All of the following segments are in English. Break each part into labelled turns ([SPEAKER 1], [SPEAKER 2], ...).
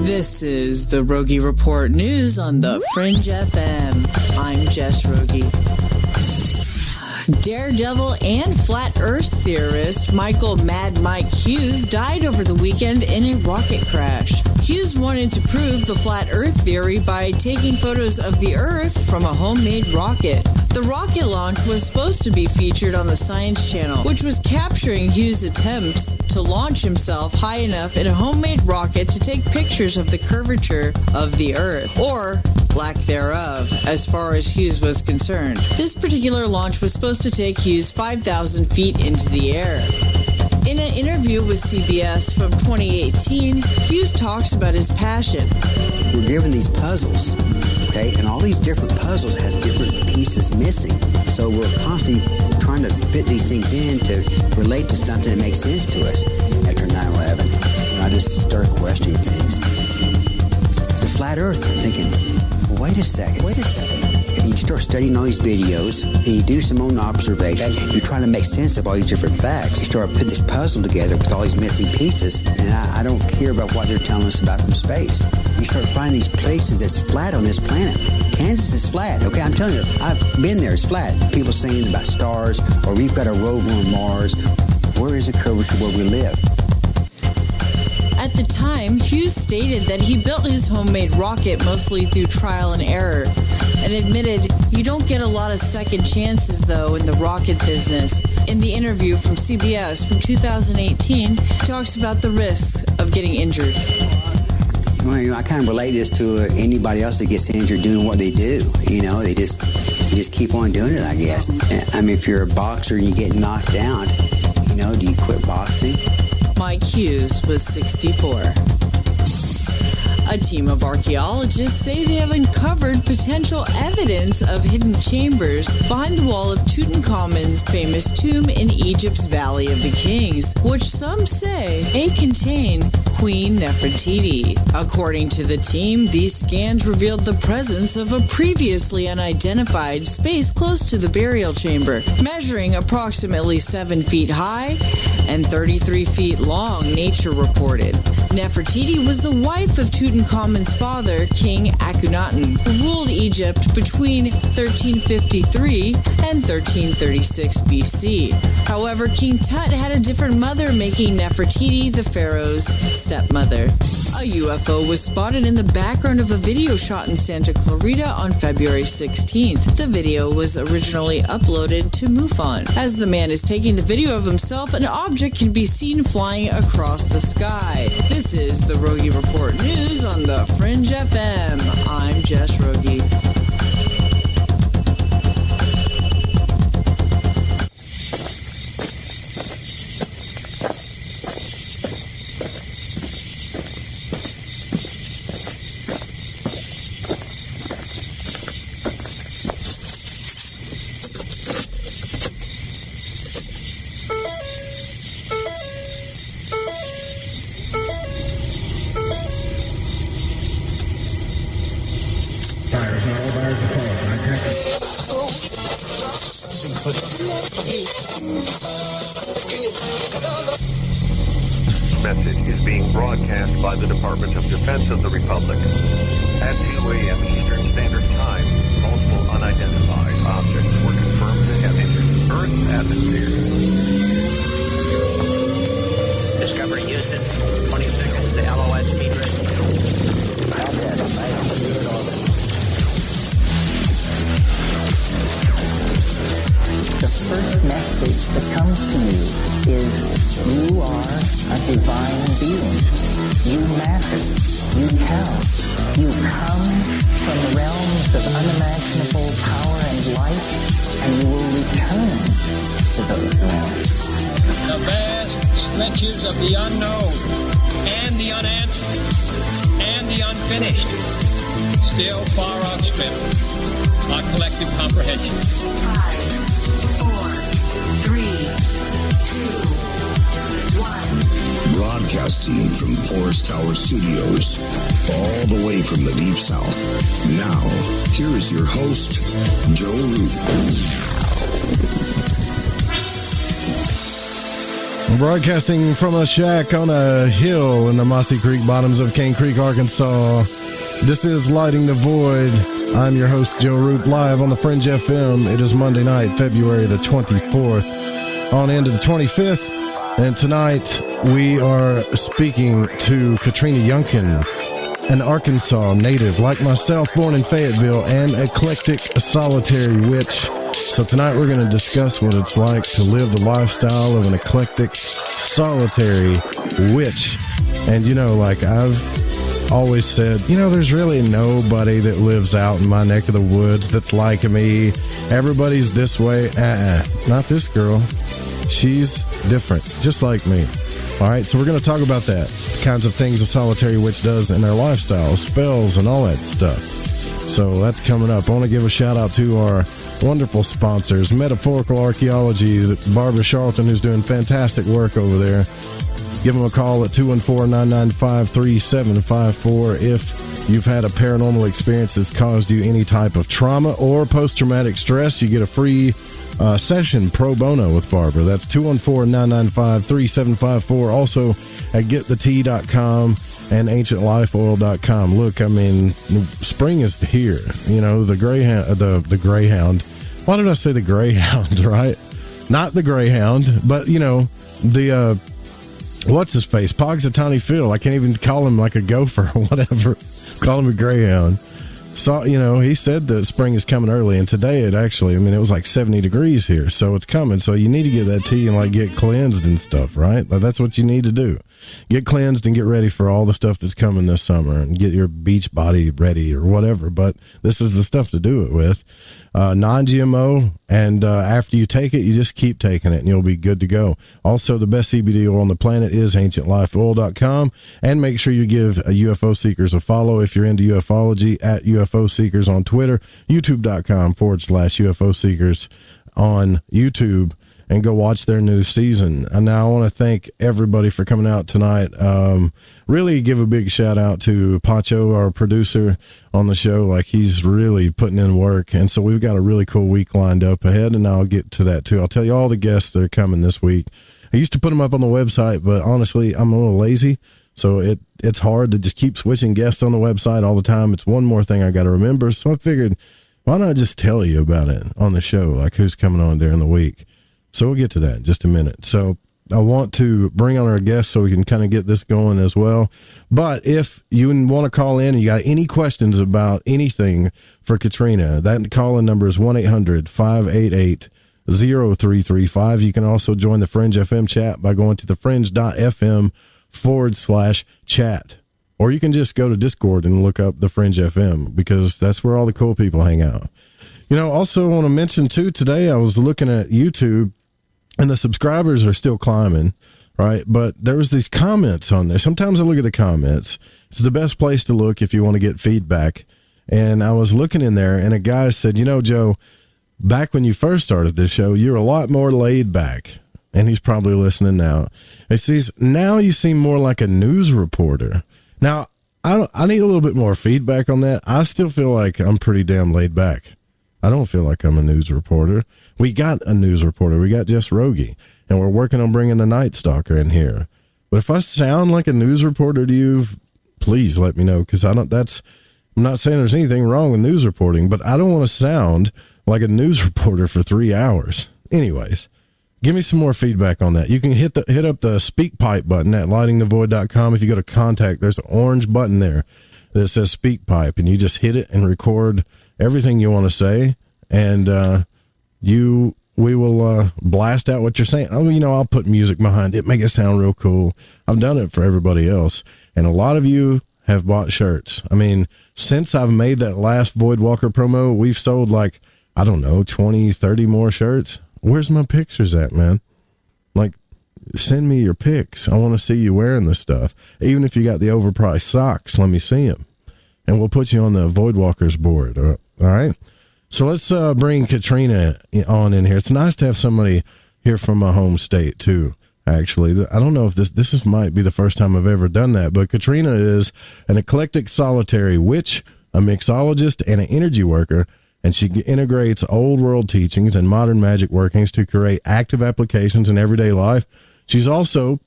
[SPEAKER 1] This is the Rogie Report News on the Fringe FM. I'm Jess Rogie. Daredevil and flat earth theorist Michael Mad Mike Hughes died over the weekend in a rocket crash. Hughes wanted to prove the flat earth theory by taking photos of the earth from a homemade rocket. The rocket launch was supposed to be featured on the Science Channel, which was capturing Hughes' attempts to launch himself high enough in a homemade rocket to take pictures of the curvature of the earth, or lack thereof, as far as Hughes was concerned. This particular launch was supposed to take Hughes 5,000 feet into the air. In an interview with CBS from 2018, Hughes talks about his passion.
[SPEAKER 2] We're given these puzzles, okay, and all these different puzzles has different pieces missing. So we're constantly trying to fit these things in to relate to something that makes sense to us. After 9/11, I just started questioning things. The flat Earth, I'm thinking, well, wait a second. And you start studying all these videos, and you do some own observation. You're trying to make sense of all these different facts. You start putting this puzzle together with all these missing pieces, and I don't care about what they're telling us about from space. You start finding these places that's flat on this planet. Kansas is flat. Okay, I'm telling you, I've been there. It's flat. People saying about stars, or we've got a rover on Mars. Where is the curvature where we live?
[SPEAKER 1] At the time, Hughes stated that he built his homemade rocket mostly through trial and error, and admitted, "You don't get a lot of second chances, though, in the rocket business." In the interview from CBS from 2018, he talks about the risks of getting injured.
[SPEAKER 2] Well, I kind of relate this to anybody else that gets injured doing what they do. They just keep on doing it, I guess. I mean, if you're a boxer and you get knocked down, do you quit boxing?
[SPEAKER 1] Mike Hughes was 64. A team of archaeologists say they have uncovered potential evidence of hidden chambers behind the wall of Tutankhamun's famous tomb in Egypt's Valley of the Kings, which some say may contain Queen Nefertiti. According to the team, these scans revealed the presence of a previously unidentified space close to the burial chamber, measuring approximately 7 feet high and 33 feet long, Nature reported. Nefertiti was the wife of Tutankhamun's father, King Akhenaten, who ruled Egypt between 1353 and 1336 BC. However, King Tut had a different mother, making Nefertiti the pharaoh's stepmother. A UFO was spotted in the background of a video shot in Santa Clarita on February 16th. The video was originally uploaded to MUFON. As the man is taking the video of himself, an object can be seen flying across the sky. This is the Rogie Report News on the Fringe FM. I'm Jess Rogie.
[SPEAKER 3] Message is being broadcast by the Department of Defense of the Republic. At 2 a.m. Eastern Standard Time, multiple unidentified objects were confirmed to have entered Earth's atmosphere.
[SPEAKER 4] Discovery Houston, 20 seconds to LOS speed ready.
[SPEAKER 5] The first message that comes to you is you are a divine being. You matter. You count. You come from the realms of unimaginable power and light, and you will return to those realms.
[SPEAKER 6] The vast stretches of the unknown and the unanswered and the unfinished still far outstrip our collective comprehension.
[SPEAKER 7] 5, 4, 3, 2, 1.
[SPEAKER 8] Broadcasting from Forest Tower Studios, all the way from the Deep South. Now, here is your host, Joe Root.
[SPEAKER 9] Broadcasting from a shack on a hill in the Mossy Creek bottoms of Cane Creek, Arkansas. This is Lighting the Void. I'm your host, Joe Root, live on the Fringe FM. It is Monday night, February the 24th, on into the 25th. And tonight we are speaking to Katrina Younkin, an Arkansas native like myself, born in Fayetteville, and eclectic solitary witch. So tonight we're going to discuss what it's like to live the lifestyle of an eclectic solitary witch. And, you know, like I've always said, you know, there's really nobody that lives out in my neck of the woods that's like me. Everybody's this way. Not this girl. She's different, just like me. All right, so we're going to talk about that, the kinds of things a solitary witch does in their lifestyle, spells, and all that stuff. So that's coming up. I want to give a shout out to our wonderful sponsors, Metaphorical Archaeology, Barbara Charlton, who's doing fantastic work over there. Give them a call at 214-995-3754 if you've had a paranormal experience that's caused you any type of trauma or post-traumatic stress. You get a free session pro bono with Barbara. That's 214-995-3754. Also at getthetea.com and ancientlifeoil.com. Look, I mean, spring is here. You know, the Greyhound. Why did I say the Greyhound, right? Not the Greyhound, but, you know, the, what's his face? Pogsatani Phil. I can't even call him like a gopher or whatever. Call him a Greyhound. So, you know, he said that spring is coming early, and today it actually, I mean, it was like 70 degrees here, so it's coming. So you need to get that tea and like get cleansed and stuff, right? That's what you need to do. Get cleansed and get ready for all the stuff that's coming this summer and get your beach body ready or whatever. But this is the stuff to do it with. Non-GMO, and after you take it, you just keep taking it and you'll be good to go. Also, the best CBD oil on the planet is ancientlifeoil.com, and make sure you give UFO Seekers a follow if you're into ufology at UFO Seekers on Twitter, youtube.com/UFO Seekers on YouTube, and go watch their new season. And now I want to thank everybody for coming out tonight. Really give a big shout out to Pacho, our producer on the show. Like, he's really putting in work. And so we've got a really cool week lined up ahead, and I'll get to that too. I'll tell you all the guests that are coming this week. I used to put them up on the website, but honestly, I'm a little lazy. So it's hard to just keep switching guests on the website all the time. It's one more thing I got to remember. So I figured, why not just tell you about it on the show, like who's coming on during the week. So we'll get to that in just a minute. So I want to bring on our guests so we can kind of get this going as well. But if you want to call in and you got any questions about anything for Katrina, that call-in number is 1-800-588-0335. You can also join the Fringe FM chat by going to thefringe.fm/chat. Or you can just go to Discord and look up the Fringe FM, because that's where all the cool people hang out. You know, also want to mention too, today I was looking at YouTube, and the subscribers are still climbing, right? But there was these comments on there. Sometimes I look at the comments. It's the best place to look if you want to get feedback. And I was looking in there, and a guy said, you know, Joe, back when you first started this show, you're a lot more laid back. And he's probably listening now. It says, now you seem more like a news reporter. Now, I need a little bit more feedback on that. I still feel like I'm pretty damn laid back. I don't feel like I'm a news reporter. We got a news reporter. We got Jess Rogie, and we're working on bringing the Night Stalker in here. But if I sound like a news reporter to you, please let me know, because I'm not saying there's anything wrong with news reporting, but I don't want to sound like a news reporter for 3 hours. Anyways, give me some more feedback on that. You can hit up the speak pipe button at lightingthevoid.com. If you go to contact, there's an orange button there that says speak pipe, and you just hit it and record everything you want to say, and we will blast out what you're saying. Oh, you know, I'll put music behind it, make it sound real cool. I've done it for everybody else, and a lot of you have bought shirts. I mean, since I've made that last Void Walker promo, we've sold like, I don't know, 20, 30 more shirts. Where's my pictures at, man? Like, send me your pics. I want to see you wearing this stuff. Even if you got the overpriced socks, let me see them. And we'll put you on the Void Walkers board. All right. So let's bring Katrina on in here. It's nice to have somebody here from my home state too. Actually, I don't know if this might be the first time I've ever done that, but Katrina is an eclectic solitary witch, a mixologist, and an energy worker, and she integrates old world teachings and modern magic workings to create active applications in everyday life. she's also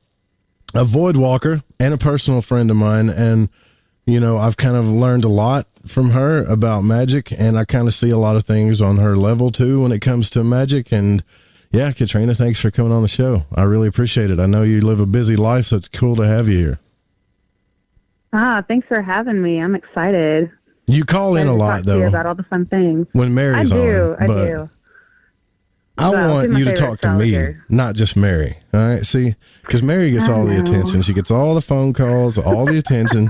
[SPEAKER 9] a void walker and a personal friend of mine. And, you know, I've kind of learned a lot from her about magic, and I kind of see a lot of things on her level too when it comes to magic. And yeah, Katrina, thanks for coming on the show. I really appreciate it. I know you live a busy life, so it's cool to have you here.
[SPEAKER 10] Thanks for having me. I'm excited.
[SPEAKER 9] You call in a lot, though,
[SPEAKER 10] about all the fun things.
[SPEAKER 9] when Mary's on.
[SPEAKER 10] I
[SPEAKER 9] But
[SPEAKER 10] do.
[SPEAKER 9] I want you to talk to me, not just Mary. All right, see, because Mary gets all the attention. She gets all the phone calls, all the attention.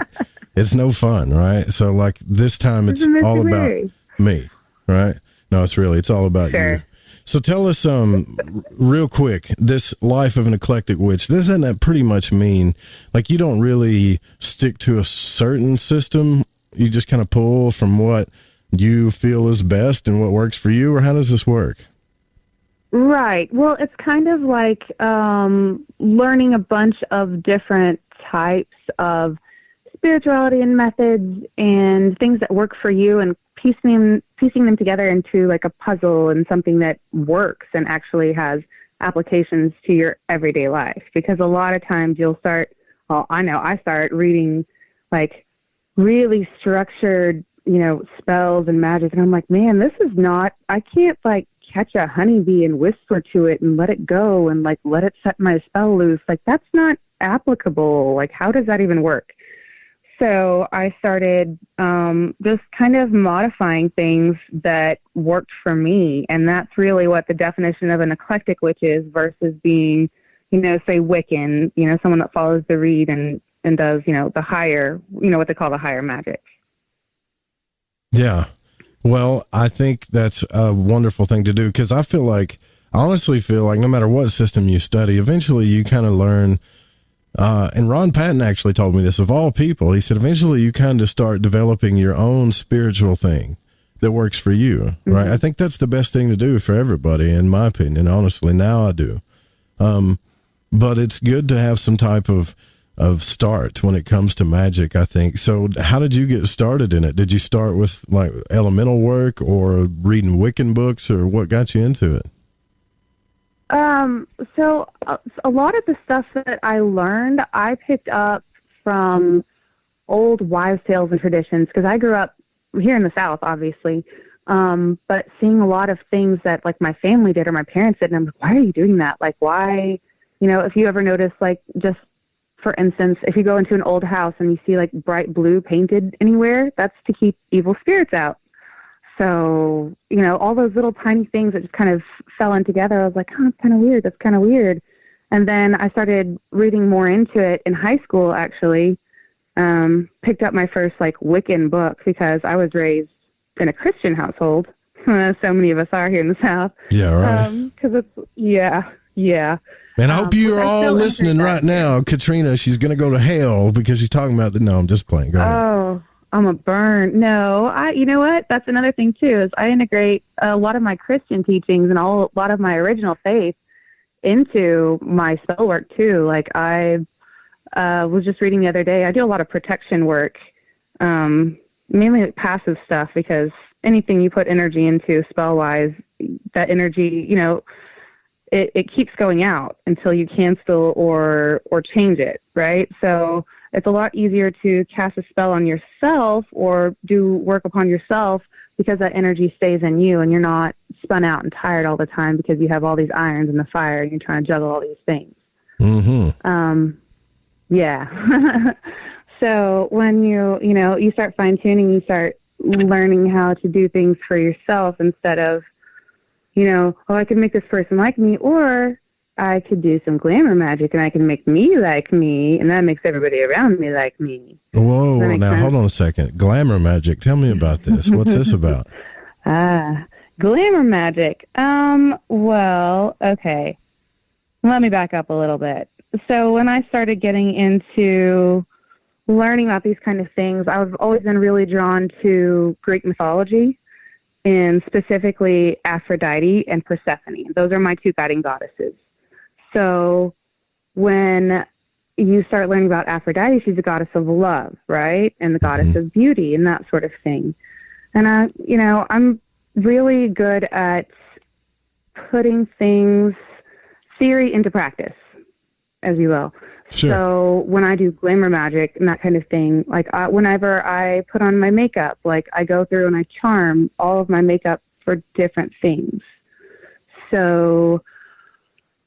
[SPEAKER 9] It's no fun, right? So, like, this time it's all about me, right? No, it's all about you. So tell us, real quick, this life of an eclectic witch, doesn't that pretty much mean, like, you don't really stick to a certain system? You just kind of pull from what you feel is best and what works for you, or how does this work?
[SPEAKER 10] Right. Well, it's kind of like learning a bunch of different types of spirituality and methods and things that work for you, and piecing them together into like a puzzle and something that works and actually has applications to your everyday life. Because a lot of times you'll start, well, I start reading like really structured, you know, spells and magic, and I'm like, man, this is not, I can't like catch a honeybee and whisper to it and let it go and like let it set my spell loose. Like, that's not applicable. Like, how does that even work? So I started just kind of modifying things that worked for me. And that's really what the definition of an eclectic witch is, versus being, you know, say Wiccan, you know, someone that follows the reed and does, you know, the higher, you know, what they call the higher magic.
[SPEAKER 9] Yeah. Well, I think that's a wonderful thing to do, because I honestly feel like no matter what system you study, eventually you kind of learn. And Ron Patton actually told me this, of all people. He said, eventually you kind of start developing your own spiritual thing that works for you, right? I think that's the best thing to do for everybody, in my opinion. Honestly, now I do. But it's good to have some type of start when it comes to magic, I think. So how did you get started in it? Did you start with like elemental work or reading Wiccan books, or what got you into it?
[SPEAKER 10] So a lot of the stuff that I learned, I picked up from old wives' tales and traditions, because I grew up here in the South, obviously. But seeing a lot of things that like my family did or my parents did, and I'm like, why are you doing that? Like, why, you know, if you ever notice, like, just for instance, if you go into an old house and you see like bright blue painted anywhere, that's to keep evil spirits out. So, you know, all those little tiny things that just kind of fell in together, I was like, oh, that's kind of weird. That's kind of weird. And then I started reading more into it in high school, actually. Picked up my first, like, Wiccan book, because I was raised in a Christian household. So many of us are here in the South.
[SPEAKER 9] Yeah, right.
[SPEAKER 10] Because it's, yeah.
[SPEAKER 9] And I hope you're all listening right now. Katrina, she's going to go to hell because she's talking about no, I'm just playing. Go ahead.
[SPEAKER 10] Oh, I'm a burn. No, you know what? That's another thing too, is I integrate a lot of my Christian teachings and a lot of my original faith into my spell work too. Like, I was just reading the other day, I do a lot of protection work, mainly like passive stuff, because anything you put energy into spell wise, that energy, you know, it keeps going out until you cancel or change it, right? So it's a lot easier to cast a spell on yourself or do work upon yourself, because that energy stays in you and you're not spun out and tired all the time because you have all these irons in the fire and you're trying to juggle all these things. Yeah. So when you start fine-tuning, you start learning how to do things for yourself instead of, I can make this person like me, or I could do some glamour magic and I can make me like me, and that makes everybody around me like me.
[SPEAKER 9] Whoa, now hold on a second. Glamour magic. Tell me about this. What's this about?
[SPEAKER 10] Glamour magic. Well, okay. Let me back up a little bit. So when I started getting into learning about these kind of things, I've always been really drawn to Greek mythology, and specifically Aphrodite and Persephone. Those are my two guiding goddesses. So when you start learning about Aphrodite, she's the goddess of love, right? And the goddess of beauty and that sort of thing. And I'm really good at putting theory into practice. as you will.
[SPEAKER 9] Sure.
[SPEAKER 10] So when I do glamour magic and that kind of thing, like whenever I put on my makeup, like I go through and I charm all of my makeup for different things. So,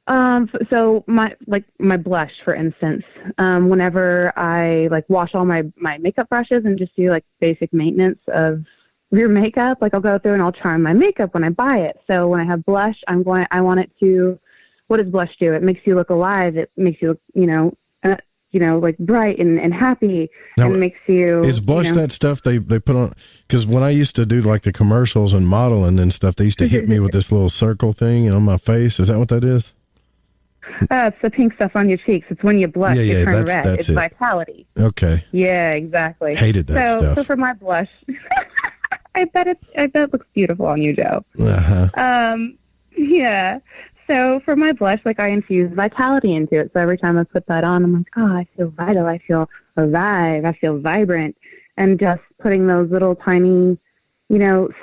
[SPEAKER 10] so my blush, for instance, whenever I like wash all my makeup brushes and just do like basic maintenance of your makeup, like I'll go through and I'll charm my makeup when I buy it. So when I have blush, I want it to, what does blush do? It makes you look alive. It makes you look, like bright and happy,
[SPEAKER 9] now,
[SPEAKER 10] and makes you.
[SPEAKER 9] Is blush that stuff they put on? Because when I used to do like the commercials and modeling and stuff, they used to hit me with this little circle thing on my face. Is that what that is?
[SPEAKER 10] It's the pink stuff on your cheeks. It's when you blush, you turn red.
[SPEAKER 9] That's
[SPEAKER 10] it's
[SPEAKER 9] it.
[SPEAKER 10] Vitality.
[SPEAKER 9] Okay.
[SPEAKER 10] Yeah, exactly.
[SPEAKER 9] Hated that stuff.
[SPEAKER 10] So for my blush, I bet it looks beautiful on you, Joe.
[SPEAKER 9] Uh-huh.
[SPEAKER 10] Yeah. So for my blush, like I infuse vitality into it. So every time I put that on, I'm like, oh, I feel vital. I feel alive. I feel vibrant. And just putting those little tiny,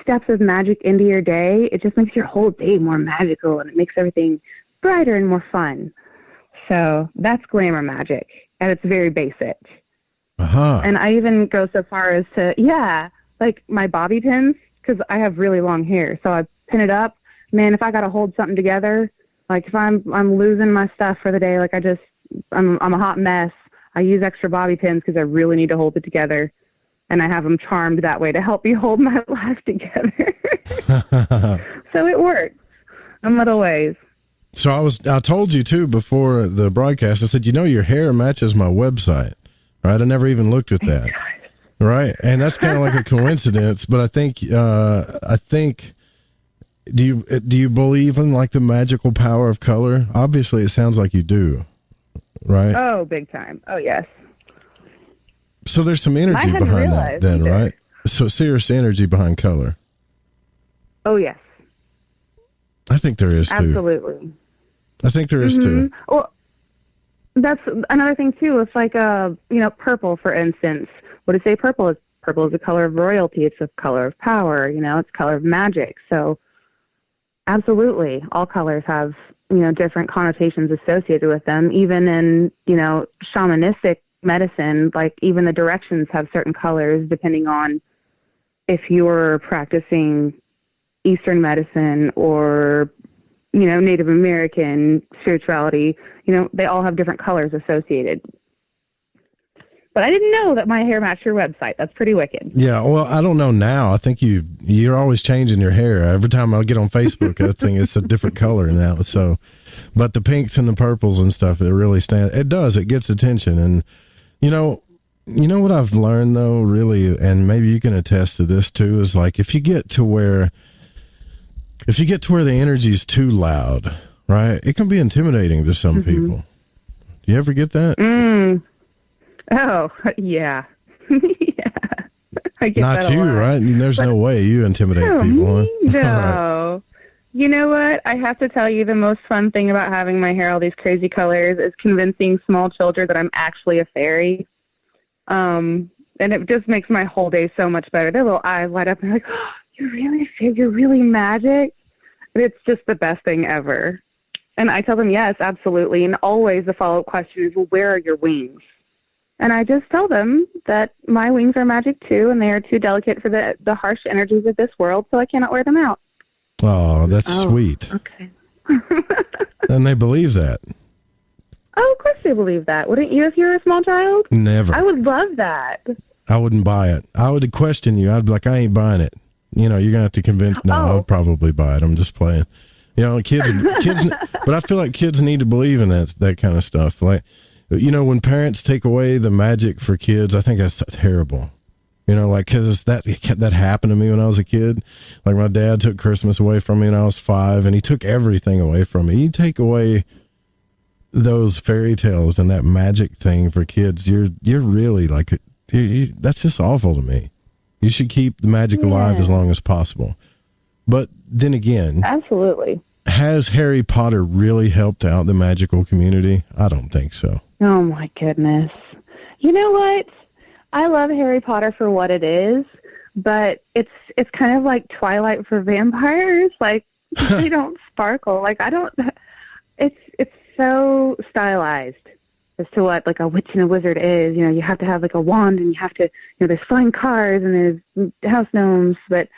[SPEAKER 10] steps of magic into your day, it just makes your whole day more magical, and it makes everything brighter and more fun. So that's glamour magic, and it's very basic.
[SPEAKER 9] Uh-huh.
[SPEAKER 10] And I even go so far as to, like my bobby pins, because I have really long hair. So I pin it up. Man, if I got to hold something together, like if I'm losing my stuff for the day, like I'm a hot mess, I use extra bobby pins because I really need to hold it together. And I have them charmed that way to help me hold my life together. So it works in little ways.
[SPEAKER 9] So I told you too before the broadcast, I said, your hair matches my website, right? I never even looked at that. Right. And that's kind of like a coincidence, but I think, do you believe in like the magical power of color? Obviously it sounds like you do, right?
[SPEAKER 10] Oh, big time. Oh, yes.
[SPEAKER 9] So there's some energy behind that then, right? So serious energy behind color.
[SPEAKER 10] Oh, yes.
[SPEAKER 9] I think there is too.
[SPEAKER 10] Absolutely.
[SPEAKER 9] I think there is too.
[SPEAKER 10] Well, that's another thing too. It's like, purple, for instance. What does say purple is? Purple is a color of royalty. It's a color of power. It's a color of magic. So absolutely, all colors have, different connotations associated with them. Even in, shamanistic medicine, like even the directions have certain colors depending on if you're practicing Eastern medicine or, Native American spirituality. They all have different colors associated. But I didn't know that my hair matched your website. That's pretty wicked.
[SPEAKER 9] Yeah, well, I don't know now. I think you're always changing your hair. Every time I get on Facebook, I think it's a different color now. So, but the pinks and the purples and stuff, it really stands. It does. It gets attention. And you know what I've learned though, really, and maybe you can attest to this too, is like if you get to where the energy is too loud, right? It can be intimidating to some people. Do you ever get that?
[SPEAKER 10] Oh, yeah. Yeah. I get
[SPEAKER 9] Not
[SPEAKER 10] that
[SPEAKER 9] you, right? There's no way you intimidate people, huh?
[SPEAKER 10] No.
[SPEAKER 9] Right.
[SPEAKER 10] You know what? I have to tell you, the most fun thing about having my hair all these crazy colors is convincing small children that I'm actually a fairy. And it just makes my whole day so much better. Their little eyes light up and they're like, oh, you're really a fairy? You're really magic? It's just the best thing ever. And I tell them, yes, absolutely. And always the follow-up question is, well, where are your wings? And I just tell them that my wings are magic too, and they are too delicate for the harsh energies of this world, so I cannot wear them out.
[SPEAKER 9] Oh, that's sweet.
[SPEAKER 10] Okay.
[SPEAKER 9] And they believe that.
[SPEAKER 10] Oh, of course they believe that. Wouldn't you if you were a small child?
[SPEAKER 9] Never.
[SPEAKER 10] I would love that.
[SPEAKER 9] I wouldn't buy it. I would question you. I'd be like, I ain't buying it. You're going to have to convince. No, I would probably buy it. I'm just playing. Kids, but I feel like kids need to believe in that kind of stuff. Like, when parents take away the magic for kids, I think that's terrible. Because that happened to me when I was a kid. Like my dad took Christmas away from me when I was 5, and he took everything away from me. You take away those fairy tales and that magic thing for kids, you're really like, that's just awful to me. You should keep the magic alive as long as possible. But then again,
[SPEAKER 10] absolutely.
[SPEAKER 9] Has Harry Potter really helped out the magical community? I don't think so.
[SPEAKER 10] Oh my goodness. You know what? I love Harry Potter for what it is, but it's kind of like Twilight for vampires. Like they don't sparkle. Like it's so stylized as to what like a witch and a wizard is. You know, you have to have like a wand, and you have to, you know, there's flying cars and there's house gnomes. But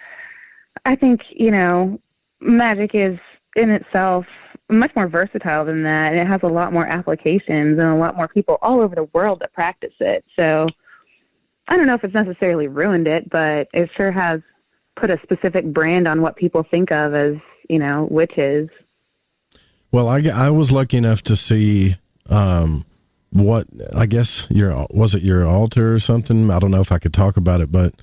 [SPEAKER 10] I think, you know, magic is in itself much more versatile than that, and it has a lot more applications and a lot more people all over the world that practice it. So I don't know if it's necessarily ruined it, but it sure has put a specific brand on what people think of as, you know, witches.
[SPEAKER 9] Well, I was lucky enough to see what, I guess, was it your altar or something? I don't know if I could talk about it, but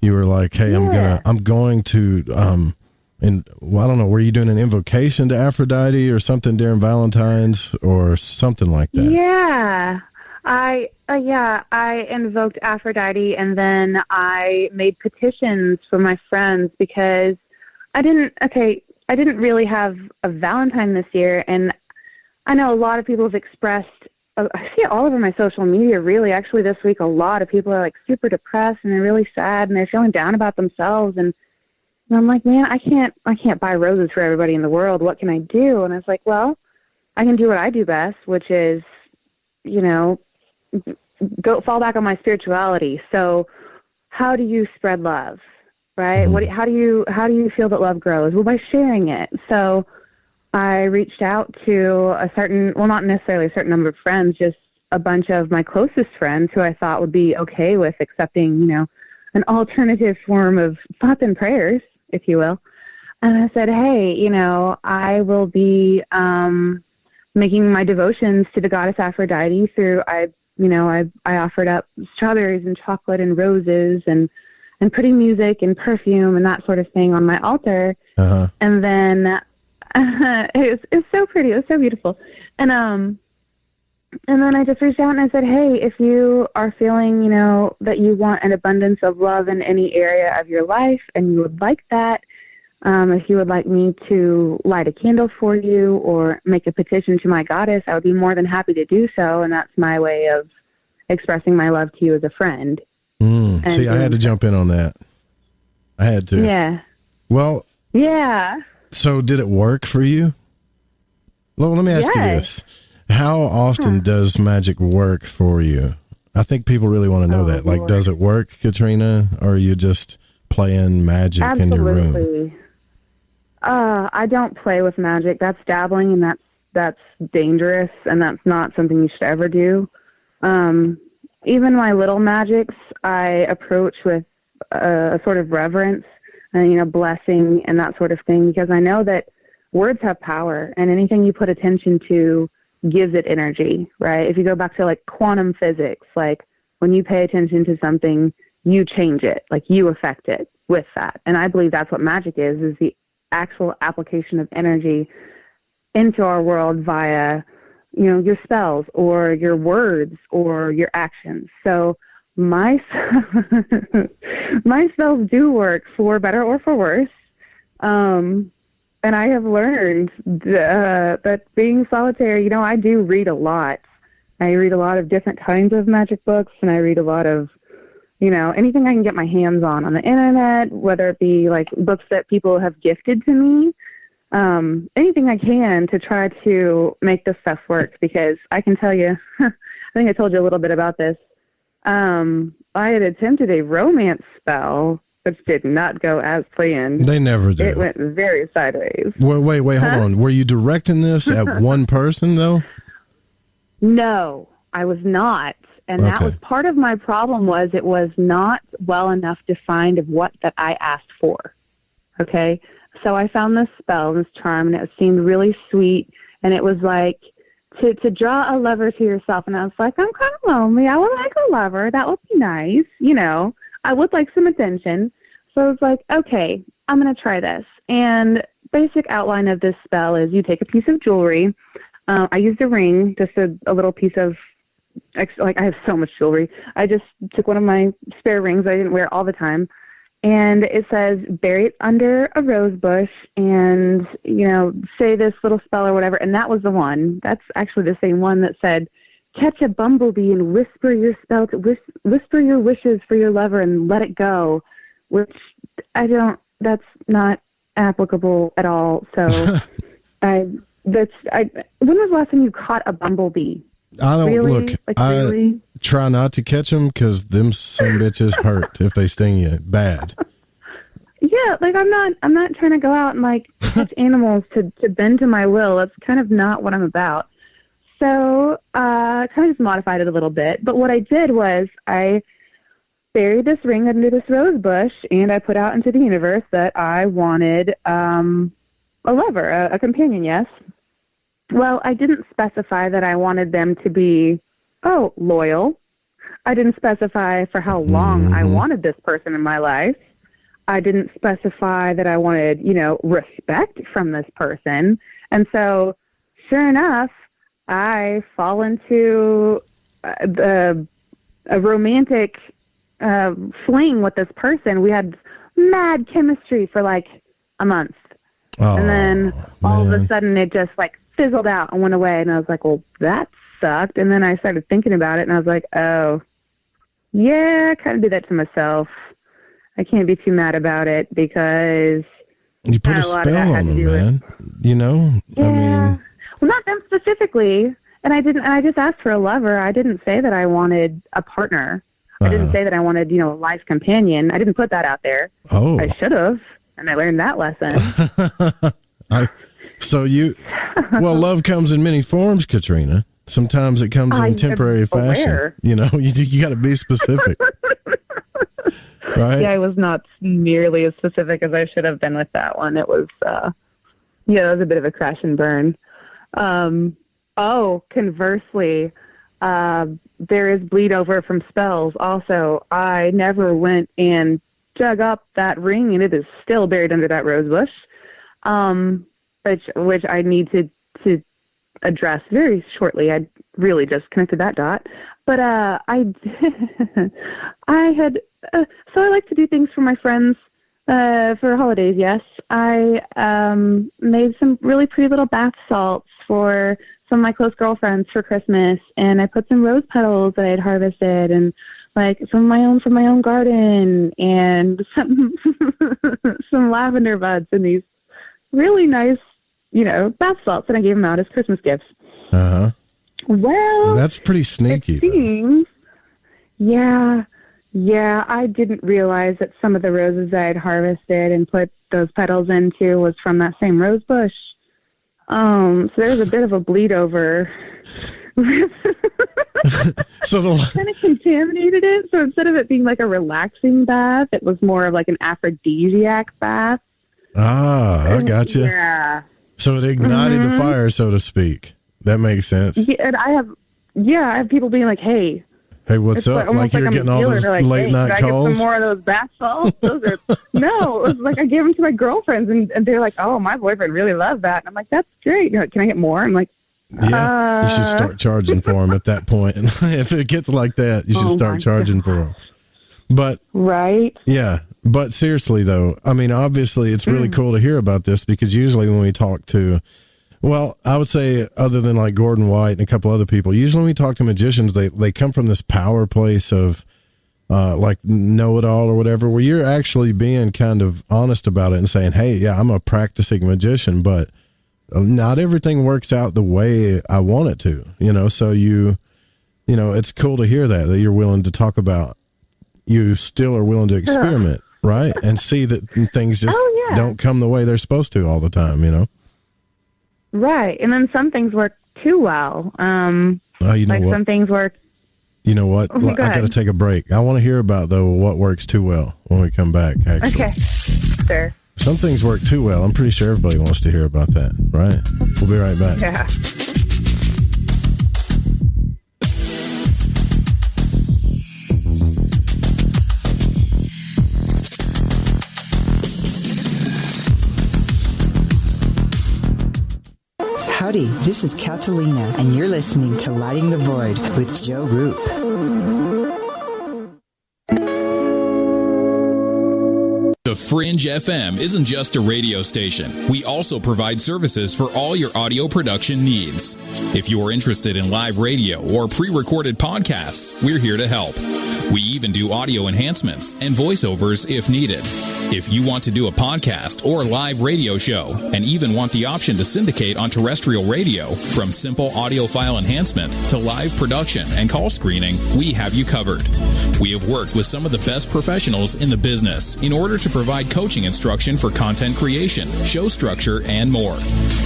[SPEAKER 9] you were like, hey,
[SPEAKER 10] Yeah.
[SPEAKER 9] I'm going to, and well, I don't know, were you doing an invocation to Aphrodite or something during Valentine's or something like that?
[SPEAKER 10] Yeah. I invoked Aphrodite, and then I made petitions for my friends because I didn't really have a Valentine this year, and I know a lot of people have expressed, I see it all over my social media, really. Actually, this week, a lot of people are like super depressed, and they're really sad, and they're feeling down about themselves, and I'm like, man, I can't buy roses for everybody in the world. What can I do? And I was like, well, I can do what I do best, which is, you know, go fall back on my spirituality. So how do you spread love, right? How do you feel that love grows? Well, by sharing it. So I reached out to not necessarily a certain number of friends, just a bunch of my closest friends who I thought would be okay with accepting, you know, an alternative form of thoughts and prayers, if you will. And I said, hey, you know, I will be making my devotions to the goddess Aphrodite through, I offered up strawberries and chocolate and roses and putting music and perfume and that sort of thing on my altar.
[SPEAKER 9] Uh-huh.
[SPEAKER 10] And then it's so pretty. It was so beautiful. And then I just reached out and I said, hey, if you are feeling, you know, that you want an abundance of love in any area of your life and you would like that, if you would like me to light a candle for you or make a petition to my goddess, I would be more than happy to do so. And that's my way of expressing my love to you as a friend.
[SPEAKER 9] See, I had to jump in on that. I had to.
[SPEAKER 10] Yeah.
[SPEAKER 9] Well.
[SPEAKER 10] Yeah.
[SPEAKER 9] So did it work for you? Well, let me ask you this. How often does magic work for you? I think people really want to know that. Like, does it work, Katrina, or are you just playing magic in your room?
[SPEAKER 10] I don't play with magic. That's dabbling, and that's dangerous, and that's not something you should ever do. Even my little magics, I approach with a sort of reverence and, you know, blessing and that sort of thing, because I know that words have power, and anything you put attention to gives it energy, right? If you go back to like quantum physics, like when you pay attention to something, you change it, like you affect it with that. And I believe that's what magic is the actual application of energy into our world via, you know, your spells or your words or your actions. So my spells do work for better or for worse. And I have learned that being solitary, you know, I do read a lot. I read a lot of different kinds of magic books, and I read a lot of, you know, anything I can get my hands on the internet, whether it be like books that people have gifted to me, anything I can to try to make this stuff work, because I can tell you, I think I told you a little bit about this. I had attempted a romance spell, which did not go as planned.
[SPEAKER 9] They never do.
[SPEAKER 10] It went very sideways.
[SPEAKER 9] Wait, hold on. Were you directing this at one person, though?
[SPEAKER 10] No, I was not. And that was part of my problem, was it was not well enough defined of what that I asked for. Okay? So I found this spell, this charm, and it seemed really sweet. And it was like to draw a lover to yourself. And I was like, I'm kind of lonely. I would like a lover. That would be nice. You know, I would like some attention. So I was like, okay, I'm going to try this. And basic outline of this spell is you take a piece of jewelry. I used a ring, just a little piece of, like I have so much jewelry. I just took one of my spare rings I didn't wear all the time. And it says, bury it under a rose bush and, you know, say this little spell or whatever. And that was the one. That's actually the same one that said, catch a bumblebee and whisper your spell, whisper your wishes for your lover and let it go, which that's not applicable at all. So I when was the last time you caught a bumblebee?
[SPEAKER 9] I don't
[SPEAKER 10] really?
[SPEAKER 9] I try not to catch them because them some bitches hurt if they sting you bad.
[SPEAKER 10] Yeah, like I'm not trying to go out and like catch animals to bend to my will. That's kind of not what I'm about. So I kind of just modified it a little bit. But what I did was I buried this ring under this rose bush, and I put out into the universe that I wanted a lover, a companion, yes. Well, I didn't specify that I wanted them to be, loyal. I didn't specify for how long I wanted this person in my life. I didn't specify that I wanted, respect from this person. And so, sure enough, I fall into a romantic fling with this person. We had mad chemistry for like a month.
[SPEAKER 9] Oh,
[SPEAKER 10] and then all of a sudden it just like fizzled out and went away. And I was like, well, that sucked. And then I started thinking about it, and I was like, oh, yeah, I kind of did that to myself. I can't be too mad about it because
[SPEAKER 9] you put a spell on them, man.
[SPEAKER 10] Yeah.
[SPEAKER 9] I mean,
[SPEAKER 10] well, not them specifically. And I just asked for a lover. I didn't say that I wanted a partner. I didn't say that I wanted, a life companion. I didn't put that out there.
[SPEAKER 9] Oh.
[SPEAKER 10] I should have, and I learned that lesson.
[SPEAKER 9] Love comes in many forms, Katrina. Sometimes it comes in temporary fashion. You got to be specific. Right?
[SPEAKER 10] Yeah, I was not nearly as specific as I should have been with that one. It was, it was a bit of a crash and burn. Conversely, there is bleed over from spells. Also, I never went and dug up that ring, and it is still buried under that rose bush, which I need to address very shortly. I really just connected that dot. But so I like to do things for my friends for holidays, yes. I made some really pretty little bath salts for some of my close girlfriends for Christmas, and I put some rose petals that I had harvested and like some of my own from my own garden, and some lavender buds and these really nice, bath salts, and I gave them out as Christmas gifts.
[SPEAKER 9] Uh-huh.
[SPEAKER 10] Well,
[SPEAKER 9] that's pretty sneaky.
[SPEAKER 10] It seems, yeah, I didn't realize that some of the roses I had harvested and put those petals into was from that same rose bush. So there was a bit of a bleed over.
[SPEAKER 9] So
[SPEAKER 10] kind of contaminated it. So instead of it being like a relaxing bath, it was more of like an aphrodisiac bath.
[SPEAKER 9] Ah, I gotcha.
[SPEAKER 10] Yeah.
[SPEAKER 9] So it ignited the fire, so to speak. That makes sense.
[SPEAKER 10] Yeah, and I have people being like, hey,
[SPEAKER 9] what's up? Like you're getting all those late night calls?
[SPEAKER 10] I get some more of those bath salts? No, it was like I gave them to my girlfriends, and they're like, oh, my boyfriend really loves that. And I'm like, that's great. Can I get more? I'm like,
[SPEAKER 9] yeah, you should start charging for them at that point. And if it gets like that, you should start charging for them. But
[SPEAKER 10] right?
[SPEAKER 9] Yeah. But seriously, though, I mean, obviously, it's really cool to hear about this because usually when we talk to, I would say other than like Gordon White and a couple other people, usually when we talk to magicians, they come from this power place of like know-it-all or whatever, where you're actually being kind of honest about it and saying, hey, yeah, I'm a practicing magician, but not everything works out the way I want it to, so it's cool to hear that you're willing to talk about, you still are willing to experiment, right? And see that things just don't come the way they're supposed to all the time,
[SPEAKER 10] Right. And then some things work too well. Some things work.
[SPEAKER 9] You know what? I got to take a break. I want to hear about, though, what works too well when we come back, actually.
[SPEAKER 10] Okay. Sure.
[SPEAKER 9] Some things work too well. I'm pretty sure everybody wants to hear about that, right? We'll be right back.
[SPEAKER 10] Yeah.
[SPEAKER 11] Howdy, this is Catalina, and you're listening to Lighting the Void with Joe Roop.
[SPEAKER 12] The Fringe FM isn't just a radio station. We also provide services for all your audio production needs. If you are interested in live radio or pre-recorded podcasts, we're here to help. We even do audio enhancements and voiceovers if needed. If you want to do a podcast or live radio show and even want the option to syndicate on terrestrial radio, from simple audio file enhancement to live production and call screening, we have you covered. We have worked with some of the best professionals in the business in order to provide coaching instruction for content creation, show structure, and more.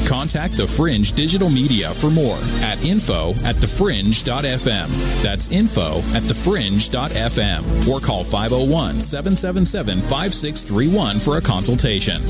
[SPEAKER 12] Contact The Fringe Digital Media for more at info@thefringe.fm. That's info@thefringe.fm, or call 501-777-5631 for a consultation.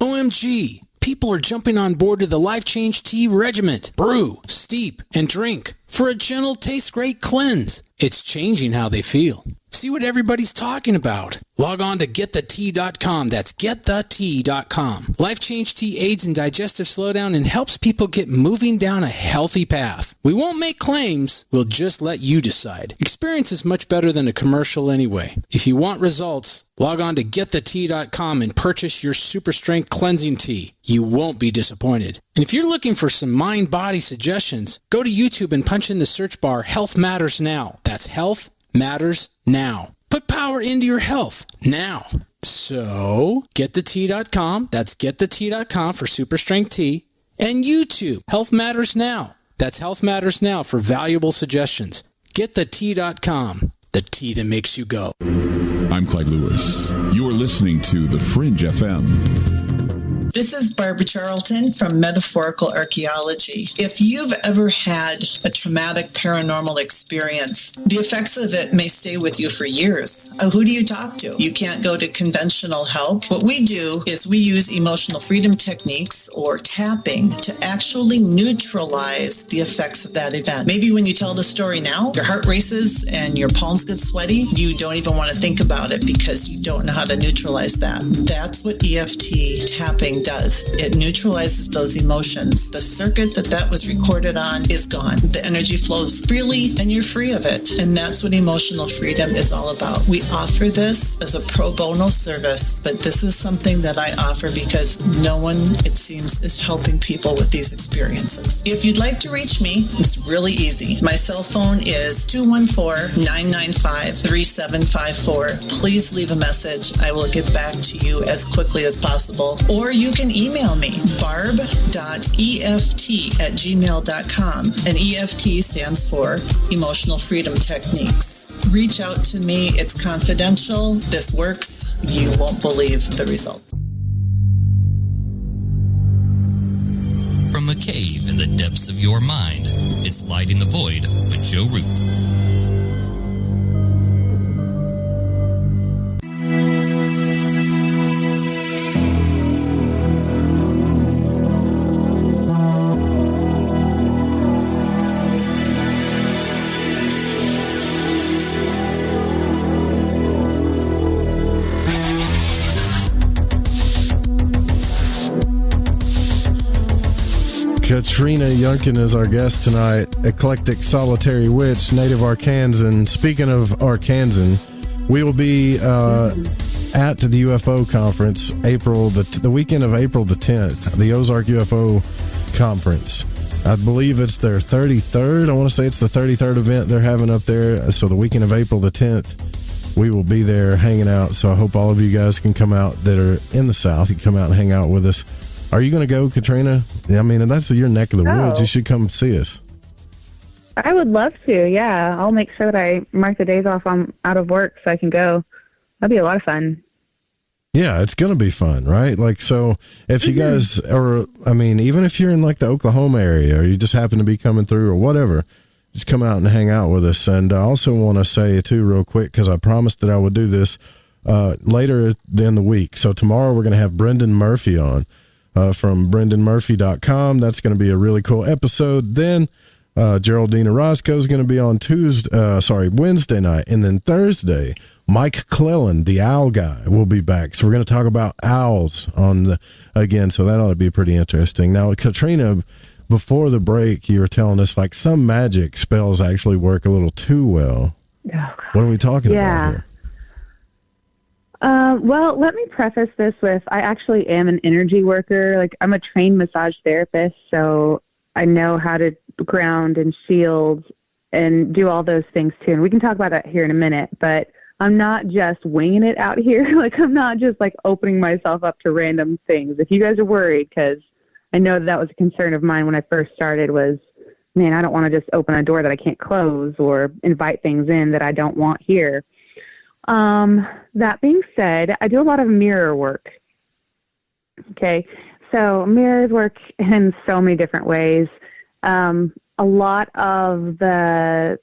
[SPEAKER 13] OMG! People are jumping on board to the Life Change Tea Regiment. Brew, steep, and drink for a gentle, taste-great cleanse. It's changing how they feel. See what everybody's talking about. Log on to getthetea.com. That's getthetea.com. Life Change Tea aids in digestive slowdown and helps people get moving down a healthy path. We won't make claims. We'll just let you decide. Experience is much better than a commercial anyway. If you want results, log on to getthetea.com and purchase your super strength cleansing tea. You won't be disappointed. And if you're looking for some mind-body suggestions, go to YouTube and punch in the search bar Health Matters Now. That's Health Matters Now. Put power into your health now. So, getthetea.com. That's getthetea.com for super strength tea. And YouTube, Health Matters Now. That's Health Matters Now for valuable suggestions. Getthetea.com. The tea that makes you go.
[SPEAKER 14] I'm Clyde Lewis. You are listening to The Fringe FM.
[SPEAKER 15] This is Barbara Charlton from Metaphorical Archaeology. If you've ever had a traumatic paranormal experience, the effects of it may stay with you for years. Who do you talk to? You can't go to conventional help. What we do is we use emotional freedom techniques or tapping to actually neutralize the effects of that event. Maybe when you tell the story now, your heart races and your palms get sweaty. You don't even want to think about it because you don't know how to neutralize that. That's what EFT tapping does. It neutralizes those emotions. The circuit that was recorded on is gone. The energy flows freely and you're free of it. And that's what emotional freedom is all about. We offer this as a pro bono service, but this is something that I offer because no one, it seems, is helping people with these experiences. If you'd like to reach me, it's really easy. My cell phone is 214-995-3754. Please leave a message. I will get back to you as quickly as possible. Or you can email me, barb.eft@gmail.com. And EFT stands for Emotional Freedom Techniques. Reach out to me. It's confidential. This works. You won't believe the results.
[SPEAKER 16] From a cave in the depths of your mind, it's Lighting the Void with Joe Root.
[SPEAKER 9] Katrina Younkin is our guest tonight, Eclectic Solitary Witch, native Arkansan. Speaking of Arkansan, we will be at the UFO conference the weekend of April the 10th, the Ozark UFO conference. I believe it's their 33rd. I want to say it's the 33rd event they're having up there. So the weekend of April the 10th, we will be there hanging out. So I hope all of you guys can come out that are in the South. You can come out and hang out with us. Are you going to go, Katrina? I mean, that's your neck of the woods. You should come see us.
[SPEAKER 10] I would love to, yeah. I'll make sure that I mark the days off I'm out of work so I can go. That'd be a lot of fun.
[SPEAKER 9] Yeah, it's going to be fun, right? Like, so if you guys are, I mean, even if you're in like the Oklahoma area or you just happen to be coming through or whatever, just come out and hang out with us. And I also want to say, too, real quick, because I promised that I would do this later in the week. So tomorrow we're going to have Brendan Murphy on. From brendanmurphy.com. That's going to be a really cool episode. Then Geraldine Orozco is going to be on Wednesday night. And then Thursday, Mike Clellan, the owl guy, will be back. So we're going to talk about owls again. So that ought to be pretty interesting. Now, Katrina, before the break, you were telling us like some magic spells actually work a little too well.
[SPEAKER 10] Oh,
[SPEAKER 9] what are we talking about here?
[SPEAKER 10] Yeah.
[SPEAKER 9] What are we talking about here?
[SPEAKER 10] Well, Well, let me preface this with, I actually am an energy worker. Like, I'm a trained massage therapist, so I know how to ground and shield and do all those things too. And we can talk about that here in a minute, but I'm not just winging it out here. Like, I'm not just like opening myself up to random things. If you guys are worried, because I know that was a concern of mine when I first started, was, man, I don't want to just open a door that I can't close or invite things in that I don't want here. That being said, I do a lot of mirror work. Okay. So mirrors work in so many different ways. A lot of the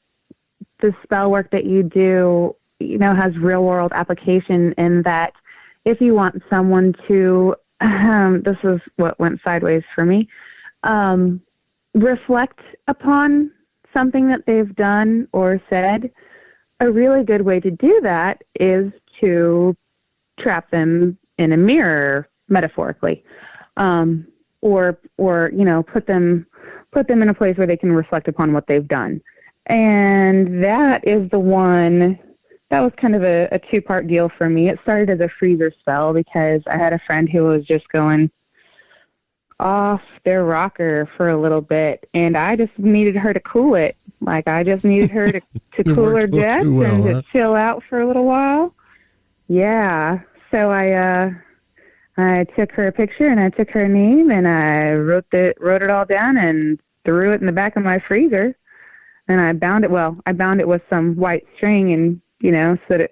[SPEAKER 10] spell work that you do, you know, has real world application in that if you want someone to, this is what went sideways for me, reflect upon something that they've done or said, a really good way to do that is to trap them in a mirror, metaphorically, or you know, put them in a place where they can reflect upon what they've done. And that is the one that was kind of a two-part deal for me. It started as a freezer spell because I had a friend who was just going off their rocker for a little bit, and I just needed her to cool it. Like, I just needed her to cool her jets and to chill out for a little while. Yeah. So I took her picture and I took her name and I wrote it all down and threw it in the back of my freezer. And I bound it. Well, I bound it with some white string and, you know, put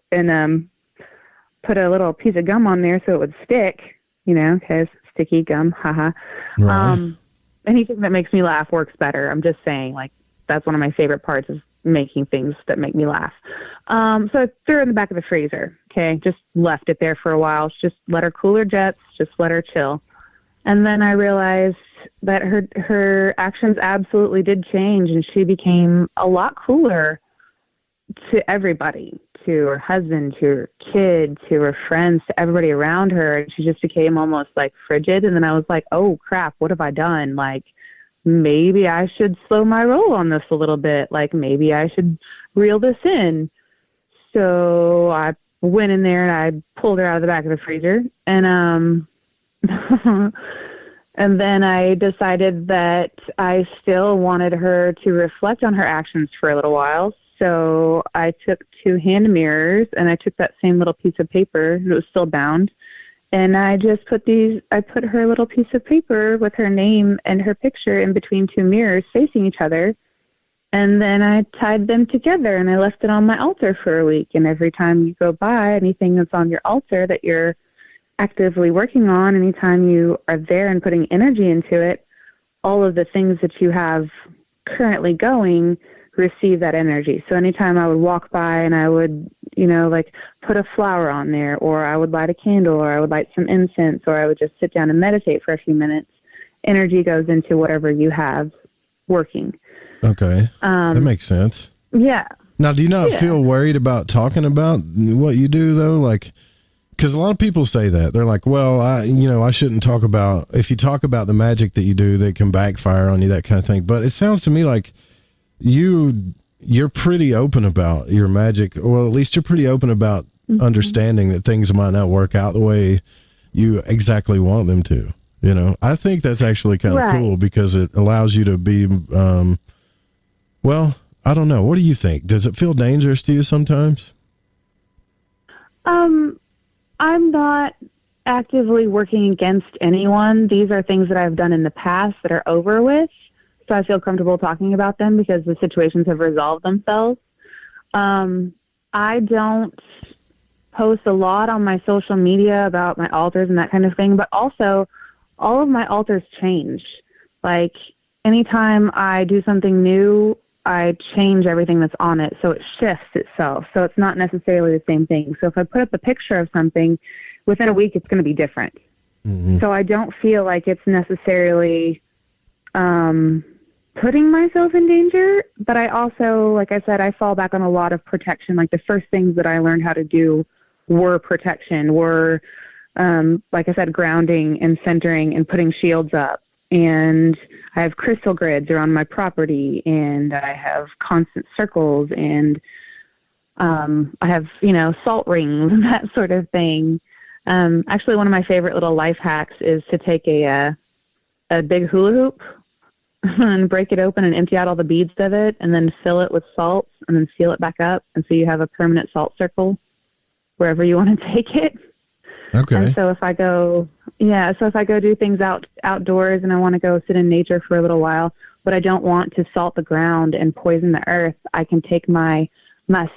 [SPEAKER 10] a little piece of gum on there so it would stick, you know, because sticky gum, haha.
[SPEAKER 9] Right.
[SPEAKER 10] Anything that makes me laugh works better. I'm just saying, like, that's one of my favorite parts, is making things that make me laugh. So I threw it in the back of the freezer, okay? Just left it there for a while. Just let her cool her jets, just let her chill. And then I realized that her actions absolutely did change, and she became a lot cooler to everybody, to her husband, to her kid, to her friends, to everybody around her. And she just became almost like frigid. And then I was like, oh, crap, what have I done? Like, maybe I should slow my roll on this a little bit. Like, maybe I should reel this in. So I went in there and I pulled her out of the back of the freezer. And and then I decided that I still wanted her to reflect on her actions for a little while. So I took 2 hand mirrors and I took that same little piece of paper, it was still bound, and I just put her little piece of paper with her name and her picture in between 2 mirrors facing each other. And then I tied them together and I left it on my altar for a week. And every time you go by, anything that's on your altar that you're actively working on, anytime you are there and putting energy into it, all of the things that you have currently going receive that energy. So anytime I would walk by and I would, you know, like put a flower on there, or I would light a candle, or I would light some incense, or I would just sit down and meditate for a few minutes, energy goes into whatever you have working.
[SPEAKER 9] Okay. That makes sense.
[SPEAKER 10] Yeah.
[SPEAKER 9] Now, do you not feel worried about talking about what you do, though? Like, because a lot of people say that. They're like, well, I shouldn't talk about, if you talk about the magic that you do, that can backfire on you, that kind of thing. But it sounds to me like you're pretty open about your magic, or at least you're pretty open about understanding that things might not work out the way you exactly want them to. You know, I think that's actually kind of cool because it allows you to be, well, I don't know. What do you think? Does it feel dangerous to you sometimes?
[SPEAKER 10] I'm not actively working against anyone. These are things that I've done in the past that are over with. So I feel comfortable talking about them because the situations have resolved themselves. I don't post a lot on my social media about my altars and that kind of thing, but also all of my altars change. Like, anytime I do something new, I change everything that's on it, so it shifts itself. So it's not necessarily the same thing. So if I put up a picture of something, within a week it's going to be different. Mm-hmm. So I don't feel like it's necessarily putting myself in danger, but I also, like I said, I fall back on a lot of protection. Like, the first things that I learned how to do were protection, were, like I said, grounding and centering and putting shields up. And I have crystal grids around my property, and I have constant circles, and I have, salt rings and that sort of thing. Actually, one of my favorite little life hacks is to take a big hula hoop and break it open and empty out all the beads of it, and then fill it with salt and then seal it back up. And so you have a permanent salt circle wherever you want to take it.
[SPEAKER 9] Okay.
[SPEAKER 10] And so if I go do things outdoors and I want to go sit in nature for a little while, but I don't want to salt the ground and poison the earth, I can take my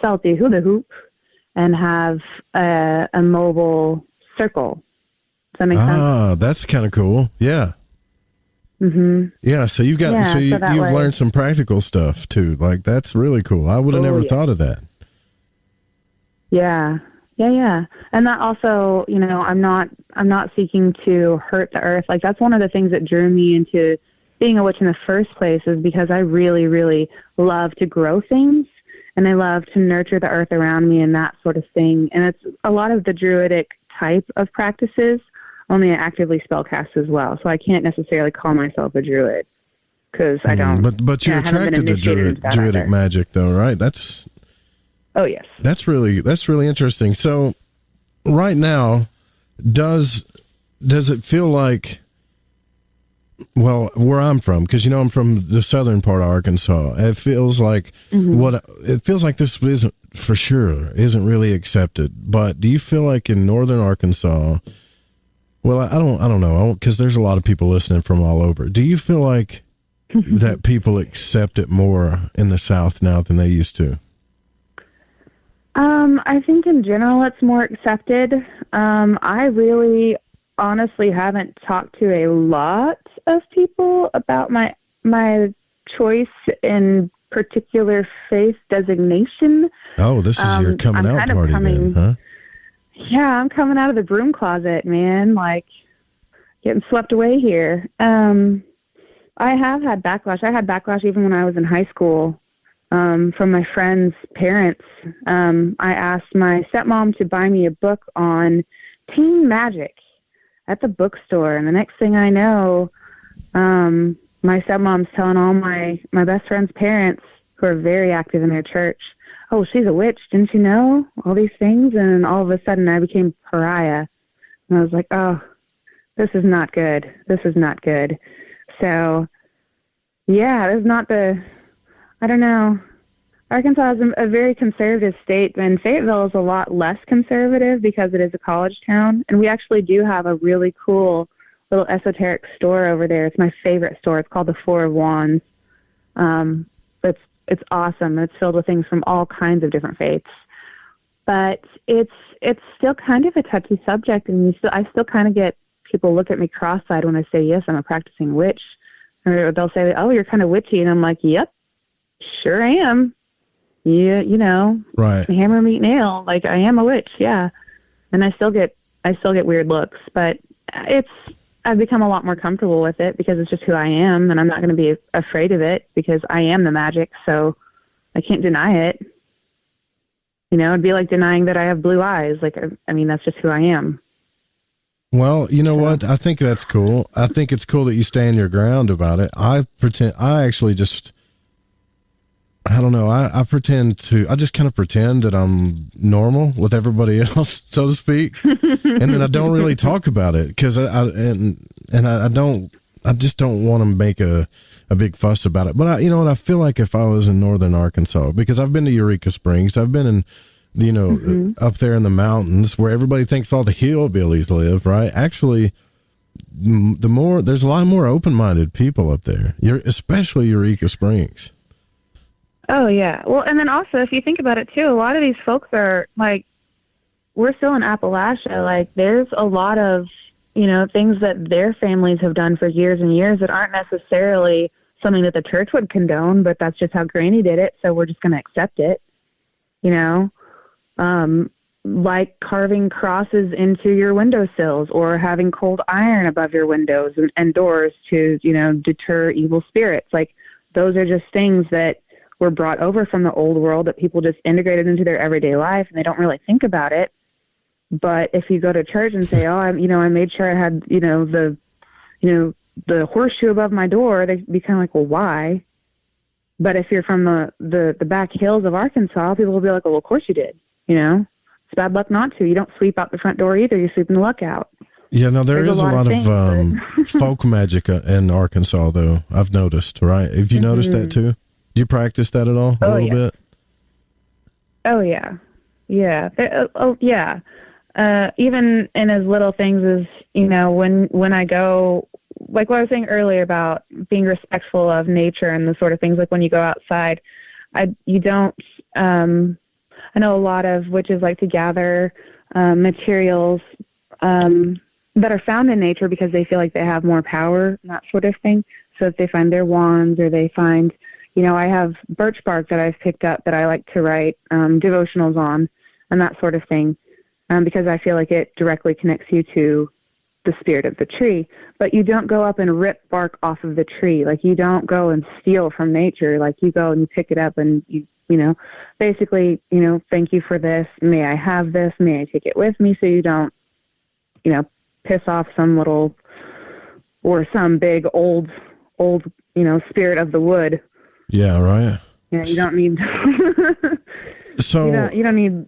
[SPEAKER 10] salty hula hoop and have a mobile circle. Does that make sense?
[SPEAKER 9] Ah, that's kind of cool. Yeah.
[SPEAKER 10] Mm-hmm.
[SPEAKER 9] Yeah, so you've learned some practical stuff too. Like, that's really cool. I would have never thought of that.
[SPEAKER 10] Yeah. And that also, I'm not seeking to hurt the earth. Like, that's one of the things that drew me into being a witch in the first place, is because I really, really love to grow things, and I love to nurture the earth around me and that sort of thing. And it's a lot of the druidic type of practices, only I actively spellcast as well. So I can't necessarily call myself a druid, because I don't.
[SPEAKER 9] But you're attracted to druidic magic, though, right?
[SPEAKER 10] Oh, yes.
[SPEAKER 9] That's really interesting. So right now, does it feel like, well, where I'm from, because I'm from the southern part of Arkansas, it feels like this isn't really accepted. But do you feel like in northern Arkansas, well, I don't know, because there's a lot of people listening from all over. Do you feel like that people accept it more in the South now than they used to?
[SPEAKER 10] I think in general it's more accepted. I really honestly haven't talked to a lot of people about my choice in particular faith designation.
[SPEAKER 9] Oh, this is your coming out party then, huh?
[SPEAKER 10] Yeah, I'm coming out of the broom closet, man, like getting swept away here. I have had backlash. I had backlash even when I was in high school. From my friends' parents. I asked my stepmom to buy me a book on teen magic at the bookstore, and the next thing I know, my stepmom's telling all my best friend's parents, who are very active in their church, oh, she's a witch, didn't you know? All these things, and all of a sudden I became pariah. And I was like, oh, this is not good. This is not good. So, yeah, it's not I don't know. Arkansas is a very conservative state, and Fayetteville is a lot less conservative because it is a college town. And we actually do have a really cool little esoteric store over there. It's my favorite store. It's called the Four of Wands. It's awesome. It's filled with things from all kinds of different faiths. But it's still kind of a touchy subject, and I still kind of get people look at me cross-eyed when I say, yes, I'm a practicing witch. Or they'll say, oh, you're kind of witchy. And I'm like, yep. Sure I am. Yeah,
[SPEAKER 9] right.
[SPEAKER 10] Hammer, meat, nail. Like, I am a witch, yeah. And I still get weird looks, but I've become a lot more comfortable with it because it's just who I am, and I'm not going to be afraid of it because I am the magic, so I can't deny it. It'd be like denying that I have blue eyes. Like, I mean, that's just who I am.
[SPEAKER 9] Well, you know what? I think that's cool. I think it's cool that you stand your ground about it. I don't know. I just kind of pretend that I'm normal with everybody else, so to speak. And then I don't really talk about it because I just don't want to make a big fuss about it. But I feel like if I was in northern Arkansas, because I've been to Eureka Springs, I've been in, up there in the mountains where everybody thinks all the hillbillies live, right? Actually, there's a lot more open-minded people up there, especially Eureka Springs.
[SPEAKER 10] Oh, yeah. Well, and then also, if you think about it, too, a lot of these folks are, like, we're still in Appalachia. Like, there's a lot of, things that their families have done for years and years that aren't necessarily something that the church would condone, but that's just how Granny did it, so we're just going to accept it, like carving crosses into your windowsills or having cold iron above your windows and doors to, deter evil spirits. Like, those are just things that were brought over from the old world that people just integrated into their everyday life, and they don't really think about it. But if you go to church and say, oh, I made sure I had, the horseshoe above my door, they'd be kind of like, well, why? But if you're from the back hills of Arkansas, people will be like, well, of course you did. You know, it's bad luck not to. You don't sweep out the front door either. You're sweeping the luck out.
[SPEAKER 9] Yeah, no, there's a lot of folk magic in Arkansas, though, I've noticed, right? Have you noticed that, too? Do you practice that at all, a little bit?
[SPEAKER 10] Oh, yeah. Yeah. Yeah. Even in as little things as, you know, when I go, like what I was saying earlier about being respectful of nature and the sort of things, like when you go outside, you don't, I know a lot of witches like to gather materials that are found in nature because they feel like they have more power, that sort of thing. So if they find their wands or they find, you know, I have birch bark that I've picked up that I like to write devotionals on and that sort of thing because I feel like it directly connects you to the spirit of the tree. But you don't go up and rip bark off of the tree. Like, you don't go and steal from nature. Like, you go and you pick it up and you know, basically, you know, thank you for this. May I have this? May I take it with me? So you don't, you know, piss off some little or some big old, you know, spirit of the wood.
[SPEAKER 9] Yeah, right.
[SPEAKER 10] Yeah, you don't need
[SPEAKER 9] so
[SPEAKER 10] you don't need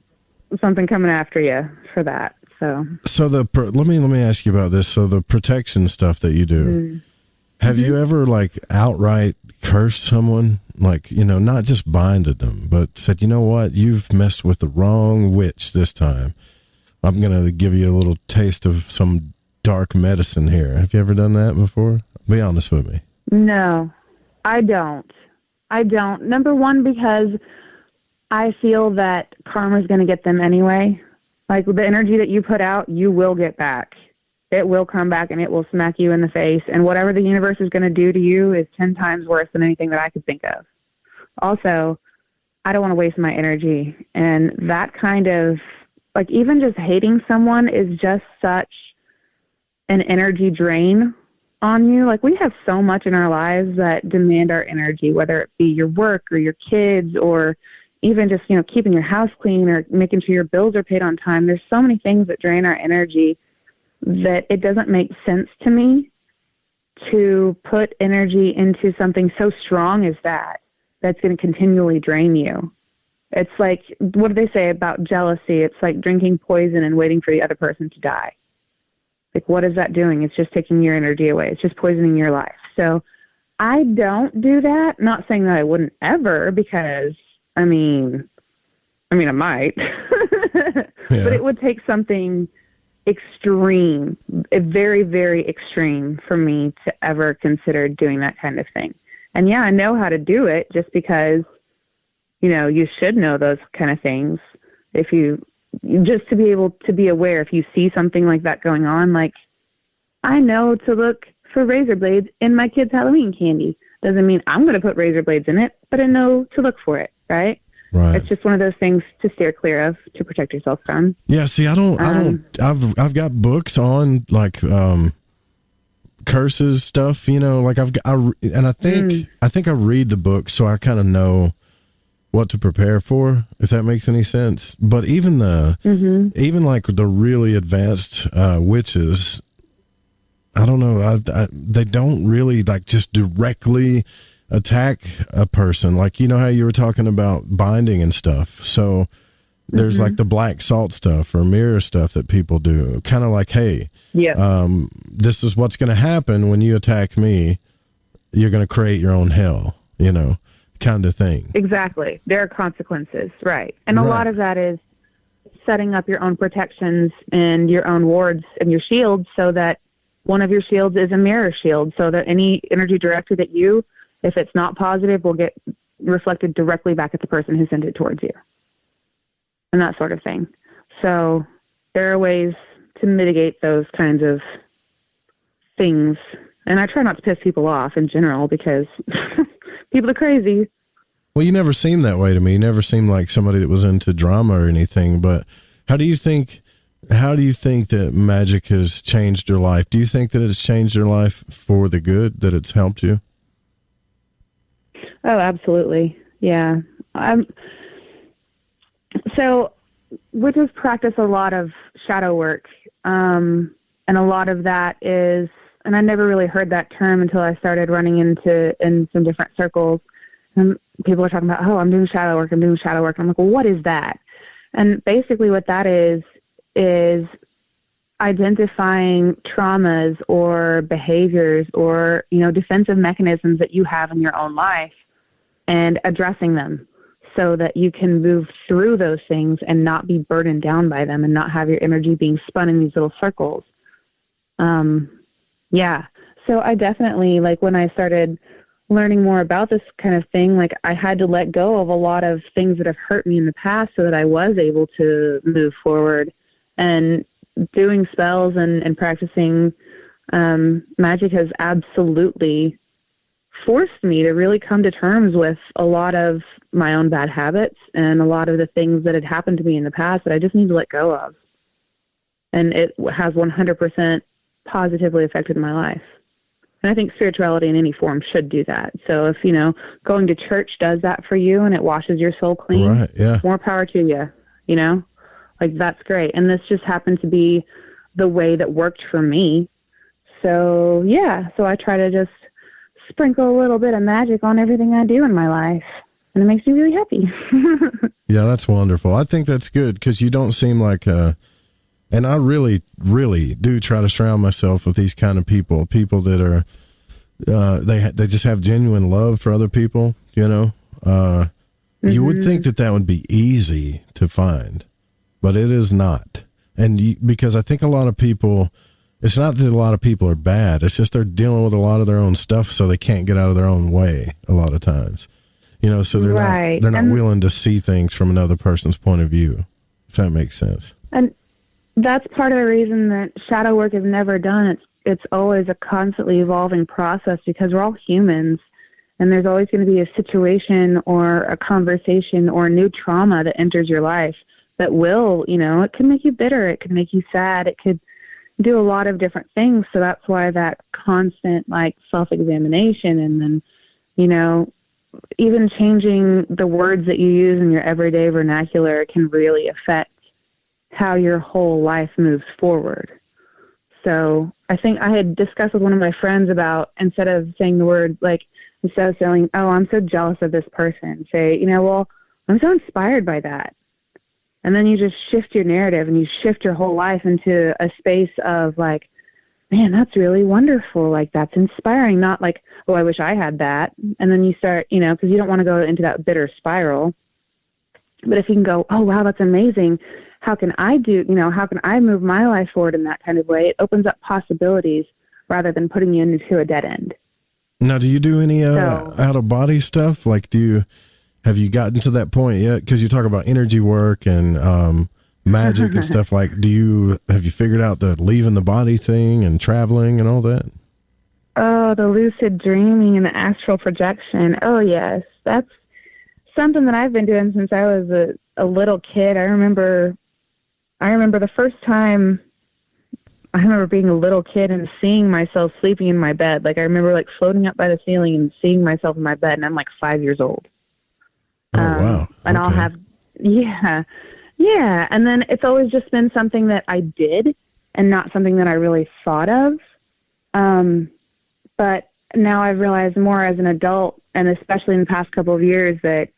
[SPEAKER 10] something coming after you for that. So
[SPEAKER 9] let me ask you about this. So the protection stuff that you do, have you ever like outright cursed someone, like, you know, not just binded them, but said, you know what, you've messed with the wrong witch this time. I'm going to give you a little taste of some dark medicine here. Have you ever done that before? Be honest with me.
[SPEAKER 10] No, I don't. Number one, because I feel that karma's going to get them anyway. Like, the energy that you put out, you will get back. It will come back and it will smack you in the face. And whatever the universe is going to do to you is 10 times worse than anything that I could think of. Also, I don't want to waste my energy. And that kind of, like, even just hating someone is just such an energy drain on you. Like, we have so much in our lives that demand our energy, whether it be your work or your kids or even just, you know, keeping your house clean or making sure your bills are paid on time. There's so many things that drain our energy that it doesn't make sense to me to put energy into something so strong as that's going to continually drain you. It's like, what do they say about jealousy? It's like drinking poison and waiting for the other person to die. Like, what is that doing? It's just taking your energy away. It's just poisoning your life. So I don't do that. Not saying that I wouldn't ever, because I mean, I might, but it would take something extreme, very, very extreme for me to ever consider doing that kind of thing. And yeah, I know how to do it just because, you know, you should know those kind of things. If you, just to be able to be aware, if you see something like that going on, like, I know to look for razor blades in my kids' Halloween candy. Doesn't mean I'm going to put razor blades in it, but I know to look for it, right?
[SPEAKER 9] Right.
[SPEAKER 10] It's just one of those things to steer clear of, to protect yourself from.
[SPEAKER 9] Yeah, see, I've got books on, like, curses stuff, you know, like I think I read the book so I kind of know what to prepare for, if that makes any sense. But even even like the really advanced witches, I don't know, they don't really like just directly attack a person. Like, you know how you were talking about binding and stuff. So there's like the black salt stuff or mirror stuff that people do. Kind of like, hey, this is what's going to happen when you attack me. You're going to create your own hell, you know, kind of thing.
[SPEAKER 10] Exactly. There are consequences, right? And a lot of that is setting up your own protections and your own wards and your shields, so that one of your shields is a mirror shield, so that any energy directed at you, if it's not positive, will get reflected directly back at the person who sent it towards you, and that sort of thing. So there are ways to mitigate those kinds of things. And I try not to piss people off in general, because people are crazy.
[SPEAKER 9] Well, you never seem that way to me. You never seem like somebody that was into drama or anything. But how do you think that magic has changed your life? Do you think that it's changed your life for the good, that it's helped you?
[SPEAKER 10] Oh, absolutely. Yeah. So witches practice a lot of shadow work. And a lot of that is, and I never really heard that term until I started running in some different circles. And people are talking about, oh, I'm doing shadow work. I'm like, well, what is that? And basically what that is identifying traumas or behaviors or, defensive mechanisms that you have in your own life and addressing them so that you can move through those things and not be burdened down by them and not have your energy being spun in these little circles. Yeah. So I definitely, when I started learning more about this kind of thing, I had to let go of a lot of things that have hurt me in the past so that I was able to move forward. And doing spells and practicing magic has absolutely forced me to really come to terms with a lot of my own bad habits and a lot of the things that had happened to me in the past that I just need to let go of. And it has 100% positively affected my life. And I think spirituality in any form should do that. So if, going to church does that for you and it washes your soul clean,
[SPEAKER 9] right, yeah,
[SPEAKER 10] more power to you, that's great. And this just happened to be the way that worked for me. So, yeah, so I try to just sprinkle a little bit of magic on everything I do in my life. And it makes me really happy.
[SPEAKER 9] Yeah, that's wonderful. I think that's good because you don't seem like and I really, really do try to surround myself with these kind of people that are, they just have genuine love for other people, You would think that would be easy to find, but it is not. And because I think a lot of people, it's not that a lot of people are bad. It's just they're dealing with a lot of their own stuff, so they can't get out of their own way a lot of times. So they're not willing to see things from another person's point of view, if that makes sense.
[SPEAKER 10] And that's part of the reason that shadow work is never done. It's always a constantly evolving process because we're all humans, and there's always going to be a situation or a conversation or a new trauma that enters your life that will, it can make you bitter, it can make you sad, it could do a lot of different things. So that's why that constant self-examination and then, even changing the words that you use in your everyday vernacular can really affect how your whole life moves forward. So I think I had discussed with one of my friends about, instead of saying the word, instead of saying, oh, I'm so jealous of this person, say, well, I'm so inspired by that. And then you just shift your narrative and you shift your whole life into a space of man, that's really wonderful. That's inspiring. Not oh, I wish I had that. And then you start, because you don't want to go into that bitter spiral. But if you can go, oh, wow, that's amazing. How can I how can I move my life forward in that kind of way? It opens up possibilities rather than putting you into a dead end.
[SPEAKER 9] Now, do you do any out-of-body stuff? Have you gotten to that point yet? Because you talk about energy work and magic and stuff. Have you figured out the leaving the body thing and traveling and all that?
[SPEAKER 10] Oh, the lucid dreaming and the astral projection. Oh, yes. That's something that I've been doing since I was a little kid. I remember the first time I remember being a little kid and seeing myself sleeping in my bed. I remember floating up by the ceiling and seeing myself in my bed, and I'm 5 years old.
[SPEAKER 9] Oh, wow.
[SPEAKER 10] And I'll have, yeah. And then it's always just been something that I did and not something that I really thought of. But now I've realized more as an adult, and especially in the past couple of years, that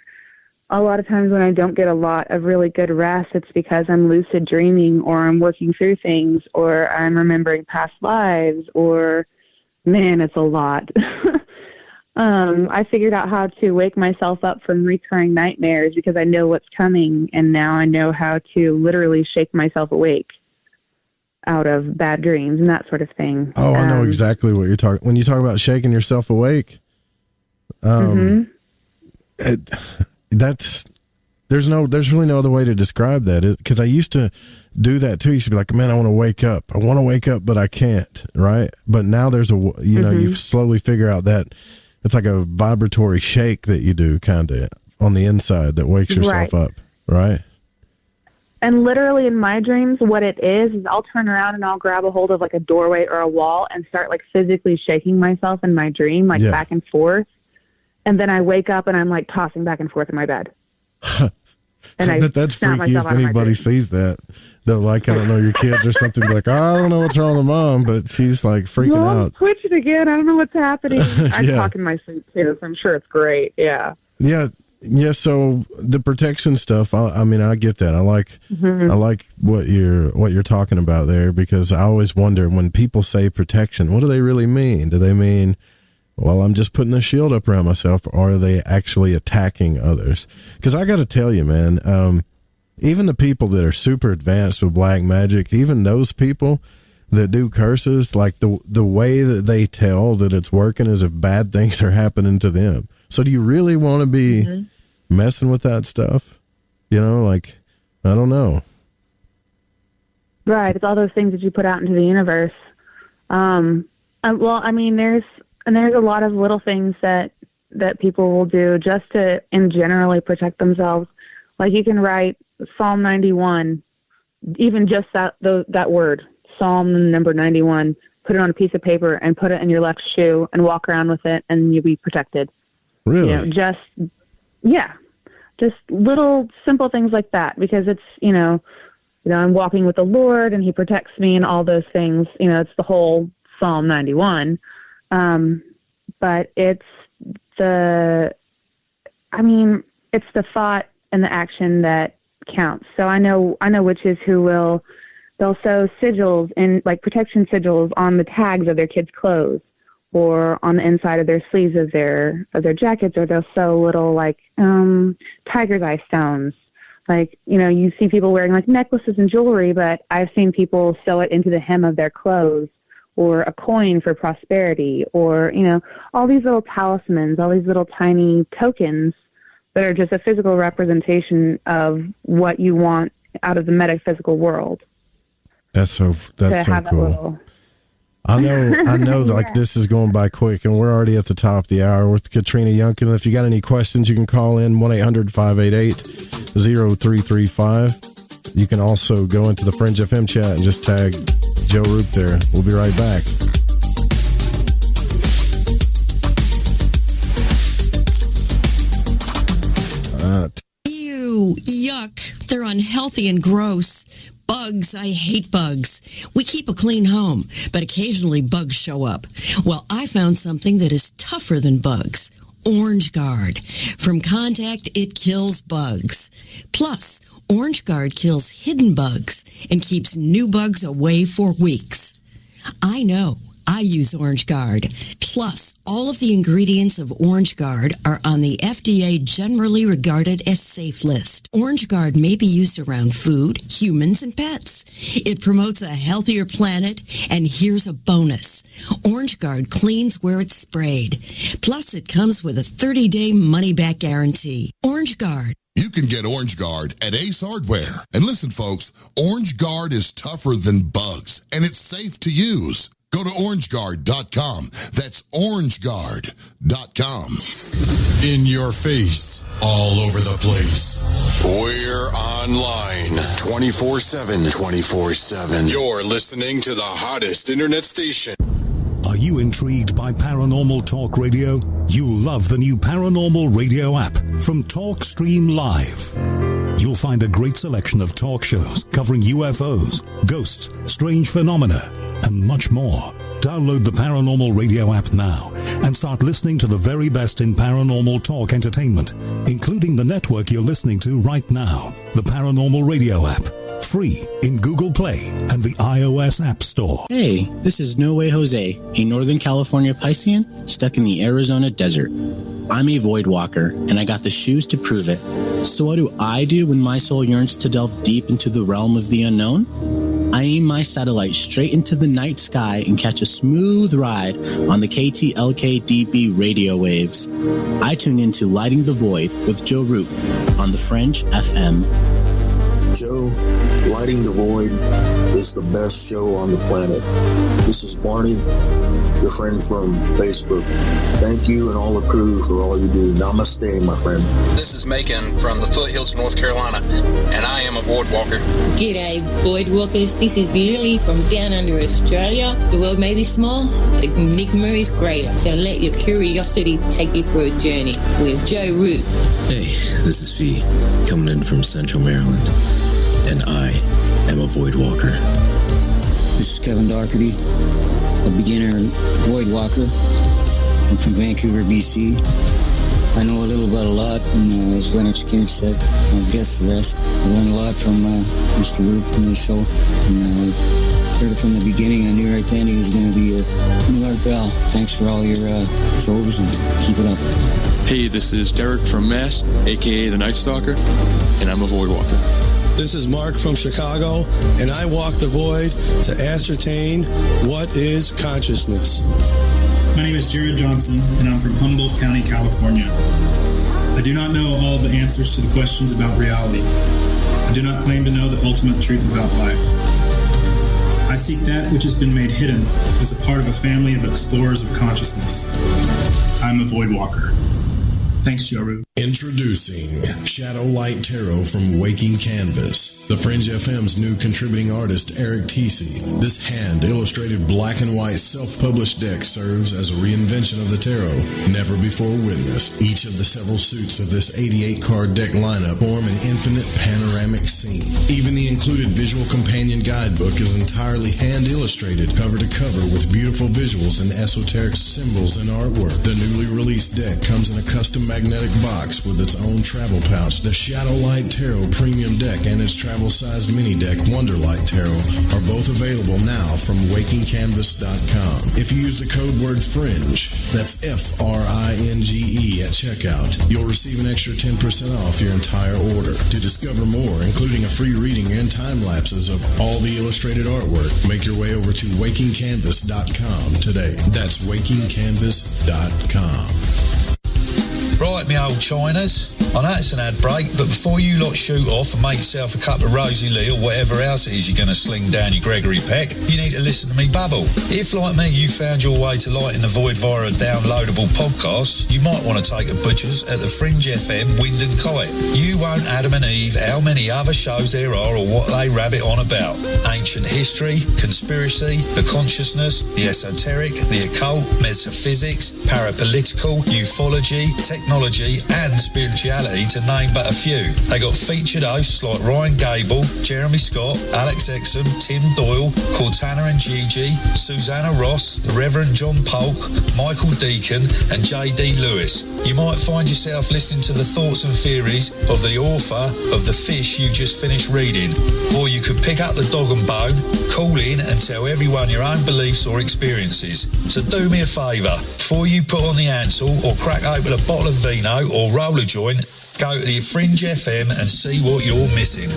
[SPEAKER 10] a lot of times when I don't get a lot of really good rest, it's because I'm lucid dreaming or I'm working through things or I'm remembering past lives or, man, it's a lot. I figured out how to wake myself up from recurring nightmares because I know what's coming, and now I know how to literally shake myself awake out of bad dreams and that sort of thing.
[SPEAKER 9] Oh, I know exactly what you're talking. When you talk about shaking yourself awake, there's really no other way to describe that, because I used to do that too. You should be like, man, I want to wake up, but I can't, right? But now there's you slowly figure out that it's like a vibratory shake that you do kind of on the inside that wakes yourself up, right?
[SPEAKER 10] And literally in my dreams, what it is I'll turn around and I'll grab a hold of a doorway or a wall and start physically shaking myself in my dream, back and forth. And then I wake up and I'm tossing back and forth in my bed. And I
[SPEAKER 9] that's freaky if anybody sees that. They'll I don't know, your kids or something, be like, I don't know what's wrong with Mom, but she's freaking
[SPEAKER 10] Mom,
[SPEAKER 9] out.
[SPEAKER 10] twitching again. I don't know what's happening. I talk in my sleep too, so I'm sure it's great. Yeah.
[SPEAKER 9] Yeah. So the protection stuff, I mean, I get that. I like what you're talking about there, because I always wonder when people say protection, what do they really mean? Do they mean, well, I'm just putting a shield up around myself, or are they actually attacking others? Because I got to tell you, man, even the people that are super advanced with black magic, even those people that do curses, like the way that they tell that it's working is if bad things are happening to them. So do you really want to be messing with that stuff? You know, like, I don't know.
[SPEAKER 10] Right. It's all those things that you put out into the universe. Well, I mean, there's a lot of little things that people will do just to, in generally, protect themselves. Like, you can write Psalm 91, even just that word, Psalm number 91, put it on a piece of paper and put it in your left shoe and walk around with it, and you'll be protected.
[SPEAKER 9] Really?
[SPEAKER 10] You know, just little simple things like that, because it's, you know, I'm walking with the Lord and he protects me and all those things. You know, it's the whole Psalm 91. But it's the thought and the action that counts. So I know witches who they'll sew sigils and like protection sigils on the tags of their kids' clothes, or on the inside of their sleeves of their jackets, or they'll sew little like tiger's eye stones. Like, you know, you see people wearing like necklaces and jewelry, but I've seen people sew it into the hem of their clothes, or a coin for prosperity, or, you know, all these little talismans, all these little tiny tokens that are just a physical representation of what you want out of the metaphysical world. That's so
[SPEAKER 9] cool. I know like this is going by quick, and we're already at the top of the hour with Katrina Younkin. If you got any questions, you can call in 1-800-588-0335. You can also go into the Fringe FM chat and just tag Joe Roop there. We'll be right back.
[SPEAKER 17] Ew, yuck. They're unhealthy and gross. Bugs, I hate bugs. We keep a clean home, but occasionally bugs show up. Well, I found something that is tougher than bugs. Orange Guard. From contact, it kills bugs. Plus, Orange Guard kills hidden bugs and keeps new bugs away for weeks. I know. I use Orange Guard. Plus, all of the ingredients of Orange Guard are on the FDA generally regarded as safe list. Orange Guard may be used around food, humans, and pets. It promotes a healthier planet, and here's a bonus. Orange Guard cleans where it's sprayed. Plus, it comes with a 30-day money-back guarantee. Orange Guard.
[SPEAKER 18] You can get Orange Guard at Ace Hardware. And listen, folks, Orange Guard is tougher than bugs, and it's safe to use. Go to orangeguard.com. That's orangeguard.com.
[SPEAKER 19] In your face, all over the place.
[SPEAKER 18] We're online 24/7. 24/7.
[SPEAKER 19] You're listening to the hottest internet station.
[SPEAKER 20] Are you intrigued by Paranormal Talk Radio? You'll love the new Paranormal Radio app from TalkStream Live. You'll find a great selection of talk shows covering UFOs, ghosts, strange phenomena, and much more. Download the Paranormal Radio app now and start listening to the very best in paranormal talk entertainment, including the network you're listening to right now, the Paranormal Radio app. Free in Google Play and the iOS App Store.
[SPEAKER 21] Hey, this is No Way Jose, a Northern California Piscean stuck in the Arizona desert. I'm a void walker, and I got the shoes to prove it. So what do I do when my soul yearns to delve deep into the realm of the unknown? I aim my satellite straight into the night sky and catch a smooth ride on the KTLK-DB radio waves. I tune into Lighting the Void with Joe Roop on the Fringe FM.
[SPEAKER 22] Joe, Lighting the Void is the best show on the planet. This is Barney, your friend from Facebook. Thank you and all the crew for all you do. Namaste, my friend.
[SPEAKER 23] This is Macon from the foothills of North Carolina, and I am a void walker.
[SPEAKER 24] G'day, void walkers. This is Lily from down under Australia. The world may be small, the enigma is greater. So let your curiosity take you for a journey with Joe Roop.
[SPEAKER 25] Hey, this is V, coming in from Central Maryland, and I am a void walker.
[SPEAKER 26] This is Kevin Doherty, a beginner void walker. I'm from Vancouver, BC. I know a little about a lot, and as Leonard Skinner said, I'll guess the rest. I learned a lot from Mr. Root in the show, and heard it from the beginning. I knew right then he was going to be a new Art Bell. Thanks for all your shows, and keep it up.
[SPEAKER 1] Hey, this is Derek from Mass, a.k.a. the Night Stalker, and I'm a Void Walker.
[SPEAKER 2] This is Mark from Chicago, and I walk the void to ascertain what is consciousness.
[SPEAKER 3] My name is Jared Johnson, and I'm from Humboldt County, California. I do not know all the answers to the questions about reality. I do not claim to know the ultimate truth about life. I seek that which has been made hidden as a part of a family of explorers of consciousness. I'm a Void Walker. Thanks, Joru.
[SPEAKER 9] Introducing Shadow Light Tarot from Waking Canvas, the Fringe FM's new contributing artist, Eric Tisi. This hand-illustrated black and white self-published deck serves as a reinvention of the tarot, never before witnessed. Each of the several suits of this 88-card deck lineup form an infinite panoramic scene. Even the included visual companion guidebook is entirely hand-illustrated, cover to cover, with beautiful visuals and esoteric symbols and artwork. The newly released deck comes in a custom magnetic box with its own travel pouch. The Shadow Light Tarot Premium Deck and its travel-sized mini deck Wonderlight Tarot are both available now from WakingCanvas.com. If you use the code word FRINGE, that's F-R-I-N-G-E at checkout, you'll receive an extra 10% off your entire order. To discover more, including a free reading and time lapses of all the illustrated artwork, make your way over to WakingCanvas.com today. That's WakingCanvas.com.
[SPEAKER 4] Right, me old Chinas. I know it's an ad break, but before you lot shoot off and make yourself a cup of Rosie Lee or whatever else it is you're going to sling down your Gregory Peck, you need to listen to me babble. If, like me, you found your way to Light in the Void via a downloadable podcast, you might want to take a butcher's at the Fringe FM Wind and Kite. You won't Adam and Eve how many other shows there are or what they rabbit on about. Ancient history, conspiracy, the consciousness, the esoteric, the occult, metaphysics, parapolitical, ufology, technology and spirituality, to name but a few. They got featured hosts like Ryan Gable, Jeremy Scott, Alex Exum, Tim Doyle, Cortana and Gigi, Susanna Ross, the Reverend John Polk, Michael Deacon and J.D. Lewis. You might find yourself listening to the thoughts and theories of the author of The Fish you just finished reading. Or you could pick up the dog and bone, call in and tell everyone your own beliefs or experiences. So do me a favour, before you put on the Ansel or crack open a bottle of vino or roll a joint, go to the Fringe FM and see what you're missing.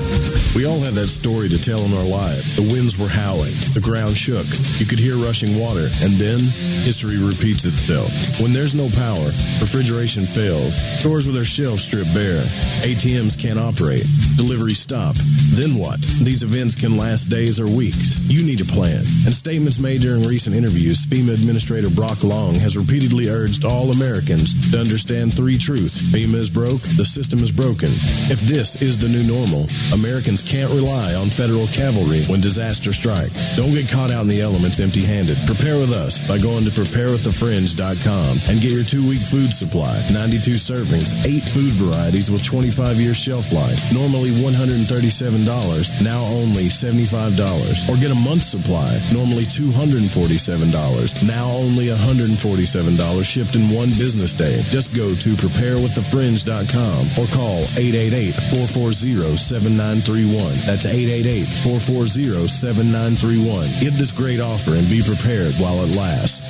[SPEAKER 9] We all have that story to tell in our lives. The winds were howling, the ground shook, you could hear rushing water, and then history repeats itself. When there's no power, refrigeration fails, stores with their shelves stripped bare, ATMs can't operate, deliveries stop. Then what? These events can last days or weeks. You need a plan. In statements made during recent interviews, FEMA Administrator Brock Long has repeatedly urged all Americans to understand three truths. FEMA is broke, the system is broken. If this is the new normal, Americans can't rely on federal cavalry when disaster strikes. Don't get caught out in the elements empty-handed. Prepare with us by going to preparewiththefringe.com and get your 2-week food supply. 92 servings, 8 food varieties with 25-year shelf life. Normally $137, now only $75. Or get a month's supply, normally $247, now only $147, shipped in one business day. Just go to preparewiththefringe.com or call 888-440-7931. That's 888-440-7931. Get this great offer and be prepared while it lasts.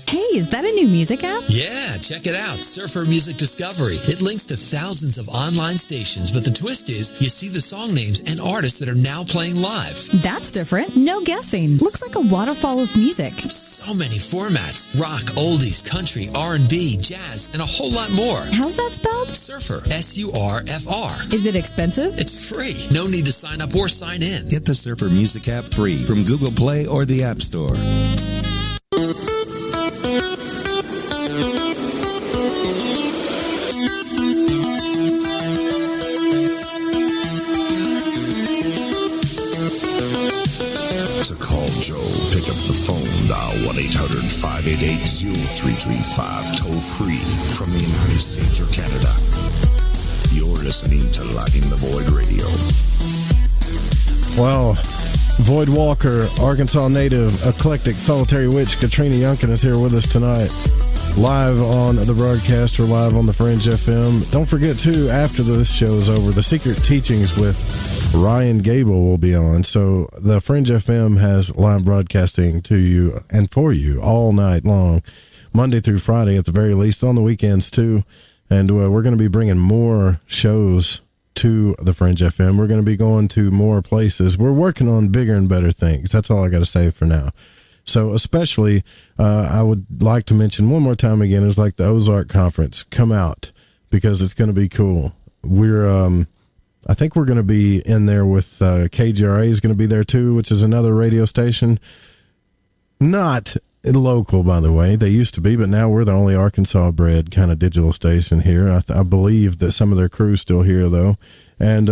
[SPEAKER 5] Hey, is that a new music app?
[SPEAKER 6] Yeah, check it out. Surfer Music Discovery. It links to thousands of online stations, but the twist is you see the song names and artists that are now playing live.
[SPEAKER 5] That's different. No guessing. Looks like a waterfall of music.
[SPEAKER 6] So many formats. Rock, oldies, country, R&B, jazz, and a whole lot more.
[SPEAKER 5] How's that spelled?
[SPEAKER 6] Surfer. S-U-R-F-R.
[SPEAKER 5] Is it expensive?
[SPEAKER 6] It's free. No need to sign up or sign in.
[SPEAKER 27] Get the Surfer Music app free from Google Play or the App Store.
[SPEAKER 8] To call Joe, pick up the phone, dial 1-800-588-0335, toll free from the United States or Canada. You're listening to Lighting the Void Radio.
[SPEAKER 9] Well, Void Walker, Arkansas native, eclectic, solitary witch, Katrina Younkin is here with us tonight. live on the broadcast or live on the Fringe FM. Don't forget, too, after this show is over, the Secret Teachings with Ryan Gable will be on. So the Fringe FM has live broadcasting to you and for you all night long, Monday through Friday at the very least, on the weekends, too. And we're going to be bringing more shows to the Fringe FM. We're going to be going to more places. We're working on bigger and better things. That's all I got to say for now. So especially, I would like to mention one more time again, is like the Ozark Conference. Come out, because it's going to be cool. We're, I think we're going to be in there with KGRA is going to be there too, which is another radio station. Not local, by the way. They used to be, but now we're the only Arkansas-bred kind of digital station here. I believe that some of their crew's still here, though. And,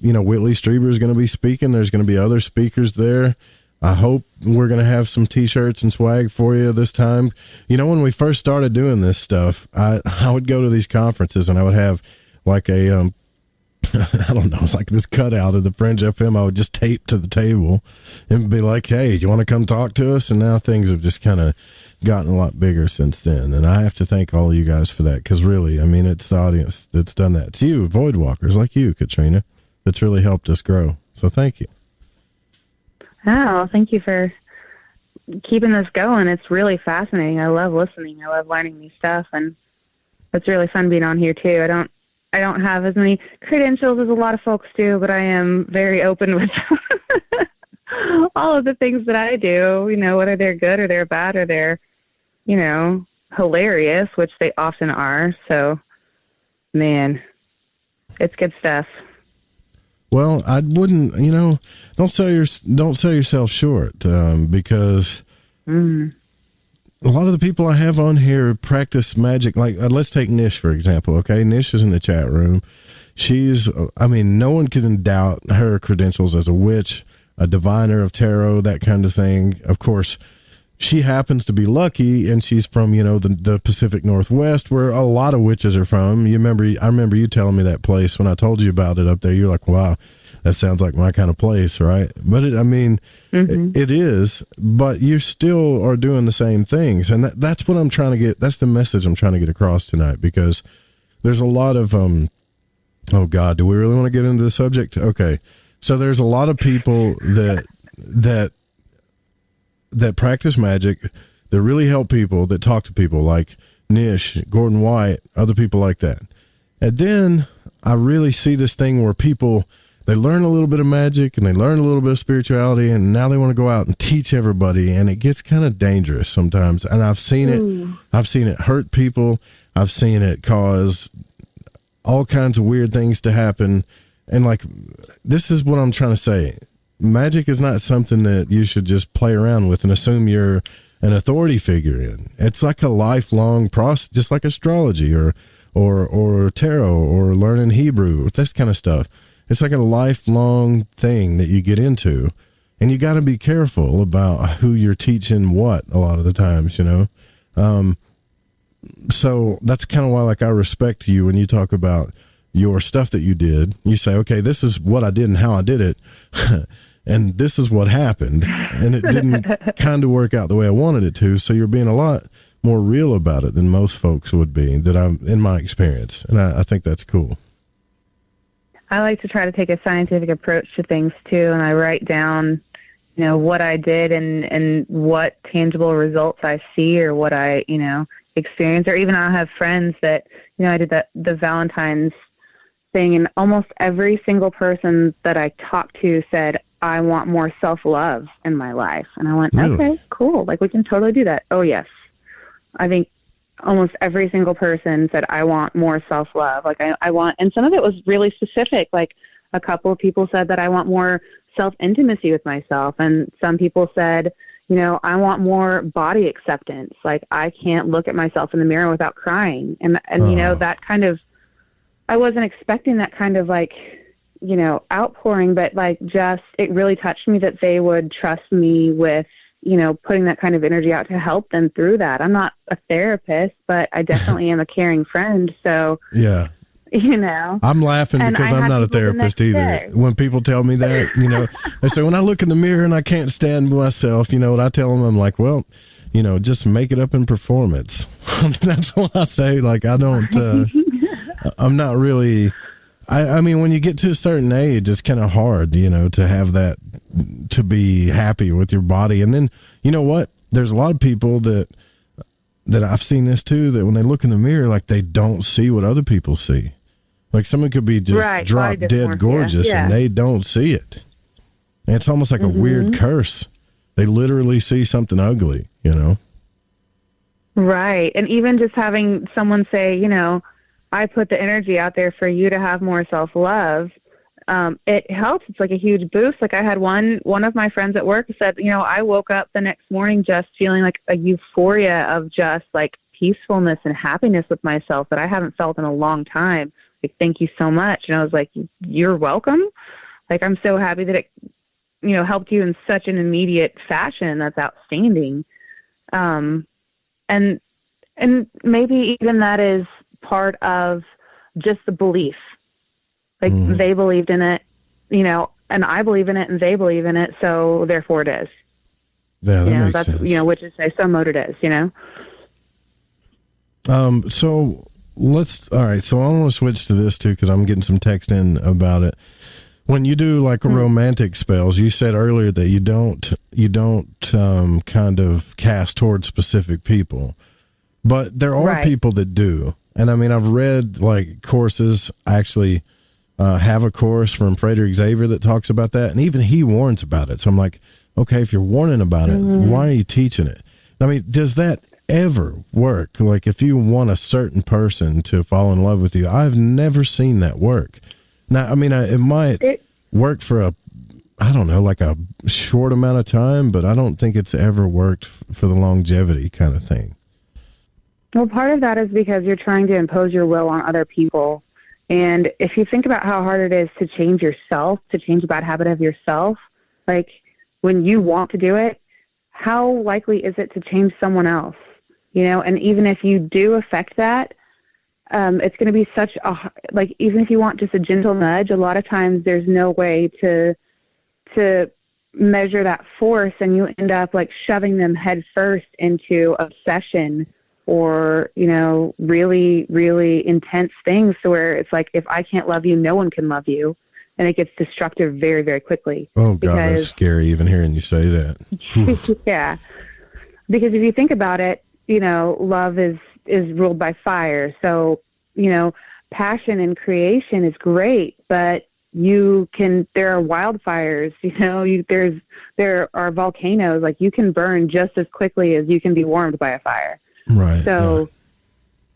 [SPEAKER 9] Whitley Strieber is going to be speaking. There's going to be other speakers there. I hope we're going to have some T-shirts and swag for you this time. When we first started doing this stuff, I would go to these conferences and I would have like a, I don't know, it's like this cutout of the Fringe FM I would just tape to the table and be like, hey, you want to come talk to us? And now things have just kind of gotten a lot bigger since then. And I have to thank all of you guys for that, because really, it's the audience that's done that. It's you, Void Walkers, like you, Katrina, that's really helped us grow. So thank you.
[SPEAKER 10] Oh, thank you for keeping this going. It's really fascinating. I love listening. I love learning new stuff, and it's really fun being on here too. I don't have as many credentials as a lot of folks do, but I am very open with all of the things that I do, whether they're good or they're bad or they're, hilarious, which they often are. So, man, it's good stuff.
[SPEAKER 9] Well, I wouldn't, don't sell yourself short, because a lot of the people I have on here practice magic. Like, let's take Nish, for example. Okay. Nish is in the chat room. No one can doubt her credentials as a witch, a diviner of tarot, that kind of thing. Of course, she happens to be lucky, and she's from, the Pacific Northwest, where a lot of witches are from. I remember you telling me that place when I told you about it up there. You're like, wow, that sounds like my kind of place, right? But it is, but you still are doing the same things. And that's what I'm trying to get. That's the message I'm trying to get across tonight, because there's a lot of, oh God, do we really want to get into the subject? Okay. So there's a lot of people that practice magic, that really help people, that talk to people, like Nish, Gordon White, other people like that. And then I really see this thing where people, they learn a little bit of magic and they learn a little bit of spirituality, and now they want to go out and teach everybody, and it gets kind of dangerous sometimes. And I've seen it hurt people. I've seen it cause all kinds of weird things to happen. And like, this is what I'm trying to say. Magic is not something that you should just play around with and assume you're an authority figure in. It's like a lifelong process, just like astrology or tarot or learning Hebrew, this kind of stuff. It's like a lifelong thing that you get into, and you got to be careful about who you're teaching what a lot of the times, So that's kind of why, like, I respect you when you talk about your stuff that you did. You say, okay, this is what I did and how I did it. And this is what happened, and it didn't kind of work out the way I wanted it to. So you're being a lot more real about it than most folks would be, that I'm in my experience. And I think that's cool.
[SPEAKER 10] I like to try to take a scientific approach to things too. And I write down, what I did and what tangible results I see, or what I, experience, or even I'll have friends that, I did the Valentine's thing, and almost every single person that I talked to said, I want more self-love in my life. And I went, really? Okay, cool. Like, we can totally do that. Oh, yes. I think almost every single person said, I want more self-love. Like, I want, and some of it was really specific. Like, a couple of people said that I want more self-intimacy with myself. And some people said, I want more body acceptance. Like, I can't look at myself in the mirror without crying. And that kind of, I wasn't expecting that kind of, like, outpouring, but like, just, it really touched me that they would trust me with, putting that kind of energy out to help them through that. I'm not a therapist, but I definitely am a caring friend. So, yeah,
[SPEAKER 9] I'm laughing because I'm not a therapist either. When people tell me that, they say, when I look in the mirror and I can't stand myself, what I tell them, I'm like, well, just make it up in performance. That's what I say. Like, I don't, I'm not really, I mean, when you get to a certain age, it's kind of hard, to have that, to be happy with your body. And then, you know what? There's a lot of people that I've seen this too, that when they look in the mirror, like they don't see what other people see. Like someone could be just drop dead gorgeous and they don't see it. And it's almost like a weird curse. They literally see something ugly,
[SPEAKER 10] Right. And even just having someone say, I put the energy out there for you to have more self-love, it helps. It's like a huge boost. Like I had one of my friends at work said, I woke up the next morning just feeling like a euphoria of just like peacefulness and happiness with myself that I haven't felt in a long time. Like, thank you so much. And I was like, you're welcome. Like, I'm so happy that it, helped you in such an immediate fashion. That's outstanding. And maybe even that is part of just the belief. Like they believed in it, and I believe in it and they believe in it. So therefore it is.
[SPEAKER 9] Yeah, that makes sense.
[SPEAKER 10] Which is say, so mote it is,
[SPEAKER 9] So all right. So I want to switch to this too, because I'm getting some text in about it. When you do like romantic spells, you said earlier that you don't kind of cast towards specific people, but there are people that do. And I mean, I've read like courses. I actually have a course from Frederick Xavier that talks about that, and even he warns about it. So I'm like, okay, if you're warning about it, why are you teaching it? I mean, does that ever work? Like if you want a certain person to fall in love with you, I've never seen that work. Now, I mean, it might work for I don't know, like a short amount of time, but I don't think it's ever worked for the longevity kind of thing.
[SPEAKER 10] Well, part of that is because you're trying to impose your will on other people. And if you think about how hard it is to change yourself, to change a bad habit of yourself, like when you want to do it, how likely is it to change someone else? And even if you do affect that, it's going to be such a, like, even if you want just a gentle nudge, a lot of times there's no way to measure that force, and you end up like shoving them head first into obsession or, really, really intense things, so where it's like, if I can't love you, no one can love you. And it gets destructive very, very quickly.
[SPEAKER 9] Oh, God, that's scary even hearing you say that.
[SPEAKER 10] Yeah. Because if you think about it, love is ruled by fire. So, passion and creation is great, but there are wildfires, there are volcanoes, like you can burn just as quickly as you can be warmed by a fire.
[SPEAKER 9] Right.
[SPEAKER 10] So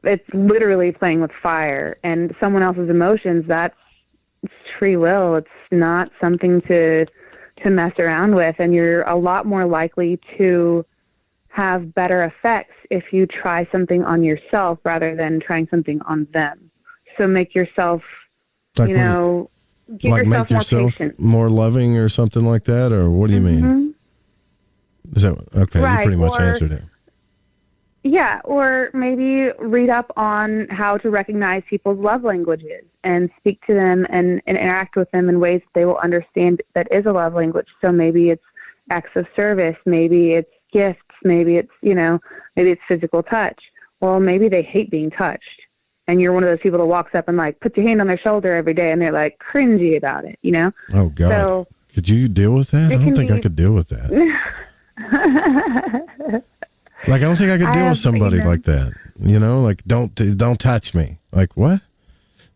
[SPEAKER 10] it's literally playing with fire, and someone else's emotions, that's free will. It's not something to mess around with, and you're a lot more likely to have better effects if you try something on yourself rather than trying something on them. So make yourself,
[SPEAKER 9] like
[SPEAKER 10] give
[SPEAKER 9] like
[SPEAKER 10] yourself
[SPEAKER 9] make yourself
[SPEAKER 10] more patient,
[SPEAKER 9] more loving or something like that, or what do you mean? Is that okay?
[SPEAKER 10] Right,
[SPEAKER 9] you pretty much answered it.
[SPEAKER 10] Yeah, or maybe read up on how to recognize people's love languages and speak to them and interact with them in ways that they will understand that is a love language. So maybe it's acts of service, maybe it's gifts, maybe it's, maybe it's physical touch. Well, maybe they hate being touched, and you're one of those people that walks up and like puts your hand on their shoulder every day, and they're like cringy about it,
[SPEAKER 9] Oh God. So, could you deal with that? I don't think I could deal with that. Like, I don't think I could deal with somebody like that. Like, don't touch me. Like, what?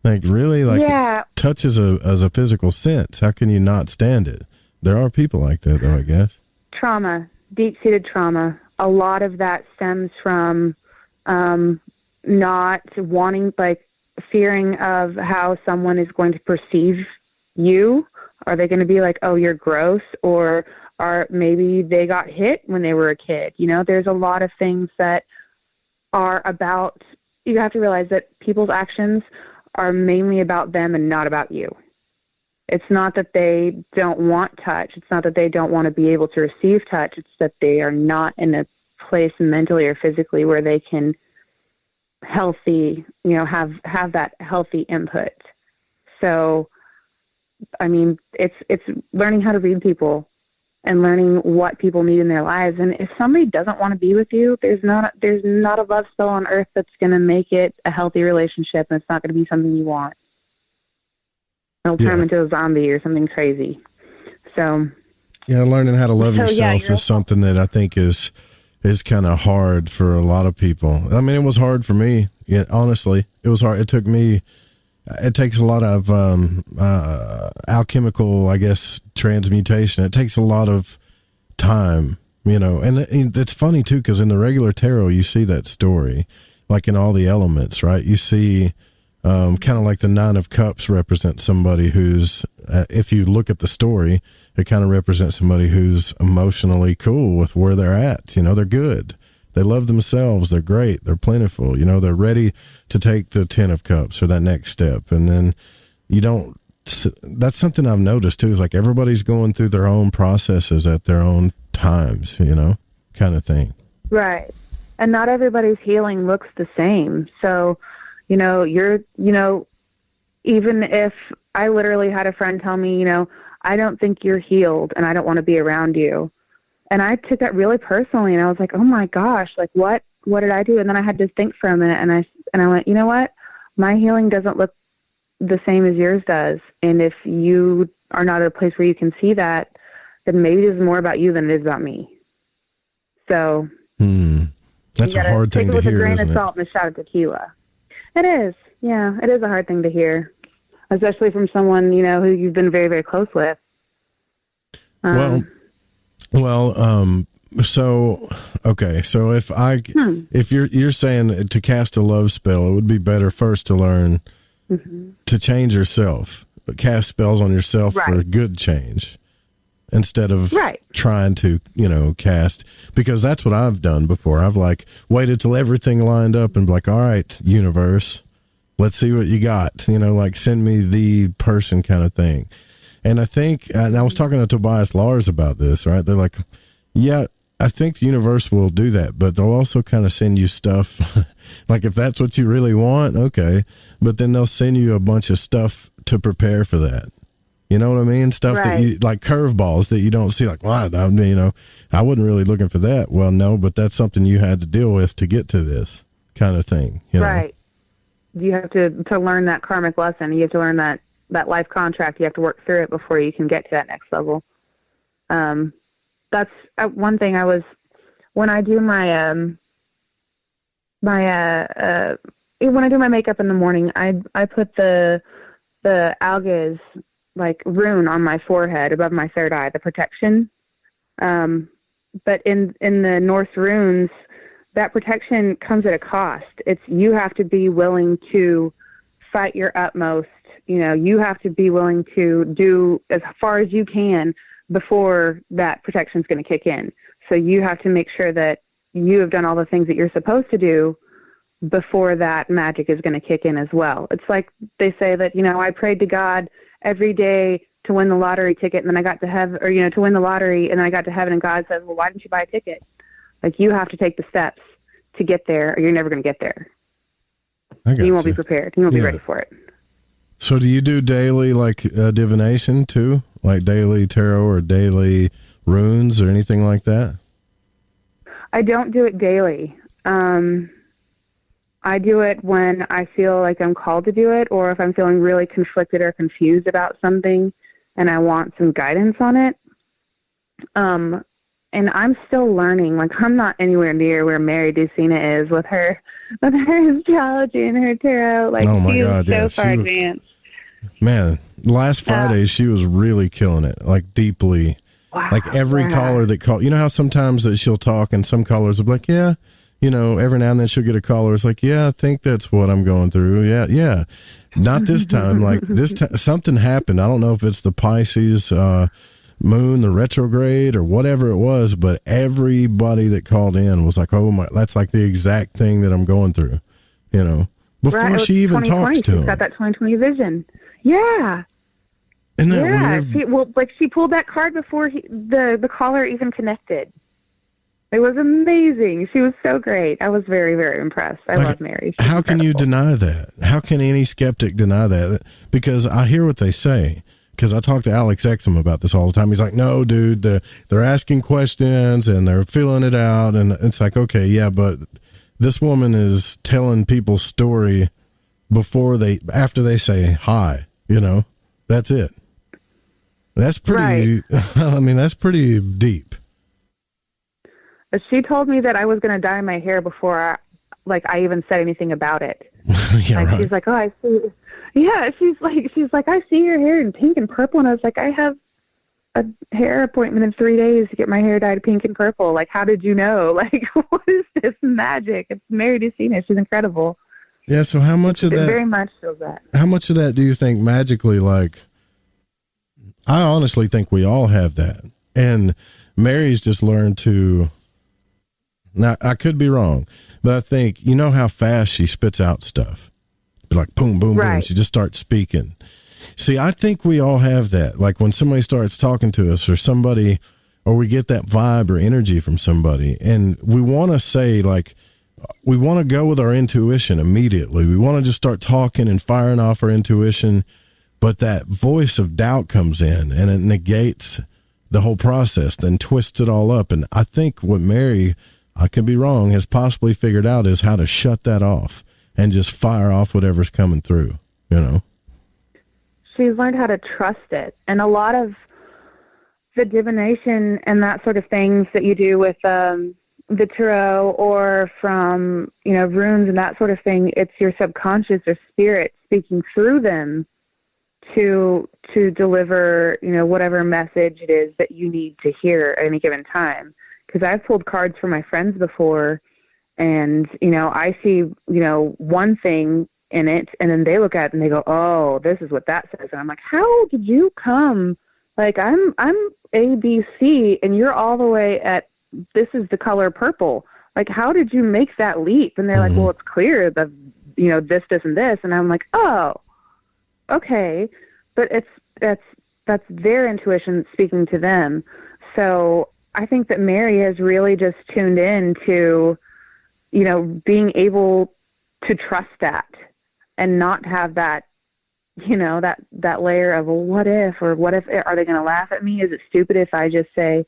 [SPEAKER 9] Like, really? Like, touch is a physical sense. How can you not stand it? There are people like that, though, I guess.
[SPEAKER 10] Trauma, deep-seated trauma. A lot of that stems from not wanting, like, fearing of how someone is going to perceive you. Are they going to be like, oh, you're gross? Or maybe they got hit when they were a kid. There's a lot of things that are about, you have to realize that people's actions are mainly about them and not about you. It's not that they don't want touch. It's not that they don't want to be able to receive touch. It's that they are not in a place mentally or physically where they can have that healthy input. So, I mean, it's learning how to read people and learning what people need in their lives. And if somebody doesn't want to be with you, there's not a love spell on earth that's going to make it a healthy relationship, and it's not going to be something you want. It'll turn into a zombie or something crazy. So,
[SPEAKER 9] yeah, learning how to love yourself is something that I think is kind of hard for a lot of people. I mean, it was hard for me. Yeah, honestly, it was hard. It takes a lot of alchemical, I guess, transmutation. It takes a lot of time, you know. And it's funny too, because in the regular tarot, you see that story, like in all the elements, right? You see, kind of like the Nine of Cups represents somebody who's, if you look at the story, it kind of represents somebody who's emotionally cool with where they're at. You know, they're good. They love themselves. They're great. They're plentiful. You know, they're ready to take the 10 of Cups or that next step. And then that's something I've noticed too, is like everybody's going through their own processes at their own times, you know, kind of thing.
[SPEAKER 10] Right. And not everybody's healing looks the same. So, you know, even if I literally had a friend tell me, you know, I don't think you're healed and I don't want to be around you. And I took that really personally, and I was like, oh my gosh, like what did I do? And then I had to think for a minute, and I went, you know what? My healing doesn't look the same as yours does. And if you are not at a place where you can see that, then maybe it is more about you than it is about me. So
[SPEAKER 9] that's a hard thing to hear, isn't it? Take it with a grain of salt
[SPEAKER 10] and a shot of tequila. It is. Yeah, it is a hard thing to hear, especially from someone, you know, who you've been very, very close with.
[SPEAKER 9] So if you're saying to cast a love spell, it would be better first to learn to change yourself, but cast spells on yourself for good change instead of trying to, you know, cast, because that's what I've done before. I've like waited till everything lined up and be like, all right, universe, let's see what you got, you know, like send me the person kind of thing. And I think, and I was talking to Tobias Lars about this, right? They're like, yeah, I think the universe will do that, but they'll also kind of send you stuff. Like if that's what you really want, okay. But then they'll send you a bunch of stuff to prepare for that. You know what I mean? Stuff that you, like curveballs that you don't see, like, well, you know, I wasn't really looking for that. Well, no, but that's something you had to deal with to get to this kind of thing. You know?
[SPEAKER 10] Right. You have to learn that karmic lesson. You have to learn that life contract. You have to work through it before you can get to that next level. That's one thing when I do my when I do my makeup in the morning, I put the alga's like rune on my forehead above my third eye, the protection. But in the Norse runes, that protection comes at a cost. You have to be willing to fight your utmost. You know, you have to be willing to do as far as you can before that protection is going to kick in. So you have to make sure that you have done all the things that you're supposed to do before that magic is going to kick in as well. It's like they say that, you know, I prayed to God every day to win the lottery ticket, and then I got to heaven, or, you know, to win the lottery, and then I got to heaven, and God says, well, why didn't you buy a ticket? Like, you have to take the steps to get there, or you're never going to get there. You won't be prepared. You won't be ready for it.
[SPEAKER 9] So do you do daily, like, divination, too? Like daily tarot or daily runes or anything like that?
[SPEAKER 10] I don't do it daily. I do it when I feel like I'm called to do it, or if I'm feeling really conflicted or confused about something and I want some guidance on it. And I'm still learning. Like, I'm not anywhere near where Mary Ducina is with her astrology and her tarot. Like,
[SPEAKER 9] oh my
[SPEAKER 10] she
[SPEAKER 9] God,
[SPEAKER 10] is so far advanced.
[SPEAKER 9] Man, last Friday she was really killing it, like deeply.
[SPEAKER 10] Wow,
[SPEAKER 9] like every caller that called, you know how sometimes that she'll talk and some callers will be like, yeah, you know, every now and then she'll get a caller. It's like, yeah, I think that's what I'm going through. Yeah. Not this time. Like this time, something happened. I don't know if it's the Pisces moon, the retrograde, or whatever it was, but everybody that called in was like, oh my, that's like the exact thing that I'm going through, you know, before she even talks to him.
[SPEAKER 10] She's got that 2020 vision. Yeah.
[SPEAKER 9] Isn't that weird?
[SPEAKER 10] She pulled that card before the caller even connected. It was amazing. She was so great. I was very, very impressed. I love Mary.
[SPEAKER 9] How can you deny that? How can any skeptic deny that? Because I hear what they say. because I talk to Alex Exum about this all the time. He's like, no, dude, they're asking questions and they're filling it out. And it's like, okay, yeah, but this woman is telling people's story after they say hi, that's it. That's pretty, right. I mean, that's pretty deep.
[SPEAKER 10] She told me that I was going to dye my hair before I even said anything about it.
[SPEAKER 9] Yeah, right.
[SPEAKER 10] She's like, oh, I see. Yeah, she's like, I see your hair in pink and purple. And I was like, I have a hair appointment in 3 days to get my hair dyed pink and purple. Like, how did you know? Like, what is this magic? It's Mary DeCina. She's incredible.
[SPEAKER 9] Yeah, so how much of that?
[SPEAKER 10] Very much so that.
[SPEAKER 9] How much of that do you think magically, I honestly think we all have that. And Mary's just learned to, now I could be wrong, but I think, how fast she spits out stuff. Like boom, boom, boom. She just starts speaking. See, I think we all have that. Like when somebody starts talking to us or we get that vibe or energy from somebody and we want to say we want to go with our intuition immediately. We want to just start talking and firing off our intuition, but that voice of doubt comes in and it negates the whole process, then twists it all up. And I think what Mary, I could be wrong, has possibly figured out is how to shut that off and just fire off whatever's coming through,
[SPEAKER 10] She's learned how to trust it. And a lot of the divination and that sort of things that you do with the tarot or from, runes and that sort of thing, it's your subconscious or spirit speaking through them to deliver, whatever message it is that you need to hear at any given time. Because I've pulled cards for my friends before, and, I see, one thing in it, and then they look at it and they go, oh, this is what that says. And I'm like, how did you come? Like, I'm A, B, C, and you're all the way at, this is the color purple. Like, how did you make that leap? And they're like, well, it's clear that, this, and this. And I'm like, oh, okay. But that's their intuition speaking to them. So I think that Mary has really just tuned in to, being able to trust that and not have that, that layer of, well, what if, are they going to laugh at me? Is it stupid if I just say,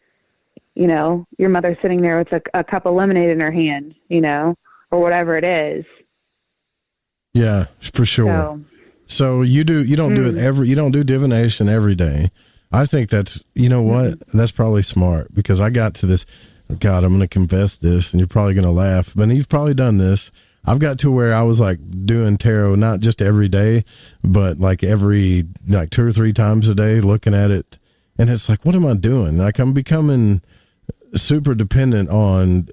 [SPEAKER 10] your mother's sitting there with a cup of lemonade in her hand, or whatever it is.
[SPEAKER 9] Yeah, for sure. So you don't do it you don't do divination every day. I think that's, what? That's probably smart because I got to this, God, I'm going to confess this and you're probably going to laugh, but you've probably done this. I've got to where I was doing tarot, not just every day, but every 2 or 3 times a day looking at it. And it's what am I doing? I'm becoming super dependent on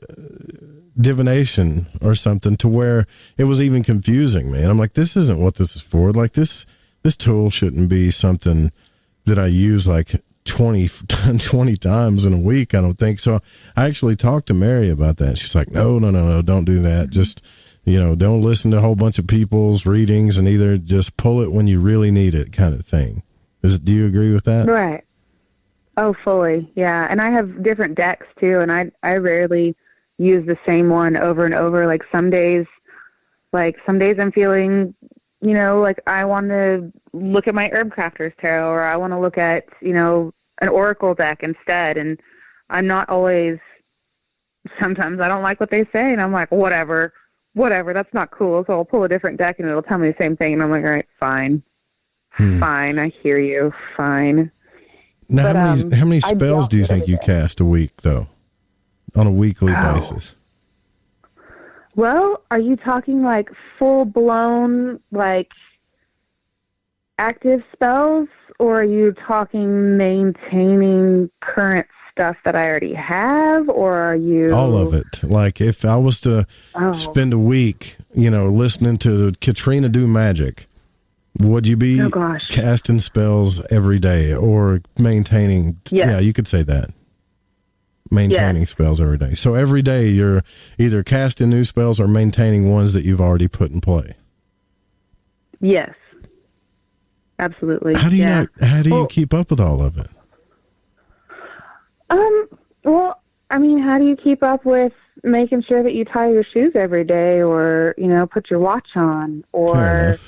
[SPEAKER 9] divination or something to where it was even confusing me. And I'm like, this isn't what this is for. This tool shouldn't be something that I use 20 times in a week. I don't think so. I actually talked to Mary about that. She's like, no, don't do that. Just, don't listen to a whole bunch of people's readings and either just pull it when you really need it kind of thing. Do you agree with that?
[SPEAKER 10] Right. Oh, fully. Yeah. And I have different decks too. And I rarely use the same one over and over. Some days I'm feeling, I want to look at my Herb Crafter's Tarot, or I want to look at, an Oracle deck instead. And I'm not always, sometimes I don't like what they say, and I'm like, whatever, that's not cool. So I'll pull a different deck, and it'll tell me the same thing. And I'm like, all right, fine, I hear you, fine.
[SPEAKER 9] Now, how many spells do you think you cast a week, though, on a weekly basis?
[SPEAKER 10] Well, are you talking full-blown, active spells, or are you talking maintaining current stuff that I already have, or are you...
[SPEAKER 9] All of it. If I was to spend a week, listening to Katrina do magic, would you be casting spells every day or maintaining...
[SPEAKER 10] Yes.
[SPEAKER 9] Yeah, you could say that. Maintaining spells every day. So every day you're either casting new spells or maintaining ones that you've already put in play.
[SPEAKER 10] Yes. Absolutely.
[SPEAKER 9] How do you keep up with all of it?
[SPEAKER 10] Well, how do you keep up with making sure that you tie your shoes every day or, put your watch on or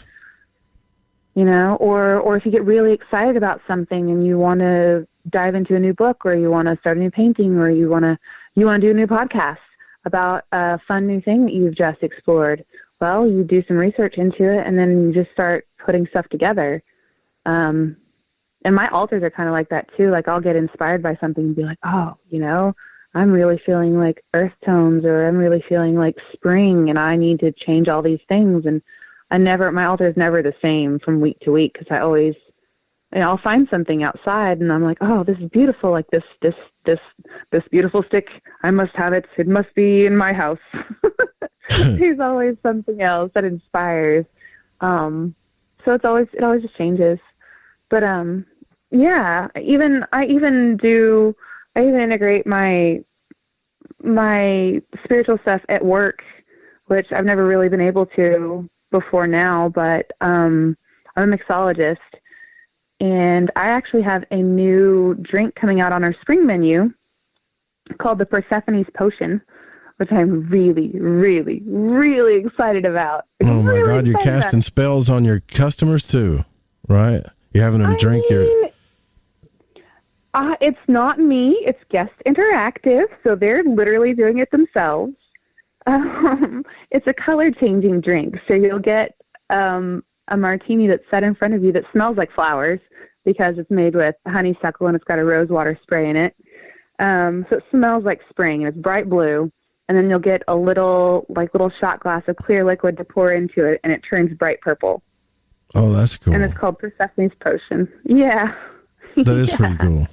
[SPEAKER 10] or if you get really excited about something and you want to dive into a new book, or you want to start a new painting, or you want to do a new podcast about a fun new thing that you've just explored. Well, you do some research into it, and then you just start putting stuff together. And my altars are kind of like that too. Like, I'll get inspired by something and be like, oh, I'm really feeling like earth tones, or I'm really feeling like spring, and I need to change all these things. And my altar is never the same from week to week, because I always, I'll find something outside and I'm like, oh, this is beautiful. Like this beautiful stick. I must have it. It must be in my house. There's always something else that inspires. So it always just changes. But, yeah, I even integrate my spiritual stuff at work, which I've never really been able to before now, but I'm a mixologist, and I actually have a new drink coming out on our spring menu called the Persephone's Potion, which I'm really, really, really excited about.
[SPEAKER 9] Oh my God, you're casting spells on your customers too, right? You're having them drink your...
[SPEAKER 10] It's not me. It's Guest Interactive, so they're literally doing it themselves. It's a color-changing drink, so you'll get a martini that's set in front of you that smells like flowers because it's made with honeysuckle and it's got a rosewater spray in it. So it smells like spring, and it's bright blue. And then you'll get a little shot glass of clear liquid to pour into it, and it turns bright purple.
[SPEAKER 9] Oh, that's cool.
[SPEAKER 10] And it's called Persephone's Potion. Yeah.
[SPEAKER 9] That is pretty cool.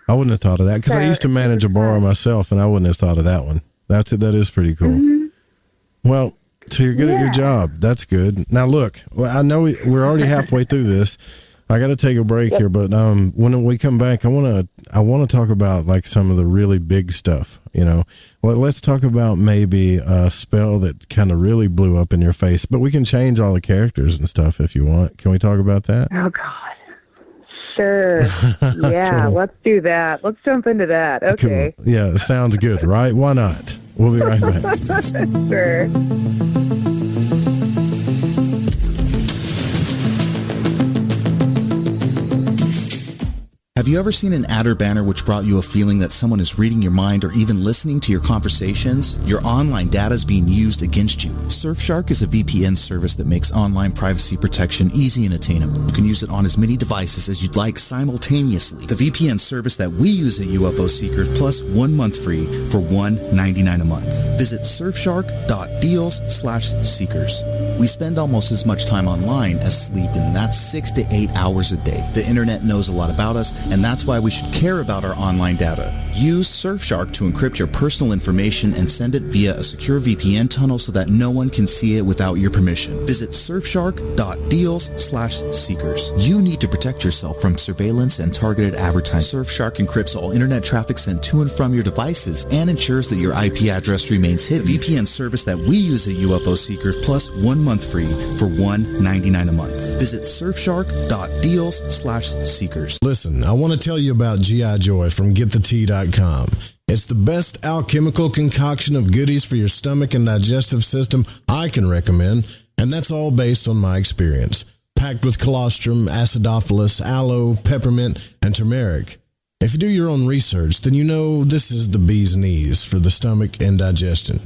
[SPEAKER 9] I wouldn't have thought of that, because I used to manage a bar myself, and I wouldn't have thought of that one. That is pretty cool. Mm-hmm. Well, so you're good at your job. That's good. Now, look, I know we're already halfway through this. I got to take a break here, but when we come back, I want to talk about like some of the really big stuff. Let's talk about maybe a spell that kind of really blew up in your face. But we can change all the characters and stuff if you want. Can we talk about that?
[SPEAKER 10] Oh God. Sure. Yeah, cool. Let's do that. Let's jump into that. Okay.
[SPEAKER 9] Cool. Yeah, sounds good, right? Why not? We'll be right back.
[SPEAKER 10] Sure.
[SPEAKER 7] Have you ever seen an ad or banner which brought you a feeling that someone is reading your mind or even listening to your conversations? Your online data is being used against you. Surfshark is a VPN service that makes online privacy protection easy and attainable. You can use it on as many devices as you'd like simultaneously. The VPN service that we use at UFO Seekers, plus 1 month free for $1.99 a month. Visit surfshark.deals/seekers. We spend almost as much time online as sleep, and that's 6 to 8 hours a day. The internet knows a lot about us, and that's why we should care about our online data. Use Surfshark to encrypt your personal information and send it via a secure VPN tunnel so that no one can see it without your permission. Visit surfshark.deals/seekers. You need to protect yourself from surveillance and targeted advertising. Surfshark encrypts all internet traffic sent to and from your devices and ensures that your IP address remains hidden. The VPN service that we use at UFO Seekers, plus 1 month free for $1.99 a month. Visit surfshark.deals/seekers.
[SPEAKER 9] Listen, I want to tell you about G.I. Joy from GetTheTea.com. It's the best alchemical concoction of goodies for your stomach and digestive system I can recommend, and that's all based on my experience. Packed with colostrum, acidophilus, aloe, peppermint, and turmeric. If you do your own research, then you know this is the bee's knees for the stomach and digestion.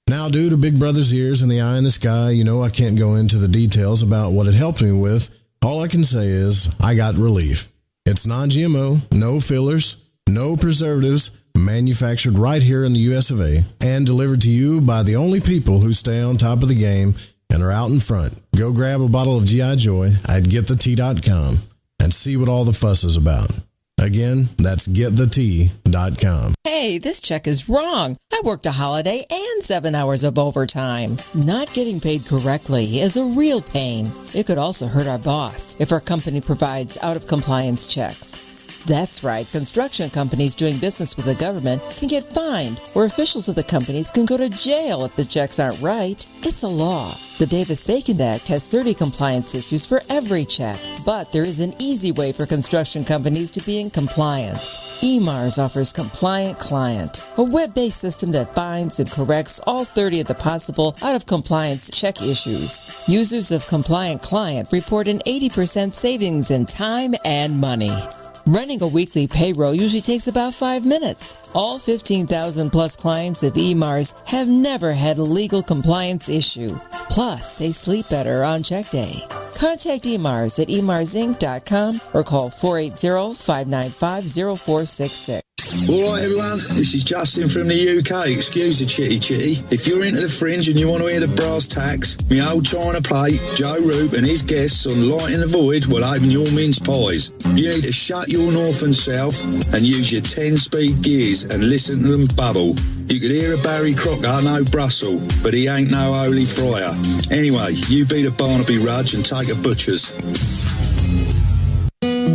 [SPEAKER 9] Now, due to Big Brother's ears and the eye in the sky, I can't go into the details about what it helped me with. All I can say is I got relief. It's non-GMO, no fillers, no preservatives, manufactured right here in the US of A, and delivered to you by the only people who stay on top of the game and are out in front. Go grab a bottle of G.I. Joy at GetTheTea.com and see what all the fuss is about. Again, that's GetTheTea.com.
[SPEAKER 11] Hey, this check is wrong. I worked a holiday and 7 hours of overtime. Not getting paid correctly is a real pain. It could also hurt our boss if our company provides out-of-compliance checks. That's right. Construction companies doing business with the government can get fined, or officials of the companies can go to jail if the checks aren't right. It's a law. The Davis-Bacon Act has 30 compliance issues for every check, but there is an easy way for construction companies to be in compliance. EMARS offers Compliant Client, a web-based system that finds and corrects all 30 of the possible out-of-compliance check issues. Users of Compliant Client report an 80% savings in time and money. Running a weekly payroll usually takes about 5 minutes. All 15,000 plus clients of EMARS have never had a legal compliance issue. Plus, they sleep better on check day. Contact EMARS at emarsinc.com or call 480-595-0466.
[SPEAKER 4] All right, everyone, this is Justin from the UK. Excuse the chitty. If you're into the Fringe and you want to hear the brass tacks, my old china plate, Joe Roop and his guests on Lighting the Void will open your mince pies. You need to shut your north and south and use your 10-speed gears and listen to them bubble. You could hear a Barry Crocker, no Brussels, but he ain't no holy friar. Anyway, you be the Barnaby Rudge and take a butcher's.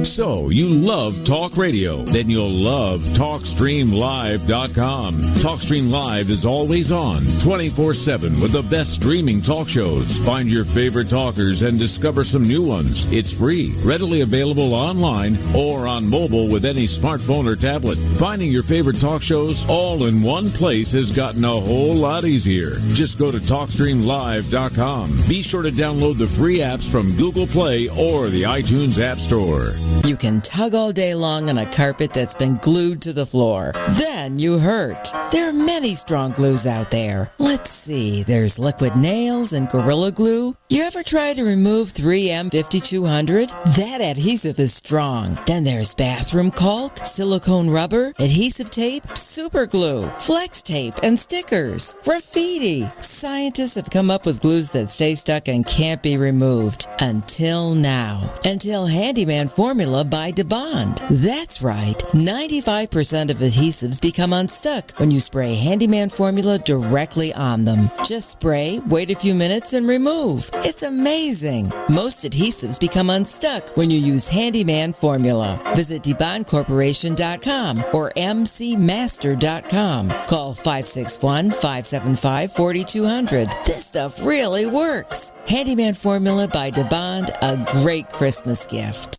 [SPEAKER 12] So, you love talk radio? Then you'll love TalkStreamLive.com. TalkStream Live is always on, 24/7 with the best streaming talk shows. Find your favorite talkers and discover some new ones. It's free, readily available online or on mobile with any smartphone or tablet. Finding your favorite talk shows all in one place has gotten a whole lot easier. Just go to TalkStreamLive.com. Be sure to download the free apps from Google Play or the iTunes App Store.
[SPEAKER 11] You can tug all day long on a carpet that's been glued to the floor. Then you hurt. There are many strong glues out there. Let's see, there's liquid nails and Gorilla Glue. You ever try to remove 3M 5200? That adhesive is strong. Then there's bathroom caulk, silicone rubber, adhesive tape, super glue, flex tape, and stickers. Graffiti. Scientists have come up with glues that stay stuck and can't be removed. Until now. Until Handyman Formula by DeBond. That's right. 95% of adhesives become unstuck when you spray Handyman Formula directly on them. Just spray, wait a few minutes, and remove. It's amazing. Most adhesives become unstuck when you use Handyman Formula. Visit DeBondCorporation.com or MCMaster.com. Call 561-575-4200. This stuff really works. Handyman Formula by DeBond, a great Christmas gift.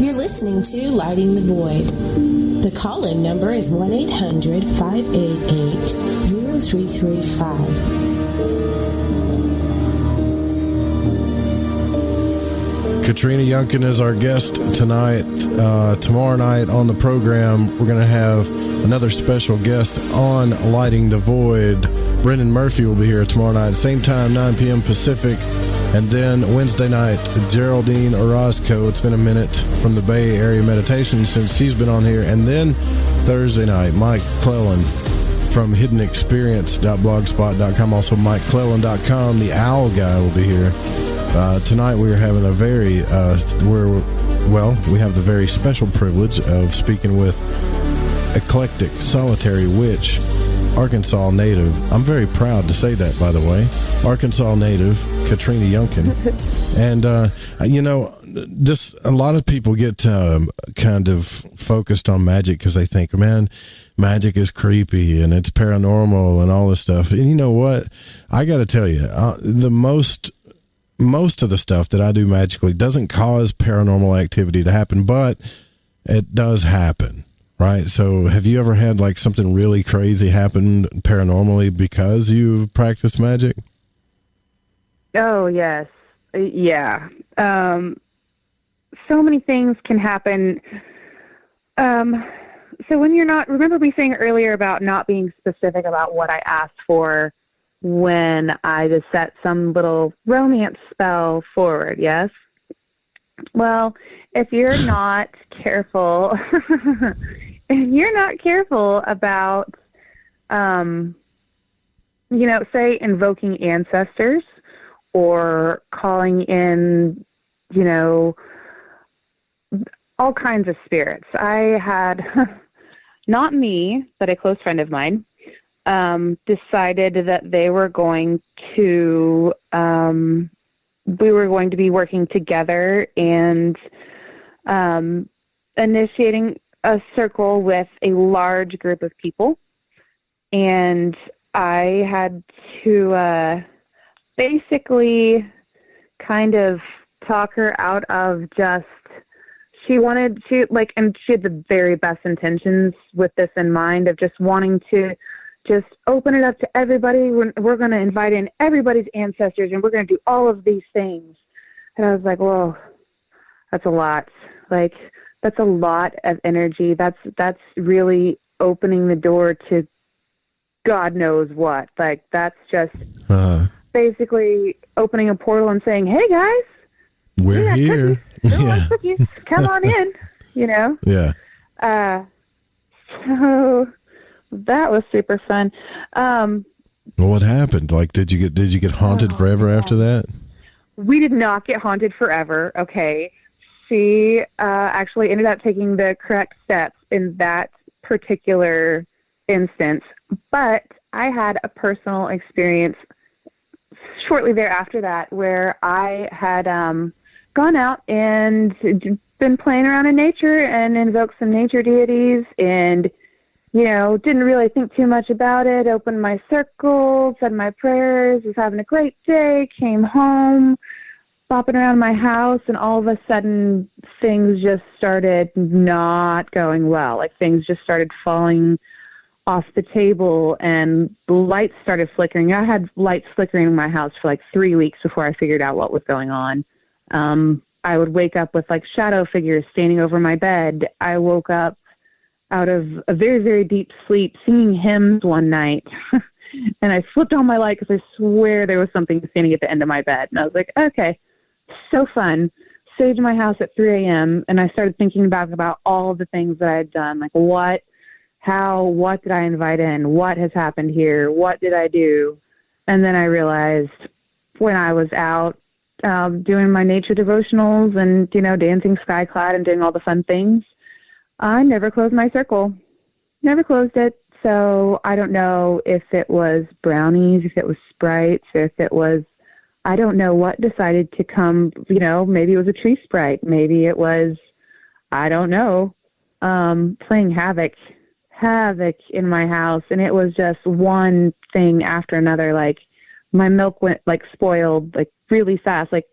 [SPEAKER 13] You're listening to Lighting the Void. The call-in number is 1-800-588-0335.
[SPEAKER 9] Katrina Younkin is our guest tonight. Tomorrow night on the program, we're going to have another special guest on Lighting the Void. Brendan Murphy will be here tomorrow night, same time, 9 p.m. Pacific. And then Wednesday night, Geraldine Orozco. It's been a minute from the Bay Area Meditation since she's been on here. And then Thursday night, Mike Clellan from hiddenexperience.blogspot.com. Also MikeClellan.com. The Owl Guy will be here. Tonight we are having a very, we have the very special privilege of speaking with Eclectic Solitary Witch, Arkansas native. I'm very proud to say that, by the way. Arkansas native, Katrina Younkin. And, just a lot of people get kind of focused on magic because they think, man, magic is creepy and it's paranormal and all this stuff. And you know what? I got to tell you, most of the stuff that I do magically doesn't cause paranormal activity to happen, but it does happen. Right. So have you ever had like something really crazy happen paranormally because you practiced magic?
[SPEAKER 10] Oh, yes. Yeah. So many things can happen. So when you're not, remember me saying earlier about not being specific about what I asked for when I just set some little romance spell forward. Yes. Well, if you're not careful, about, say invoking ancestors or calling in, all kinds of spirits. I had, not me, but a close friend of mine, decided that they were going to, we were going to be working together and initiating a circle with a large group of people. And I had to basically kind of talk her out of just, and she had the very best intentions with this in mind of just wanting to just open it up to everybody. We're going to invite in everybody's ancestors and we're going to do all of these things. And I was like, whoa, that's a lot. Like, that's a lot of energy. That's really opening the door to God knows what. Like, that's just basically opening a portal and saying, hey, guys,
[SPEAKER 9] we're here.
[SPEAKER 10] Yeah. Cookies. Come on in, you know?
[SPEAKER 9] Yeah.
[SPEAKER 10] So that was super fun.
[SPEAKER 9] Well, what happened? Like, did you get haunted forever after that?
[SPEAKER 10] We did not get haunted forever. Okay. She actually ended up taking the correct steps in that particular instance. But I had a personal experience shortly thereafter that where I had gone out and been playing around in nature and invoked some nature deities and, you know, didn't really think too much about it, opened my circle, said my prayers, was having a great day, came home, bopping around my house, and all of a sudden things just started not going well. Like, things just started falling off the table and the lights started flickering. I had lights flickering in my house for like 3 weeks before I figured out what was going on. I would wake up with like shadow figures standing over my bed. I woke up out of a very, very deep sleep singing hymns one night. And I flipped on my light because I swear there was something standing at the end of my bed. And I was like, okay, so fun. Stayed in my house at 3 a.m. and I started thinking about all the things that I had done. Like, what did I invite in? What has happened here? What did I do? And then I realized when I was out doing my nature devotionals and, you know, dancing skyclad and doing all the fun things, I never closed my circle. Never closed it. So I don't know if it was brownies, if it was sprites, if it was, I don't know what decided to come, you know, maybe it was a tree sprite. Maybe it was, I don't know, playing havoc in my house. And it was just one thing after another. Like, my milk went like spoiled like really fast. Like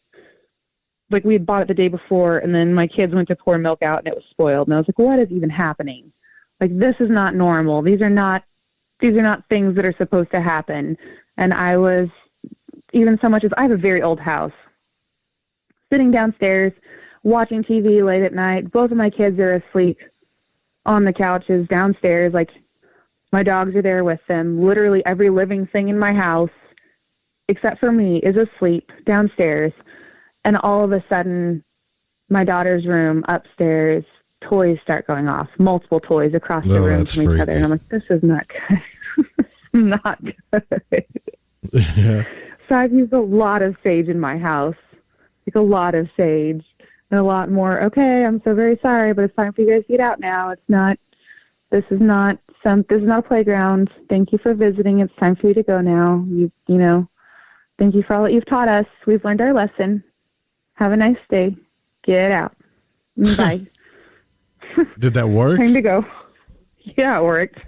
[SPEAKER 10] we had bought it the day before, and then my kids went to pour milk out and it was spoiled. And I was like, what is even happening? Like, this is not normal. These are not things that are supposed to happen. And I was, even so much as I have a very old house, sitting downstairs watching TV late at night. Both of my kids are asleep on the couches downstairs. Like, my dogs are there with them. Literally every living thing in my house, except for me, is asleep downstairs. And all of a sudden, my daughter's room upstairs, toys start going off. Multiple toys across the room from each other. And I'm like, this is not good. This is not good.
[SPEAKER 9] Yeah.
[SPEAKER 10] So I've used a lot of sage in my house. Like, a lot of sage. And a lot more, okay, I'm so very sorry, but it's time for you guys to get out now. This is not a playground. Thank you for visiting. It's time for you to go now. You know, thank you for all that you've taught us. We've learned our lesson. Have a nice day. Get out. Bye.
[SPEAKER 9] Did that work?
[SPEAKER 10] Time to go. Yeah, it worked.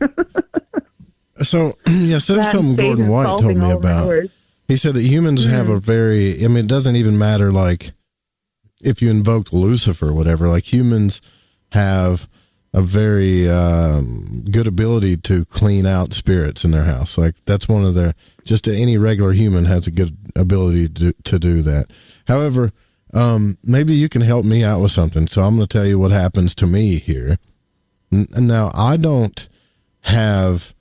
[SPEAKER 9] So, yeah, so something Gordon White told me about. He said that humans have a very, I mean, it doesn't even matter, like, if you invoked Lucifer or whatever, like, humans have a very good ability to clean out spirits in their house. Like, that's one of their, just any regular human has a good ability to do that. However, maybe you can help me out with something. So I'm going to tell you what happens to me here. Now, I don't have,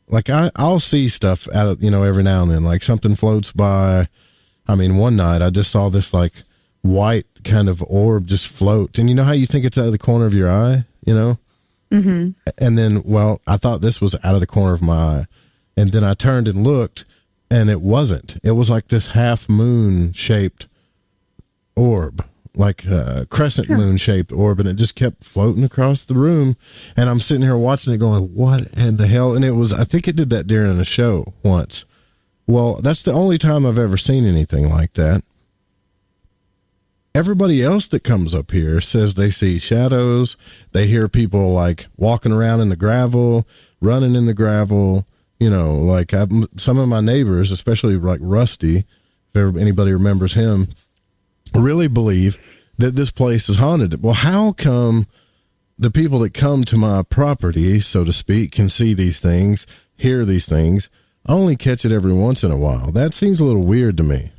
[SPEAKER 9] like, I'll see stuff out of, you know, every now and then, like something floats by. I mean, one night I just saw this like white kind of orb just float. And you know how you think it's out of the corner of your eye, you know?
[SPEAKER 10] Mm-hmm.
[SPEAKER 9] And then, well, I thought this was out of the corner of my eye. And then I turned and looked, and it wasn't. It was like this half moon shaped orb. like a crescent moon shaped orb, and it just kept floating across the room. And I'm sitting here watching it going, what in the hell? And I think it did that during a show once. Well, that's the only time I've ever seen anything like that. Everybody else that comes up here says they see shadows. They hear people like walking around in the gravel, running in the gravel. You know, like some of my neighbors, especially like Rusty, if anybody remembers him, really believe that this place is haunted. Well, how come the people that come to my property, so to speak, can see these things, hear these things? I only catch it every once in a while. That seems a little weird to me.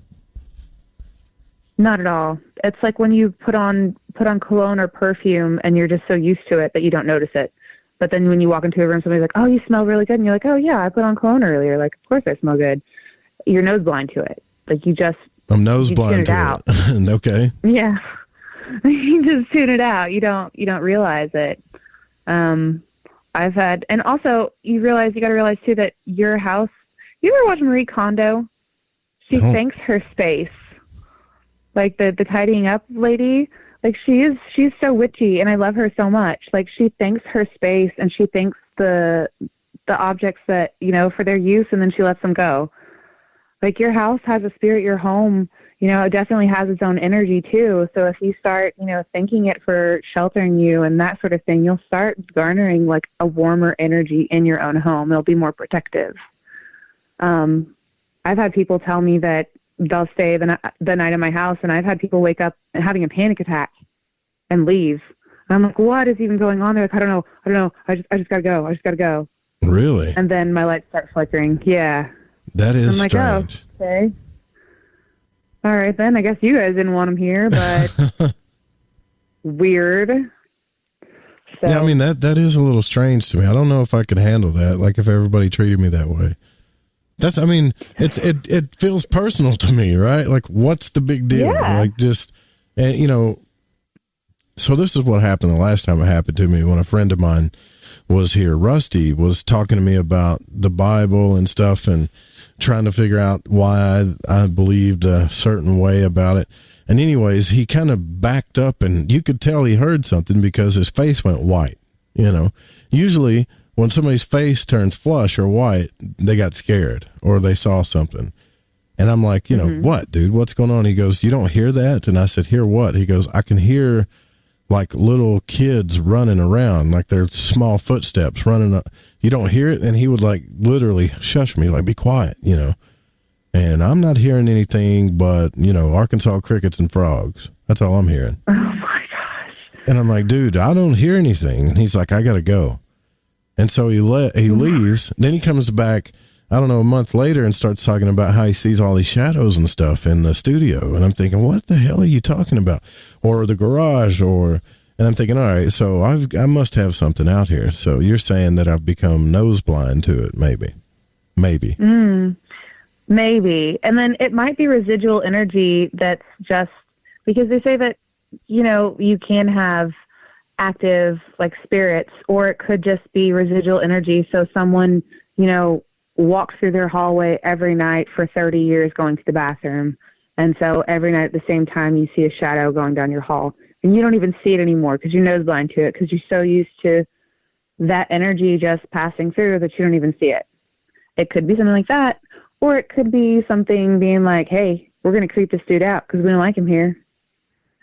[SPEAKER 10] Not at all. It's like when you put on cologne or perfume and you're just so used to it that you don't notice it. But then when you walk into a room, somebody's like, oh, you smell really good. And you're like, oh, yeah, I put on cologne earlier. Like, of course I smell good. You're nose blind to it. Like, I'm
[SPEAKER 9] nose blind to it. Okay.
[SPEAKER 10] Yeah. You just tune it out. You don't realize it. And also you got to realize too that your house, you ever watch Marie Kondo? She thanks her space. Like the tidying up lady, like she's so witchy, and I love her so much. Like she thanks her space, and she thanks the objects that, for their use, and then she lets them go. Like your house has a spirit, your home, it definitely has its own energy too. So if you start, thanking it for sheltering you and that sort of thing, you'll start garnering like a warmer energy in your own home. It'll be more protective. I've had people tell me that they'll stay the night in my house, and I've had people wake up having a panic attack and leave. And I'm like, what is even going on? They're like, I don't know. I just gotta go.
[SPEAKER 9] Really?
[SPEAKER 10] And then my lights start flickering. Yeah.
[SPEAKER 9] That is
[SPEAKER 10] I'm like,
[SPEAKER 9] strange.
[SPEAKER 10] Oh, okay. All right, then. I guess you guys didn't want them here, but weird. So.
[SPEAKER 9] Yeah, I mean, that is a little strange to me. I don't know if I could handle that, like if everybody treated me that way. It feels personal to me, right? Like, what's the big deal?
[SPEAKER 10] Yeah.
[SPEAKER 9] Like, just, so this is what happened the last time it happened to me when a friend of mine was here. Rusty was talking to me about the Bible and stuff and trying to figure out why I believed a certain way about it. And anyways, he kind of backed up, and you could tell he heard something because his face went white. Usually when somebody's face turns flush or white, they got scared or they saw something. And I'm like, what, dude, what's going on? He goes, you don't hear that? And I said, hear what? He goes, I can hear like little kids running around, like their small footsteps running up. You don't hear it? And he would like literally shush me, like, be quiet, and I'm not hearing anything but, Arkansas crickets and frogs. That's all I'm hearing.
[SPEAKER 10] Oh my gosh.
[SPEAKER 9] And I'm like, dude, I don't hear anything. And he's like, I got to go. And so he leaves. Then he comes back, I don't know, a month later and starts talking about how he sees all these shadows and stuff in the studio. And I'm thinking, what the hell are you talking about? Or the garage, and I'm thinking, all right, so I must have something out here. So you're saying that I've become nose blind to it, maybe. Maybe.
[SPEAKER 10] Maybe. And then it might be residual energy that's just, because they say that, you can have active like spirits, or it could just be residual energy. So someone, walks through their hallway every night for 30 years going to the bathroom. And so every night at the same time, you see a shadow going down your hall, and you don't even see it anymore because you're nose blind to it, because you're so used to that energy just passing through that you don't even see it. It could be something like that, or it could be something being like, hey, we're going to creep this dude out because we don't like him here.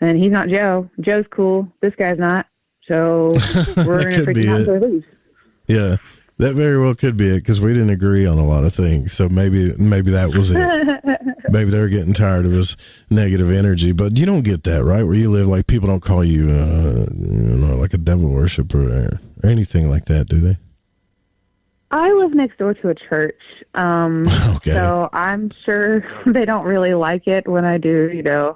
[SPEAKER 10] And he's not Joe. Joe's cool. This guy's not. So we're going to freak him out until he leaves.
[SPEAKER 9] Yeah. That very well could be it, because we didn't agree on a lot of things. So maybe that was it. Maybe they were getting tired of his negative energy. But you don't get that, right? Where you live, like people don't call you, like a devil worshiper or anything like that, do they?
[SPEAKER 10] I live next door to a church.
[SPEAKER 9] Okay.
[SPEAKER 10] So I'm sure they don't really like it when I do,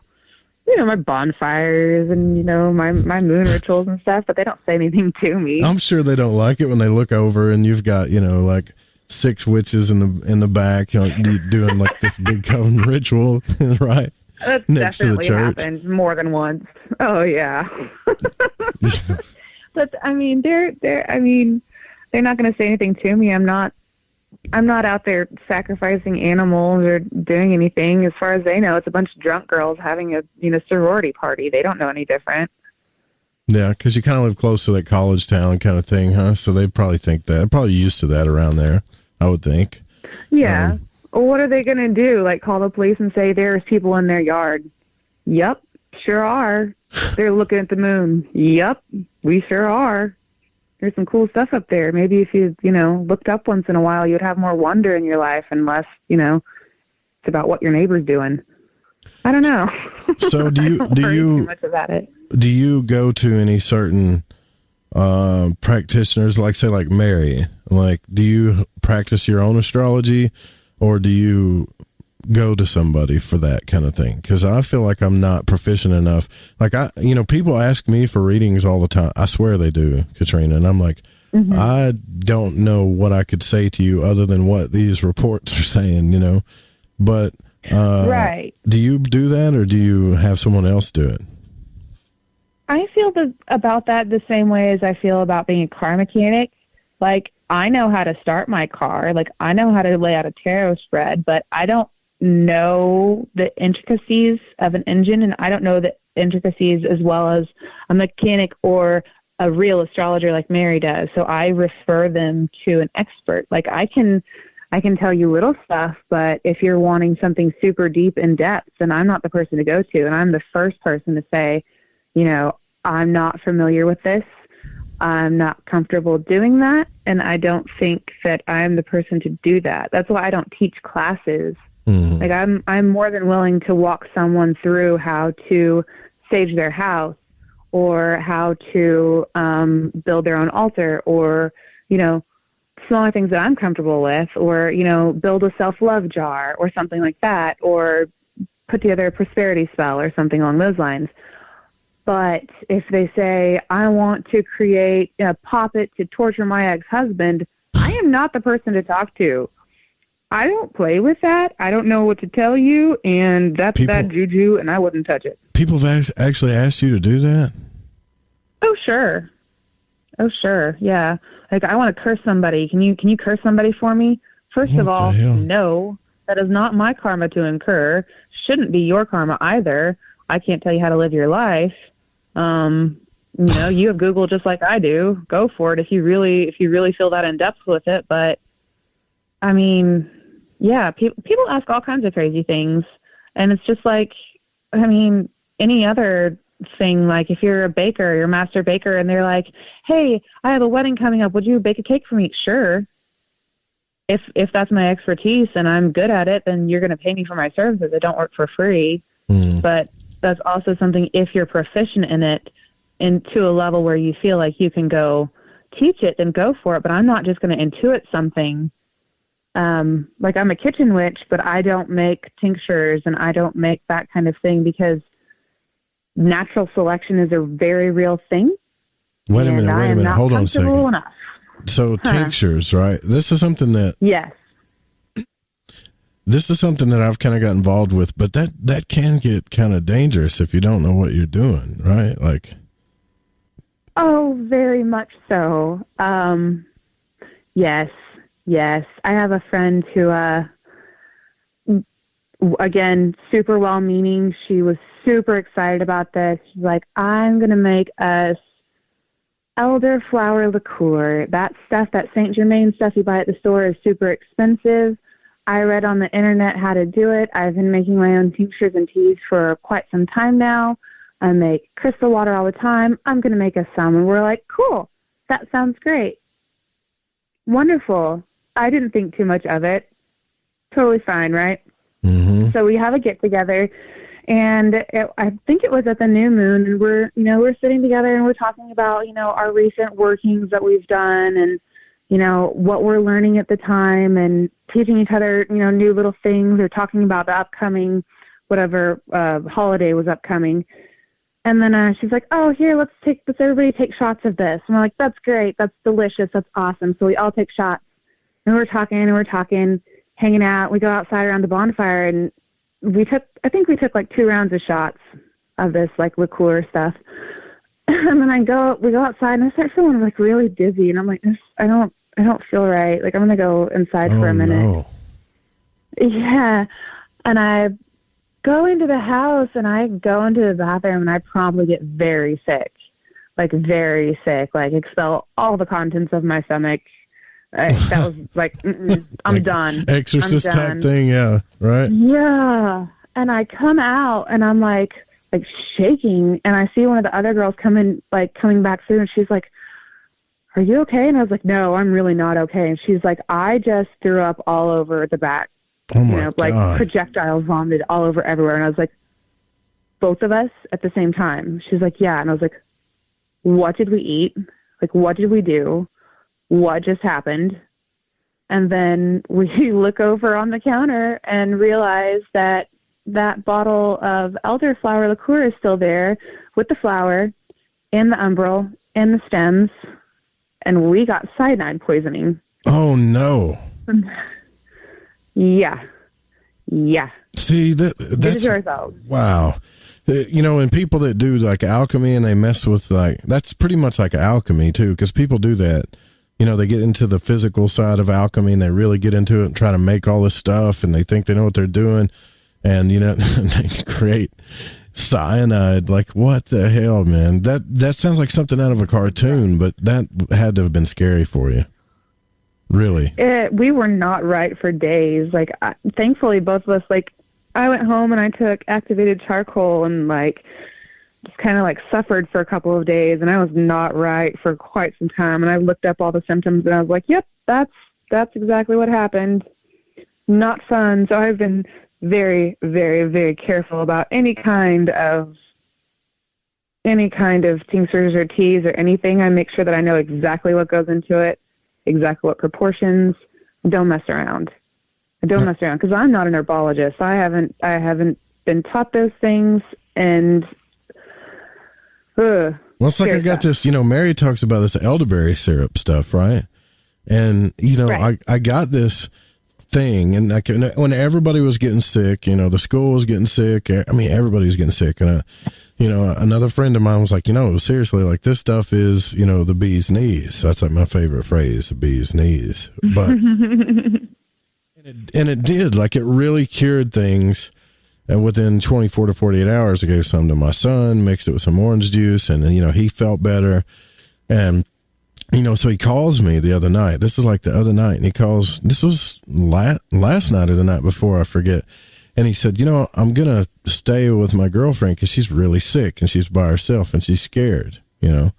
[SPEAKER 10] my bonfires and, my moon rituals and stuff, but they don't say anything to me.
[SPEAKER 9] I'm sure they don't like it when they look over and you've got, like 6 witches in the back, doing like this big coven ritual, right?
[SPEAKER 10] That's
[SPEAKER 9] next to the church.
[SPEAKER 10] Happened more than once. Oh yeah. But they're not going to say anything to me. I'm not I'm not out there sacrificing animals or doing anything. As far as they know, it's a bunch of drunk girls having a, sorority party. They don't know any different.
[SPEAKER 9] Yeah, because you kind of live close to that college town kind of thing, huh? So they probably think that. They're probably used to that around there, I would think.
[SPEAKER 10] Yeah. Well, what are they going to do? Like call the police and say there's people in their yard? Yep, sure are. They're looking at the moon. Yep, we sure are. There's some cool stuff up there. Maybe if you, looked up once in a while, you'd have more wonder in your life and less, it's about what your neighbor's doing. I don't know.
[SPEAKER 9] So do you
[SPEAKER 10] too much about it.
[SPEAKER 9] Do you go to any certain practitioners, like say like Mary? Like, do you practice your own astrology, or do you go to somebody for that kind of thing? Because I feel like I'm not proficient enough. Like people ask me for readings all the time. I swear they do, Katrina, and I'm like, I don't know what I could say to you other than what these reports are saying, But
[SPEAKER 10] right.
[SPEAKER 9] Do you do that, or do you have someone else do it?
[SPEAKER 10] I feel about that the same way as I feel about being a car mechanic. Like, I know how to start my car. Like, I know how to lay out a tarot spread, but I don't know the intricacies of an engine, and I don't know the intricacies as well as a mechanic or a real astrologer like Mary does. So I refer them to an expert. Like, I can tell you little stuff, but if you're wanting something super deep in depth, then I'm not the person to go to, and I'm the first person to say, I'm not familiar with this. I'm not comfortable doing that, and I don't think that I'm the person to do that. That's why I don't teach classes. Like, I'm more than willing to walk someone through how to sage their house, or how to build their own altar, or, smaller things that I'm comfortable with, or, build a self-love jar or something like that, or put together a prosperity spell or something along those lines. But if they say, I want to create a puppet to torture my ex-husband, I am not the person to talk to. I don't play with that. I don't know what to tell you, and that's bad juju, and I wouldn't touch it.
[SPEAKER 9] People have actually asked you to do that?
[SPEAKER 10] Oh, sure. Yeah. Like, I want to curse somebody. Can you curse somebody for me? First of all, no. That is not my karma to incur. Shouldn't be your karma either. I can't tell you how to live your life. You have Google just like I do. Go for it if you really feel that in depth with it. But I mean, yeah, people ask all kinds of crazy things, and it's just like, any other thing. Like, if you're a baker, you're a master baker, and they're like, hey, I have a wedding coming up. Would you bake a cake for me? Sure. If that's my expertise and I'm good at it, then you're going to pay me for my services. I don't work for free. But that's also something, if you're proficient in it and to a level where you feel like you can go teach it, then go for it. But I'm not just going to intuit something. Like, I'm a kitchen witch, but I don't make tinctures and I don't make that kind of thing, because natural selection is a very real thing.
[SPEAKER 9] Wait a minute. Hold on a second.
[SPEAKER 10] Enough.
[SPEAKER 9] So tinctures, right? This is something that...
[SPEAKER 10] Yes.
[SPEAKER 9] This is something that I've kind of got involved with, but that can get kind of dangerous if you don't know what you're doing, right? Like...
[SPEAKER 10] Oh, very much so. Yes. I have a friend who, again, super well-meaning. She was super excited about this. She's like, I'm going to make us elderflower liqueur. That stuff, that Saint Germain stuff you buy at the store, is super expensive. I read on the internet how to do it. I've been making my own tinctures and teas for quite some time now. I make crystal water all the time. I'm going to make us some. And we're like, cool. That sounds great. Wonderful. I didn't think too much of it. Totally fine, right?
[SPEAKER 9] Mm-hmm.
[SPEAKER 10] So we have a get-together, and I think it was at the new moon, and we're sitting together and we're talking about, our recent workings that we've done, and, what we're learning at the time, and teaching each other, new little things, or talking about the upcoming, whatever holiday was upcoming. And then she's like, oh, here, let's everybody take shots of this. And we're like, that's great. That's delicious. That's awesome. So we all take shots. And we're talking, hanging out. We go outside around the bonfire, and I think we took like 2 rounds of shots of this like liqueur stuff. And then we go outside, and I start feeling like really dizzy. And I'm like, I I don't feel right. Like, I'm going to go inside for a minute.
[SPEAKER 9] No.
[SPEAKER 10] Yeah. And I go into the house and I go into the bathroom and I probably get very sick. Like, very sick. Like, expel all the contents of my stomach. That was like, I'm like done.
[SPEAKER 9] Exorcist type thing, yeah, right?
[SPEAKER 10] Yeah. And I come out and I'm like shaking, and I see one of the other girls coming back through, and she's like, "Are you okay?" And I was like, "No, I'm really not okay." And she's like, "I just threw up all over the back."
[SPEAKER 9] Oh my God.
[SPEAKER 10] Like projectile vomited all over everywhere. And I was like, "Both of us at the same time?" She's like, "Yeah." And I was like, "What did we eat? Like, what did we do? What just happened?" And then we look over on the counter and realize that bottle of elderflower liqueur is still there with the flower and the umbral and the stems, and we got cyanide poisoning.
[SPEAKER 9] Oh, no.
[SPEAKER 10] Yeah.
[SPEAKER 9] See, that's...
[SPEAKER 10] ourselves.
[SPEAKER 9] Wow. And people that do, like, alchemy and they mess with, like... That's pretty much like alchemy, too, because people do that. They get into the physical side of alchemy and they really get into it and try to make all this stuff, and they think they know what they're doing, and they create cyanide. Like, what the hell, man? That sounds like something out of a cartoon, but that had to have been scary for you. Really?
[SPEAKER 10] We were not right for days. Like, thankfully, both of us, like, I went home and I took activated charcoal and, like, just kind of, like, suffered for a couple of days, and I was not right for quite some time. And I looked up all the symptoms, and I was like, yep, that's exactly what happened. Not fun. So I've been very, very, very careful about any kind of tinctures or teas or anything. I make sure that I know exactly what goes into it, exactly what proportions. Don't mess around. Because I'm not an herbologist. I haven't been taught those things, and
[SPEAKER 9] well, it's like I got this, Mary talks about this elderberry syrup stuff, right? And, right. I got this thing, and when everybody was getting sick, the school was getting sick. I mean, everybody was getting sick. And, another friend of mine was like, seriously, like, this stuff is, the bee's knees. That's like my favorite phrase, the bee's knees. But, and it did, like, it really cured things. And within 24 to 48 hours, I gave some to my son, mixed it with some orange juice, and then, he felt better. And, so he calls me the other night. This is like the other night. And he calls, this was last night or the night before, I forget. And he said, I'm going to stay with my girlfriend because she's really sick and she's by herself and she's scared, And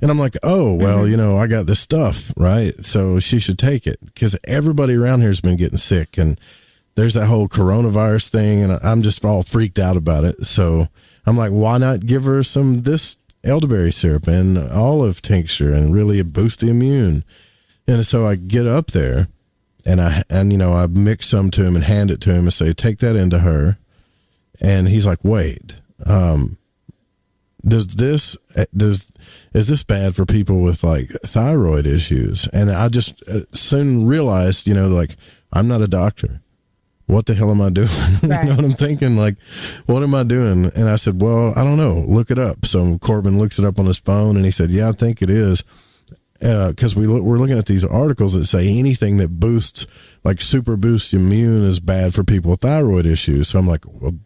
[SPEAKER 9] I'm like, oh, well, I got this stuff, right? So she should take it, because everybody around here has been getting sick, and there's that whole coronavirus thing, and I'm just all freaked out about it. So I'm like, why not give her this elderberry syrup and olive tincture and really boost the immune? And so I get up there and I mix some to him and hand it to him and say, take that into her. And he's like, wait, is this bad for people with, like, thyroid issues? And I just soon realized, like, I'm not a doctor. What the hell am I doing? Right. You know what I'm thinking? Like, what am I doing? And I said, well, I don't know. Look it up. So Corbin looks it up on his phone, and he said, yeah, I think it is. Because we're looking at these articles that say anything that boosts, like, super boosts immune is bad for people with thyroid issues. So I'm like, well,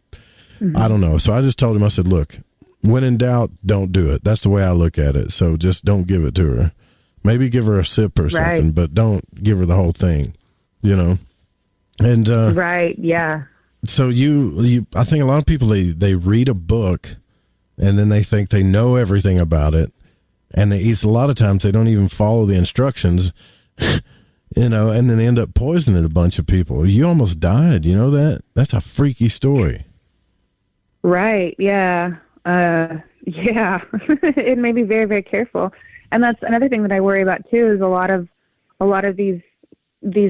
[SPEAKER 9] I don't know. So I just told him, I said, look, when in doubt, don't do it. That's the way I look at it. So just don't give it to her. Maybe give her a sip or something, but don't give her the whole thing, And
[SPEAKER 10] right, yeah.
[SPEAKER 9] So I think a lot of people, they read a book and then they think they know everything about it, and a lot of times they don't even follow the instructions, and then they end up poisoning a bunch of people. You almost died, that? That's a freaky story.
[SPEAKER 10] Right, yeah. Yeah. It made me very, very careful. And that's another thing that I worry about too, is a lot of these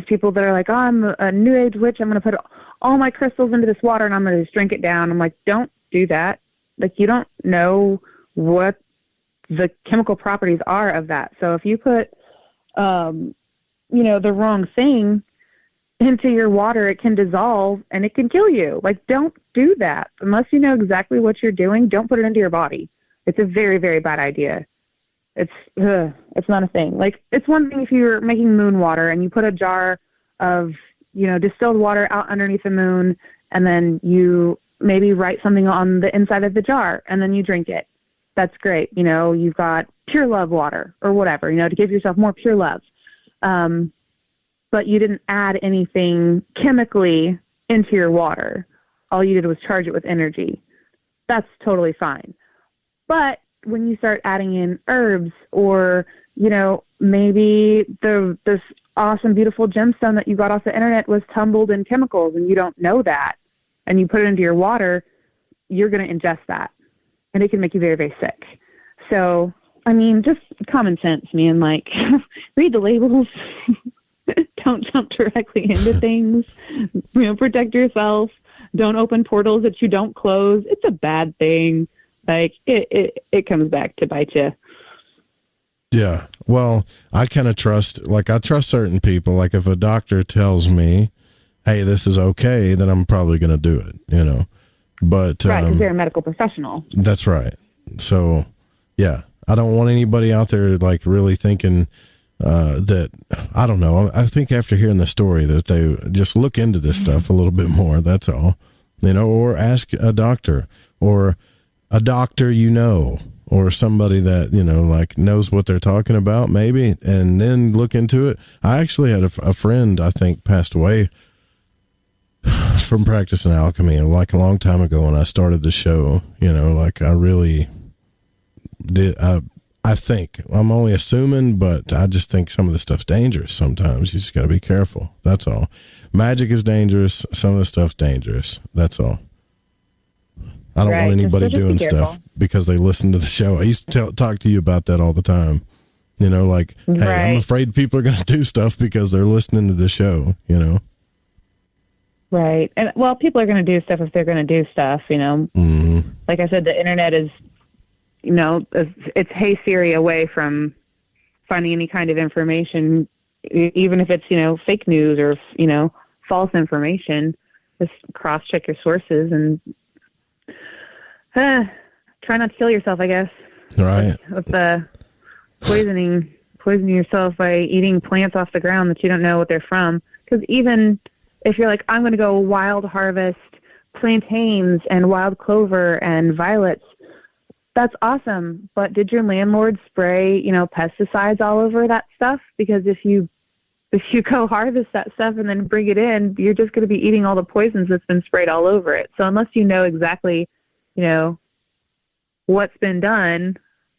[SPEAKER 10] people that are like, oh, I'm a new age witch, I'm going to put all my crystals into this water and I'm going to just drink it down. I'm like, don't do that. Like, you don't know what the chemical properties are of that. So if you put, the wrong thing into your water, it can dissolve and it can kill you. Like, don't do that. Unless you know exactly what you're doing, don't put it into your body. It's a very, very bad idea. It's not a thing. Like, it's one thing if you're making moon water and you put a jar of, distilled water out underneath the moon, and then you maybe write something on the inside of the jar and then you drink it. That's great. You've got pure love water or whatever, to give yourself more pure love. But you didn't add anything chemically into your water. All you did was charge it with energy. That's totally fine. But when you start adding in herbs or, maybe this awesome, beautiful gemstone that you got off the internet was tumbled in chemicals and you don't know that, and you put it into your water, you're going to ingest that. And it can make you very, very sick. So, just common sense, man. Like, read the labels. Don't jump directly into things. Protect yourself. Don't open portals that you don't close. It's a bad thing. Like, it comes back to bite you.
[SPEAKER 9] Yeah. Well, I kind of trust certain people. Like, if a doctor tells me, hey, this is okay, then I'm probably going to do it, But
[SPEAKER 10] right, because they're a medical professional.
[SPEAKER 9] That's right. So, yeah, I don't want anybody out there like really thinking that, I don't know. I think after hearing the story that they just look into this stuff a little bit more. That's all, or ask a doctor or a doctor, or somebody that, like knows what they're talking about maybe, and then look into it. I actually had a friend, I think, passed away from practicing alchemy like a long time ago when I started the show. Like I really did. I think, I'm only assuming, but I just think some of the stuff's dangerous sometimes. You just got to be careful. That's all. Magic is dangerous. Some of the stuff's dangerous. That's all. I don't want anybody doing stuff because they listen to the show. I used to talk to you about that all the time. Like, hey, I'm afraid people are going to do stuff because they're listening to the show,
[SPEAKER 10] Right. And, well, people are going to do stuff if they're going to do stuff,
[SPEAKER 9] Mm-hmm.
[SPEAKER 10] Like I said, the internet is, it's hey Siri away from finding any kind of information, even if it's, fake news or, false information. Just cross-check your sources and try not to kill yourself, I guess.
[SPEAKER 9] Right.
[SPEAKER 10] With the poisoning yourself by eating plants off the ground that you don't know what they're from. Because even if you're like, I'm going to go wild harvest plantains and wild clover and violets, that's awesome. But did your landlord spray, pesticides all over that stuff? Because if you go harvest that stuff and then bring it in, you're just going to be eating all the poisons that's been sprayed all over it. So unless you know exactly, what's been done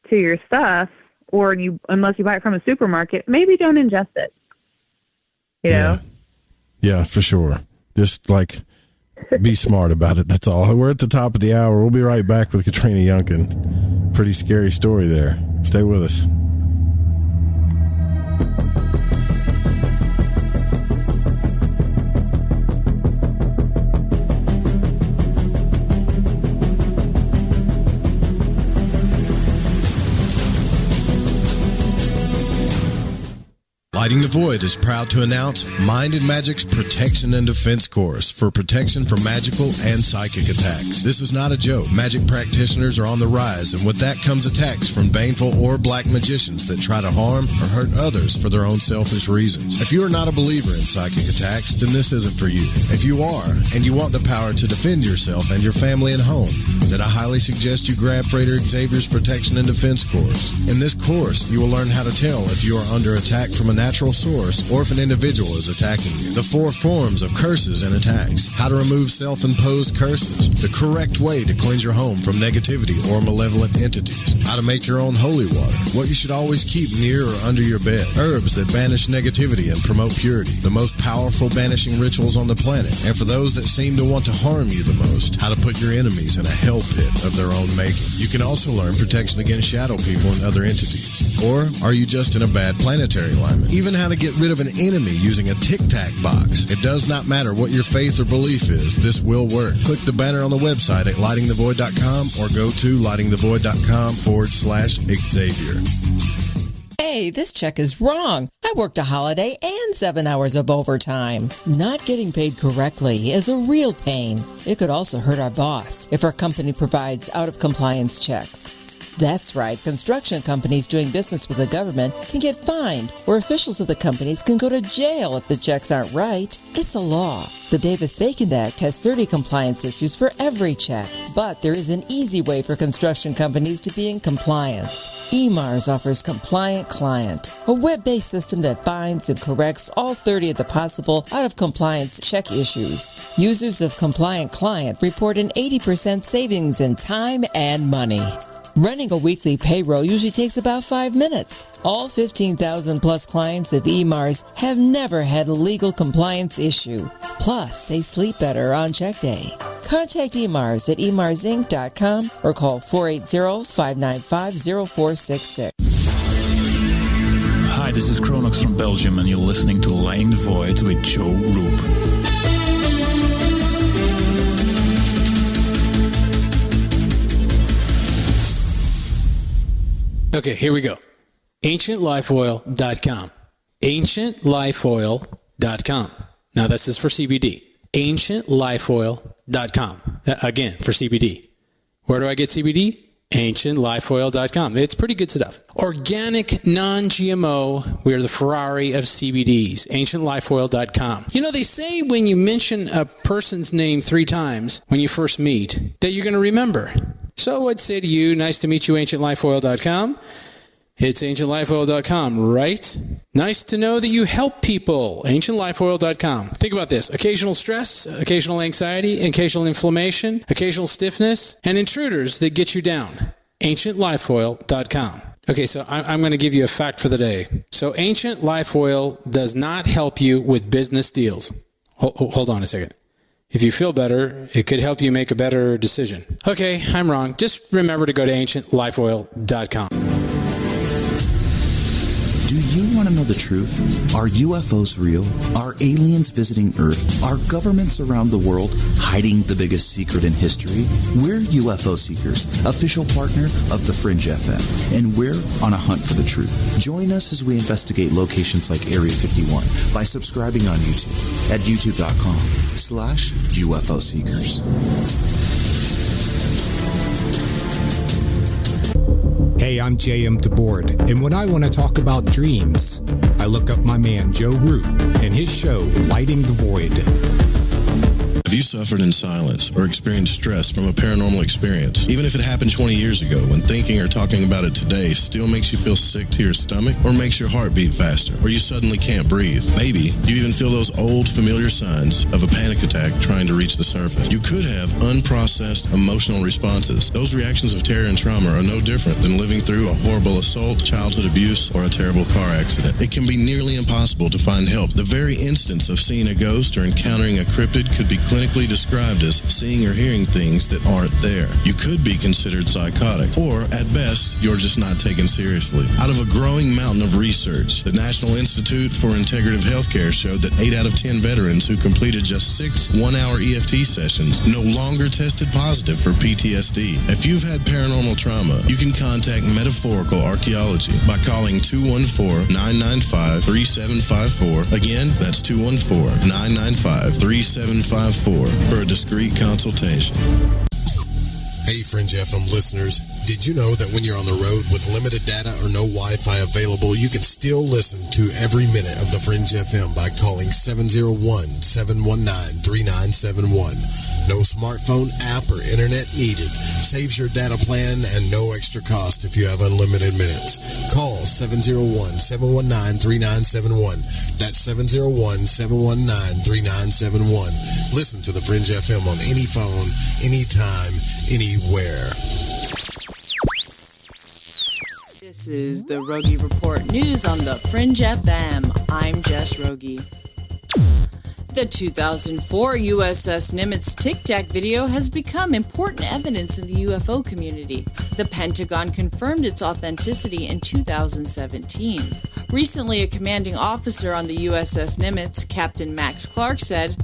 [SPEAKER 10] to your stuff, or unless you buy it from a supermarket, maybe don't ingest it.
[SPEAKER 9] Yeah, for sure. Just like be smart about it. That's all. We're at the top of the hour. We'll be right back with Katrina Younkin. Pretty scary story there. Stay with us.
[SPEAKER 14] Lighting the Void is proud to announce Mind and Magic's Protection and Defense Course for protection from magical and psychic attacks. This is not a joke. Magic practitioners are on the rise, and with that comes attacks from baneful or black magicians that try to harm or hurt others for their own selfish reasons. If you are not a believer in psychic attacks, then this isn't for you. If you are, and you want the power to defend yourself and your family and home, then I highly suggest you grab Freighter Xavier's Protection and Defense Course. In this course, you will learn how to tell if you are under attack from a natural source or if an individual is attacking you, the 4 forms of curses and attacks, how to remove self-imposed curses, the correct way to cleanse your home from negativity or malevolent entities, how to make your own holy water, what you should always keep near or under your bed, herbs that banish negativity and promote purity, the most powerful banishing rituals on the planet, and for those that seem to want to harm you the most, how to put your enemies in a hell pit of their own making. You can also learn protection against shadow people and other entities. Or are you just in a bad planetary alignment? Even how to get rid of an enemy using a tic-tac box. It does not matter what your faith or belief is, this will work. Click the banner on the website at lightingthevoid.com or go to lightingthevoid.com/Xavier.
[SPEAKER 11] Hey, this check is wrong. I worked a holiday and 7 hours of overtime. Not getting paid correctly is a real pain. It could also hurt our boss if our company provides out-of-compliance checks. That's right. Construction companies doing business with the government can get fined, or officials of the companies can go to jail if the checks aren't right. It's a law. The Davis-Bacon Act has 30 compliance issues for every check, but there is an easy way for construction companies to be in compliance. EMARS offers Compliant Client, a web-based system that finds and corrects all 30 of the possible out-of-compliance check issues. Users of Compliant Client report an 80% savings in time and money. Running a weekly payroll usually takes about 5 minutes. All 15,000 plus clients of EMARS have never had a legal compliance issue. Plus, they sleep better on check day. Contact EMARS at emarsinc.com or call 480-595-0466.
[SPEAKER 15] Hi, this is Kronox from Belgium, and you're listening to Lighting the Void with Joe Roop.
[SPEAKER 16] Okay, here we go. AncientLifeOil.com. AncientLifeOil.com. Now, this is for CBD. AncientLifeOil.com. Again, for CBD. Where do I get CBD? AncientLifeOil.com. It's pretty good stuff. Organic, non-GMO. We are the Ferrari of CBDs. AncientLifeOil.com. You know, they say when you mention a person's name 3 times when you first meet, that you're going to remember. So I'd say to you, nice to meet you, AncientLifeOil.com. It's AncientLifeOil.com, right? Nice to know that you help people. AncientLifeOil.com. Think about this. Occasional stress, occasional anxiety, occasional inflammation, occasional stiffness, and intruders that get you down. AncientLifeOil.com. Okay, so I'm going to give you a fact for the day. So Ancient Life Oil does not help you with business deals. Hold on a second. If you feel better, it could help you make a better decision. Okay, I'm wrong. Just remember to go to AncientLifeOil.com.
[SPEAKER 7] Do you want to know the truth? Are UFOs real? Are aliens visiting Earth? Are governments around the world hiding the biggest secret in history? We're UFO Seekers, official partner of the Fringe FM, and we're on a hunt for the truth. Join us as we investigate locations like Area 51 by subscribing on YouTube at youtube.com/UFO Seekers.
[SPEAKER 17] Hey, I'm J.M. DeBoard, and when I want to talk about dreams, I look up my man Joe Root and his show, Lighting the Void.
[SPEAKER 14] Have you suffered in silence or experienced stress from a paranormal experience? Even if it happened 20 years ago, when thinking or talking about it today still makes you feel sick to your stomach or makes your heart beat faster, or you suddenly can't breathe. Maybe you even feel those old familiar signs of a panic attack trying to reach the surface. You could have unprocessed emotional responses. Those reactions of terror and trauma are no different than living through a horrible assault, childhood abuse, or a terrible car accident. It can be nearly impossible to find help. The very instance of seeing a ghost or encountering a cryptid could be clinically described as seeing or hearing things that aren't there. You could be considered psychotic, or at best, you're just not taken seriously. Out of a growing mountain of research, the National Institute for Integrative Healthcare showed that 8 out of 10 veterans who completed just 6 one-hour EFT sessions no longer tested positive for PTSD. If you've had paranormal trauma, you can contact Metaphorical Archaeology by calling 214-995-3754. Again, that's 214-995-3754 for a discreet consultation.
[SPEAKER 18] Hey, Fringe FM listeners. Did you know that when you're on the road with limited data or no Wi-Fi available, you can still listen to every minute of the Fringe FM by calling 701-719-3971. No smartphone, app, or internet needed. Saves your data plan and no extra cost if you have unlimited minutes. Call 701-719-3971. That's 701-719-3971. Listen to the Fringe FM on any phone, anytime, anywhere.
[SPEAKER 19] This is the Rogie Report News on the Fringe FM. I'm Jess Rogie. The 2004 USS Nimitz Tic Tac video has become important evidence in the UFO community. The Pentagon confirmed its authenticity in 2017. Recently, a commanding officer on the USS Nimitz, Captain Max Clark, said,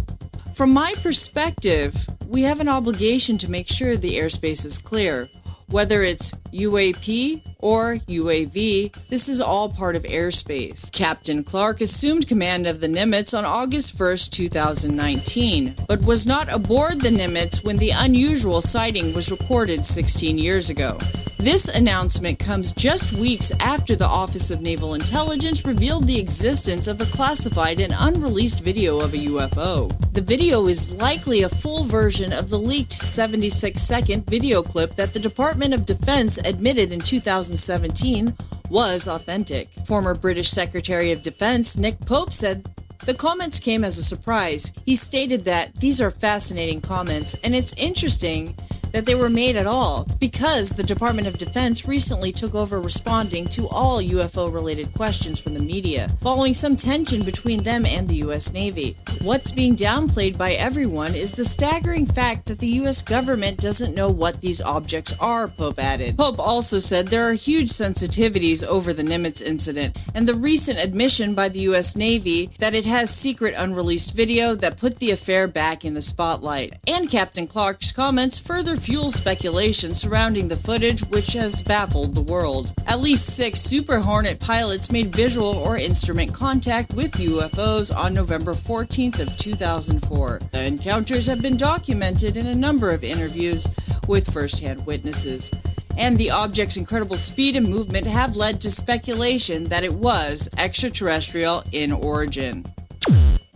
[SPEAKER 19] "From my perspective, we have an obligation to make sure the airspace is clear. Whether it's UAP or UAV, this is all part of airspace." Captain Clark assumed command of the Nimitz on August 1st, 2019, but was not aboard the Nimitz when the unusual sighting was recorded 16 years ago. This announcement comes just weeks after the Office of Naval Intelligence revealed the existence of a classified and unreleased video of a UFO. The video is likely a full version of the leaked 76-second video clip that the Department of Defense admitted in 2017 was authentic. Former British Secretary of Defense Nick Pope said the comments came as a surprise. He stated that these are fascinating comments, and it's interesting that they were made at all because the Department of Defense recently took over responding to all UFO-related questions from the media, following some tension between them and the U.S. Navy. What's being downplayed by everyone is the staggering fact that the U.S. government doesn't know what these objects are, Pope added. Pope also said there are huge sensitivities over the Nimitz incident, and the recent admission by the U.S. Navy that it has secret unreleased video that put the affair back in the spotlight. And Captain Clark's comments further fuel speculation surrounding the footage, which has baffled the world. At least 6 Super Hornet pilots made visual or instrument contact with UFOs on November 14th of 2004. The encounters have been documented in a number of interviews with first-hand witnesses. And the object's incredible speed and movement have led to speculation that it was extraterrestrial in origin.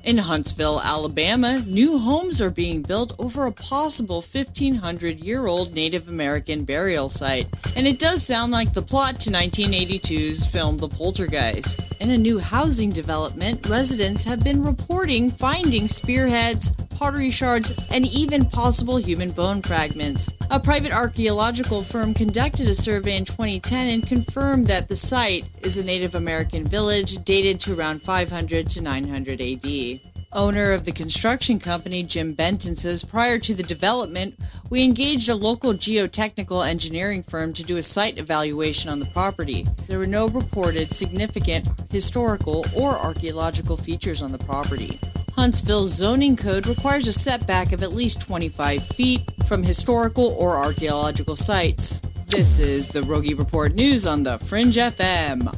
[SPEAKER 19] In Huntsville, Alabama, new homes are being built over a possible 1,500-year-old Native American burial site. And it does sound like the plot to 1982's film The Poltergeist. In a new housing development, residents have been reporting finding spearheads, pottery shards, and even possible human bone fragments. A private archaeological firm conducted a survey in 2010 and confirmed that the site is a Native American village dated to around 500 to 900 AD. Owner of the construction company, Jim Benton, says prior to the development, we engaged a local geotechnical engineering firm to do a site evaluation on the property. There were no reported significant historical or archaeological features on the property. Huntsville's zoning code requires a setback of at least 25 feet from historical or archaeological sites. This is the Rogie Report News on the Fringe FM.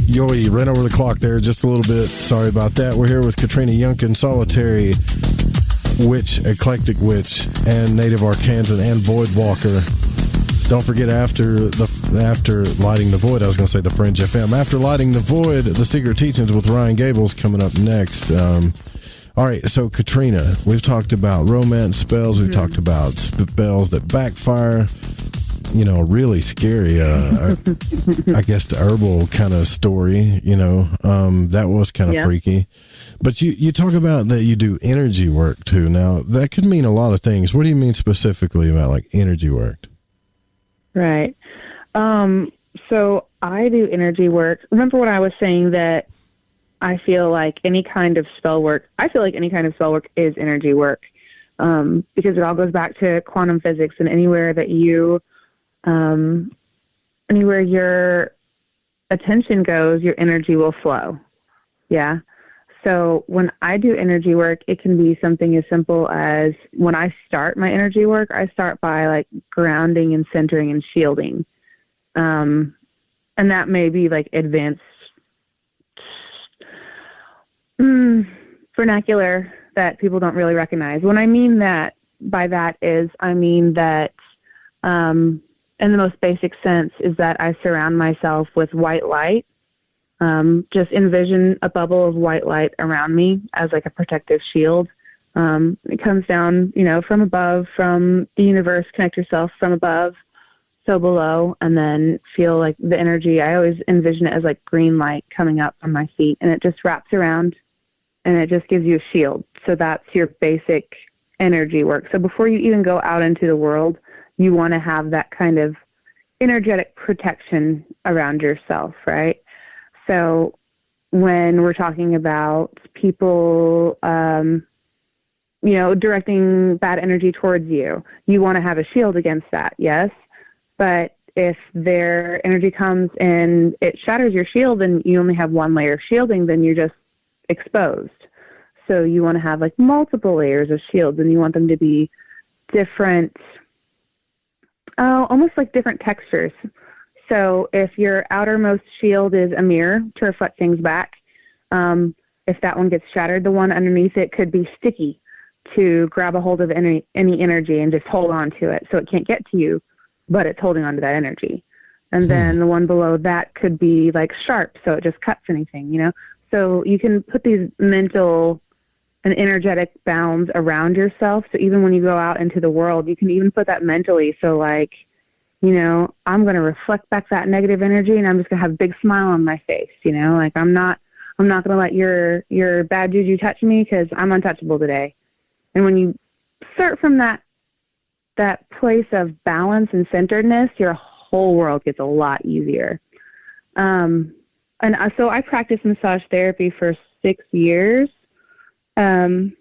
[SPEAKER 9] Yoey, ran over the clock there just a little bit. Sorry about that. We're here with Katrina Younkin, Solitary Witch, Eclectic Witch, and Native Arcansan, and Void Walker. Don't forget, after Lighting the Void, I was going to say the Fringe FM. After Lighting the Void, the Secret Teachings with Ryan Gables coming up next. All right, so Katrina, we've talked about romance spells. We've talked about spells that backfire. You know, really scary, I guess the herbal kind of story, that was kind of freaky. But you talk about that you do energy work too. Now, that could mean a lot of things. What do you mean specifically about like energy work?
[SPEAKER 10] Right. So I do energy work. Remember when I was saying that I feel like any kind of spell work is energy work, because it all goes back to quantum physics, and anywhere your attention goes, your energy will flow. Yeah. So when I do energy work, it can be something as simple as when I start my energy work, I start by like grounding and centering and shielding. And that may be like advanced vernacular that people don't really recognize. When I mean that, I mean that, in the most basic sense, is that I surround myself with white light. Just envision a bubble of white light around me as like a protective shield. It comes down, from above, from the universe. Connect yourself from above, so below, and then feel like the energy. I always envision it as like green light coming up from my feet, and it just wraps around, and it just gives you a shield. So that's your basic energy work. So before you even go out into the world, you want to have that kind of energetic protection around yourself, right? So when we're talking about people, directing bad energy towards you, you want to have a shield against that, yes? But if their energy comes and it shatters your shield and you only have one layer of shielding, then you're just exposed. So you want to have like multiple layers of shields, and you want them to be different, almost like different textures. So if your outermost shield is a mirror to reflect things back, If that one gets shattered, the one underneath it could be sticky to grab a hold of any energy and just hold on to it so it can't get to you, but it's holding on to that energy. And then the one below that could be like sharp, so it just cuts anything, you know? So you can put these mental and energetic bounds around yourself. So even when you go out into the world, you can even put that mentally. So like, you know, I'm going to reflect back that negative energy and I'm just going to have a big smile on my face, you know? Like I'm not going to let your bad juju touch me because I'm untouchable today. And when you start from that place of balance and centeredness, your whole world gets a lot easier. And so I practiced massage therapy for 6 years. And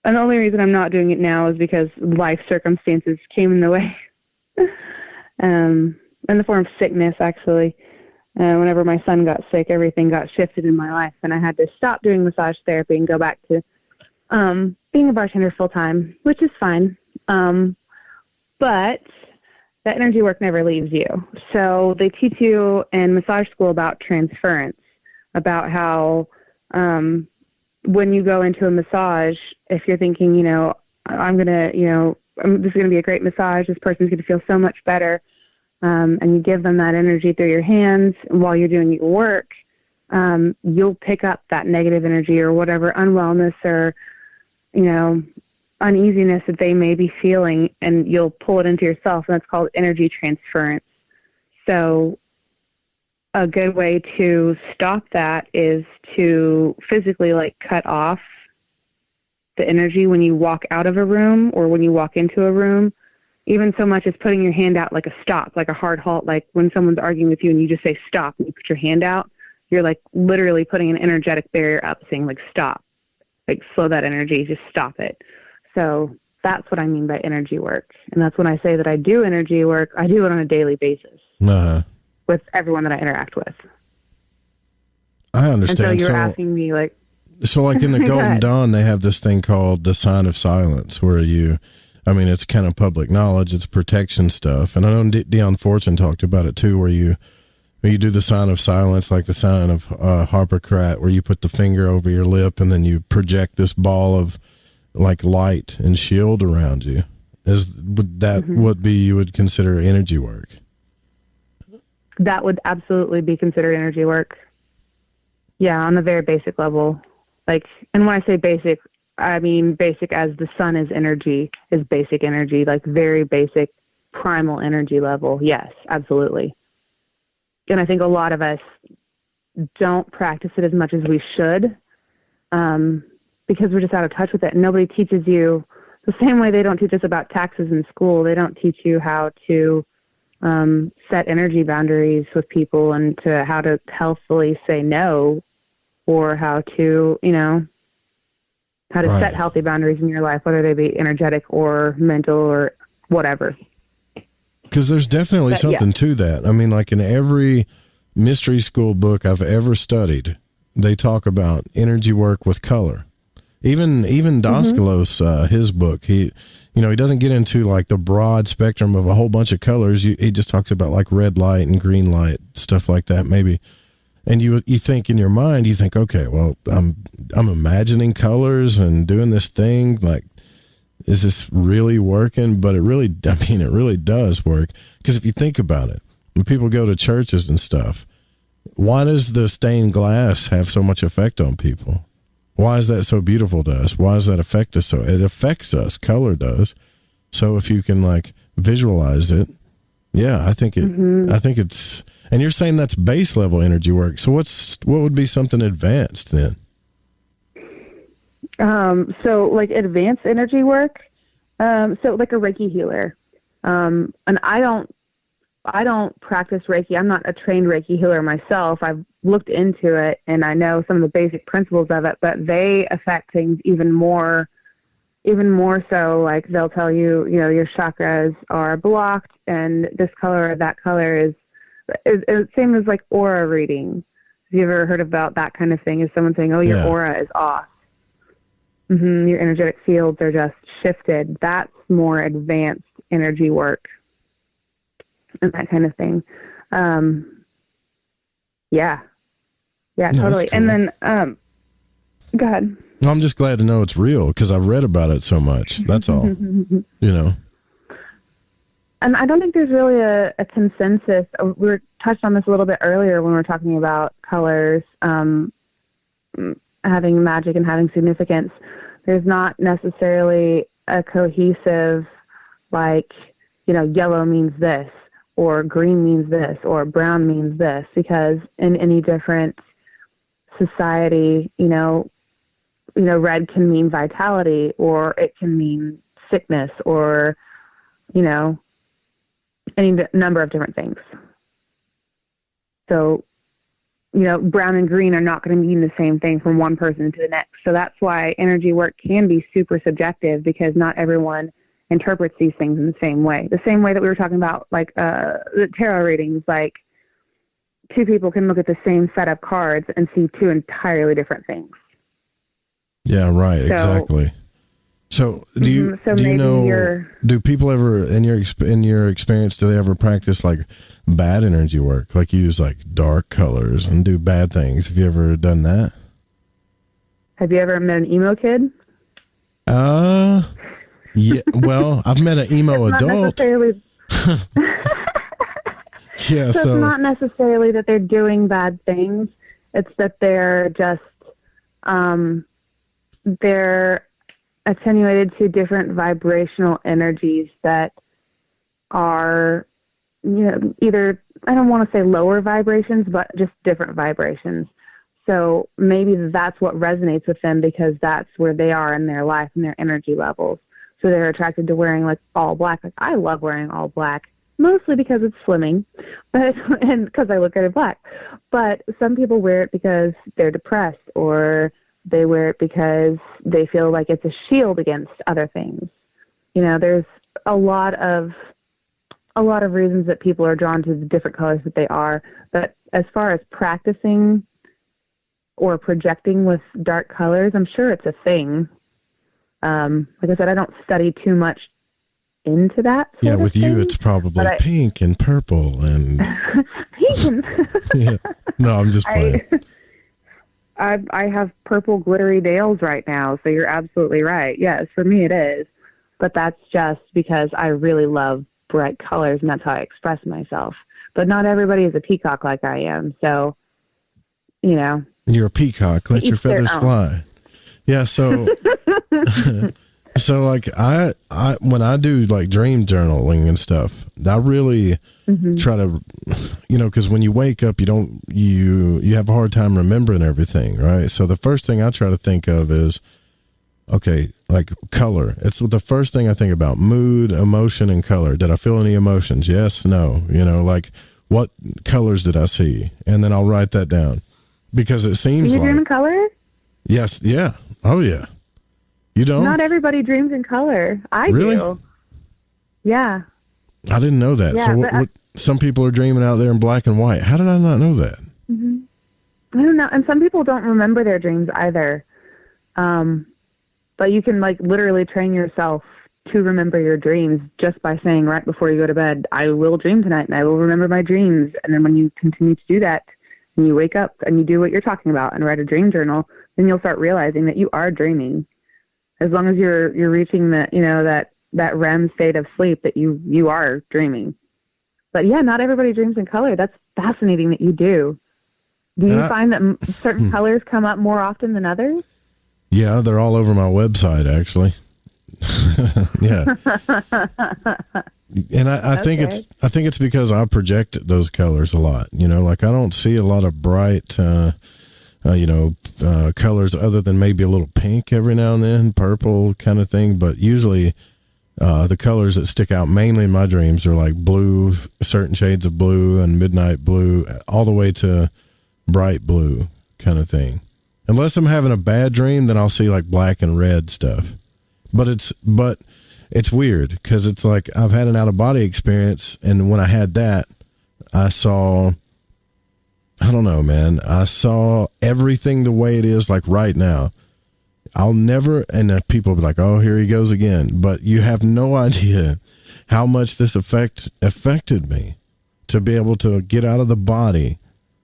[SPEAKER 10] the only reason I'm not doing it now is because life circumstances came in the way. In the form of sickness, actually. Whenever my son got sick, everything got shifted in my life, and I had to stop doing massage therapy and go back to being a bartender full-time, which is fine. But that energy work never leaves you. So they teach you in massage school about transference, about how when you go into a massage, if you're thinking, you know, this is going to be a great massage, this person's going to feel so much better, and you give them that energy through your hands while you're doing your work, you'll pick up that negative energy or whatever unwellness or, you know, uneasiness that they may be feeling, and you'll pull it into yourself, and that's called energy transference. So a good way to stop that is to physically like cut off the energy when you walk out of a room or when you walk into a room, even so much as putting your hand out like a stop, like a hard halt, like when someone's arguing with you and you just say stop and you put your hand out, you're like literally putting an energetic barrier up saying like stop, like slow that energy, just stop it. So that's what I mean by energy work. And that's when I say that I do energy work, I do it on a daily basis with everyone that I interact with.
[SPEAKER 9] I understand.
[SPEAKER 10] And so you're asking me like...
[SPEAKER 9] So like in the Golden Dawn, they have this thing called the sign of silence where it's kind of public knowledge, it's protection stuff. And I know Dion Fortune talked about it too, where you do the sign of silence, like the sign of Harpocrat, where you put the finger over your lip and then you project this ball of like light and shield around you. Would that would be you would consider energy work?
[SPEAKER 10] That would absolutely be considered energy work. Yeah, on a very basic level. Like, and when I say basic, I mean basic as the sun is energy, is basic energy, like very basic primal energy level. Yes, absolutely. And I think a lot of us don't practice it as much as we should, because we're just out of touch with it. And nobody teaches you the same way they don't teach us about taxes in school. They don't teach you how to set energy boundaries with people and to how to healthfully say no, or how to, how to set healthy boundaries in your life, whether they be energetic or mental or whatever.
[SPEAKER 9] Because there's definitely something to that. I mean, like in every mystery school book I've ever studied, they talk about energy work with color. Even Daskalos, his book, he doesn't get into like the broad spectrum of a whole bunch of colors. He just talks about like red light and green light, stuff like that, maybe. And you think in your mind, you think, okay, well, I'm imagining colors and doing this thing. Like, is this really working? But it really does work. Because if you think about it, when people go to churches and stuff, why does the stained glass have so much effect on people? Why is that so beautiful to us? Why does that affect us so? It affects us. Color does. So if you can like visualize it, yeah, I think it's. And you're saying that's base level energy work. So what would be something advanced then?
[SPEAKER 10] So like advanced energy work. So like a Reiki healer. And I don't practice Reiki. I'm not a trained Reiki healer myself. I've looked into it and I know some of the basic principles of it, but they affect things even more so. Like they'll tell you, your chakras are blocked and this color or that color is same as like aura reading. Have you ever heard about that kind of thing? Is someone saying, oh, your aura is off. Your energetic fields are just shifted. That's more advanced energy work and that kind of thing. Yeah, Yeah,
[SPEAKER 9] No,
[SPEAKER 10] totally.
[SPEAKER 9] that's cool.
[SPEAKER 10] And then, go ahead.
[SPEAKER 9] I'm just glad to know it's real because I've read about it so much. That's all. You know.
[SPEAKER 10] And I don't think there's really a consensus. We were touched on this a little bit earlier when we were talking about colors having magic and having significance. There's not necessarily a cohesive, like, you know, yellow means this, or green means this, or brown means this, because in any different society, you know, red can mean vitality, or it can mean sickness, or, you know, any number of different things. So, you know, brown and green are not going to mean the same thing from one person to the next. So that's why energy work can be super subjective, because not everyone interprets these things in the same way. The same way that we were talking about, like, the tarot readings, like, two people can look at the same set of cards and see two entirely different things.
[SPEAKER 9] Yeah, right. Exactly. So do you know? Do people ever in your experience, do they ever practice like bad energy work, like use like dark colors and do bad things? Have you ever done that?
[SPEAKER 10] Have you ever met an emo kid?
[SPEAKER 9] Yeah. Well, I've met an emo adult. Yeah.
[SPEAKER 10] So it's not necessarily that they're doing bad things. It's that they're just they're attenuated to different vibrational energies that are, you know, either, I don't want to say lower vibrations, but just different vibrations. So maybe that's what resonates with them, because that's where they are in their life and their energy levels. So they're attracted to wearing like all black. Like, I love wearing all black, mostly because it's slimming, and because I look at it black. But some people wear it because they're depressed, or they wear it because they feel like it's a shield against other things. You know, there's a lot of reasons that people are drawn to the different colors that they are. But as far as practicing or projecting with dark colors, I'm sure it's a thing. Like I said, I don't study too much into that.
[SPEAKER 9] Yeah, with you, it's probably pink and purple and
[SPEAKER 10] pink and
[SPEAKER 9] yeah. No, I'm just playing.
[SPEAKER 10] I have purple glittery nails right now, so you're absolutely right. Yes, for me it is. But that's just because I really love bright colors, and that's how I express myself. But not everybody is a peacock like I am, so, you know.
[SPEAKER 9] You're a peacock. Let your feathers fly. Yeah, so... So like I when I do like dream journaling and stuff, I really try to, you know, because when you wake up, you have a hard time remembering everything, right? So the first thing I try to think of is, okay, like color. It's the first thing I think about: mood, emotion, and color. Did I feel any emotions? Yes, no. You know, like what colors did I see? And then I'll write that down, because it seems like.
[SPEAKER 10] You dream in color?
[SPEAKER 9] Yes. Yeah. Oh yeah. You don't?
[SPEAKER 10] Not everybody dreams in color. I
[SPEAKER 9] really?
[SPEAKER 10] do. Yeah.
[SPEAKER 9] I didn't know that.
[SPEAKER 10] Yeah,
[SPEAKER 9] so what, some people are dreaming out there in black and white. How did I not know that?
[SPEAKER 10] I don't know. And some people don't remember their dreams either. But you can like literally train yourself to remember your dreams just by saying right before you go to bed, I will dream tonight and I will remember my dreams. And then when you continue to do that and you wake up and you do what you're talking about and write a dream journal, then you'll start realizing that you are dreaming. As long as you're reaching that, you know, that REM state of sleep, that you are dreaming. But yeah, not everybody dreams in color. That's fascinating that you do. Do you find that certain colors come up more often than others?
[SPEAKER 9] Yeah, they're all over my website, actually. Yeah. And I think it's because I project those colors a lot. You know, like I don't see a lot of bright colors other than maybe a little pink every now and then, purple kind of thing. But usually the colors that stick out mainly in my dreams are like blue, certain shades of blue and midnight blue, all the way to bright blue kind of thing. Unless I'm having a bad dream, then I'll see like black and red stuff. But it's weird because it's like I've had an out-of-body experience, and when I had that, I saw... I don't know, man. I saw everything the way it is, like right now. I'll never, and people will be like, oh, here he goes again. But you have no idea how much this affected me to be able to get out of the body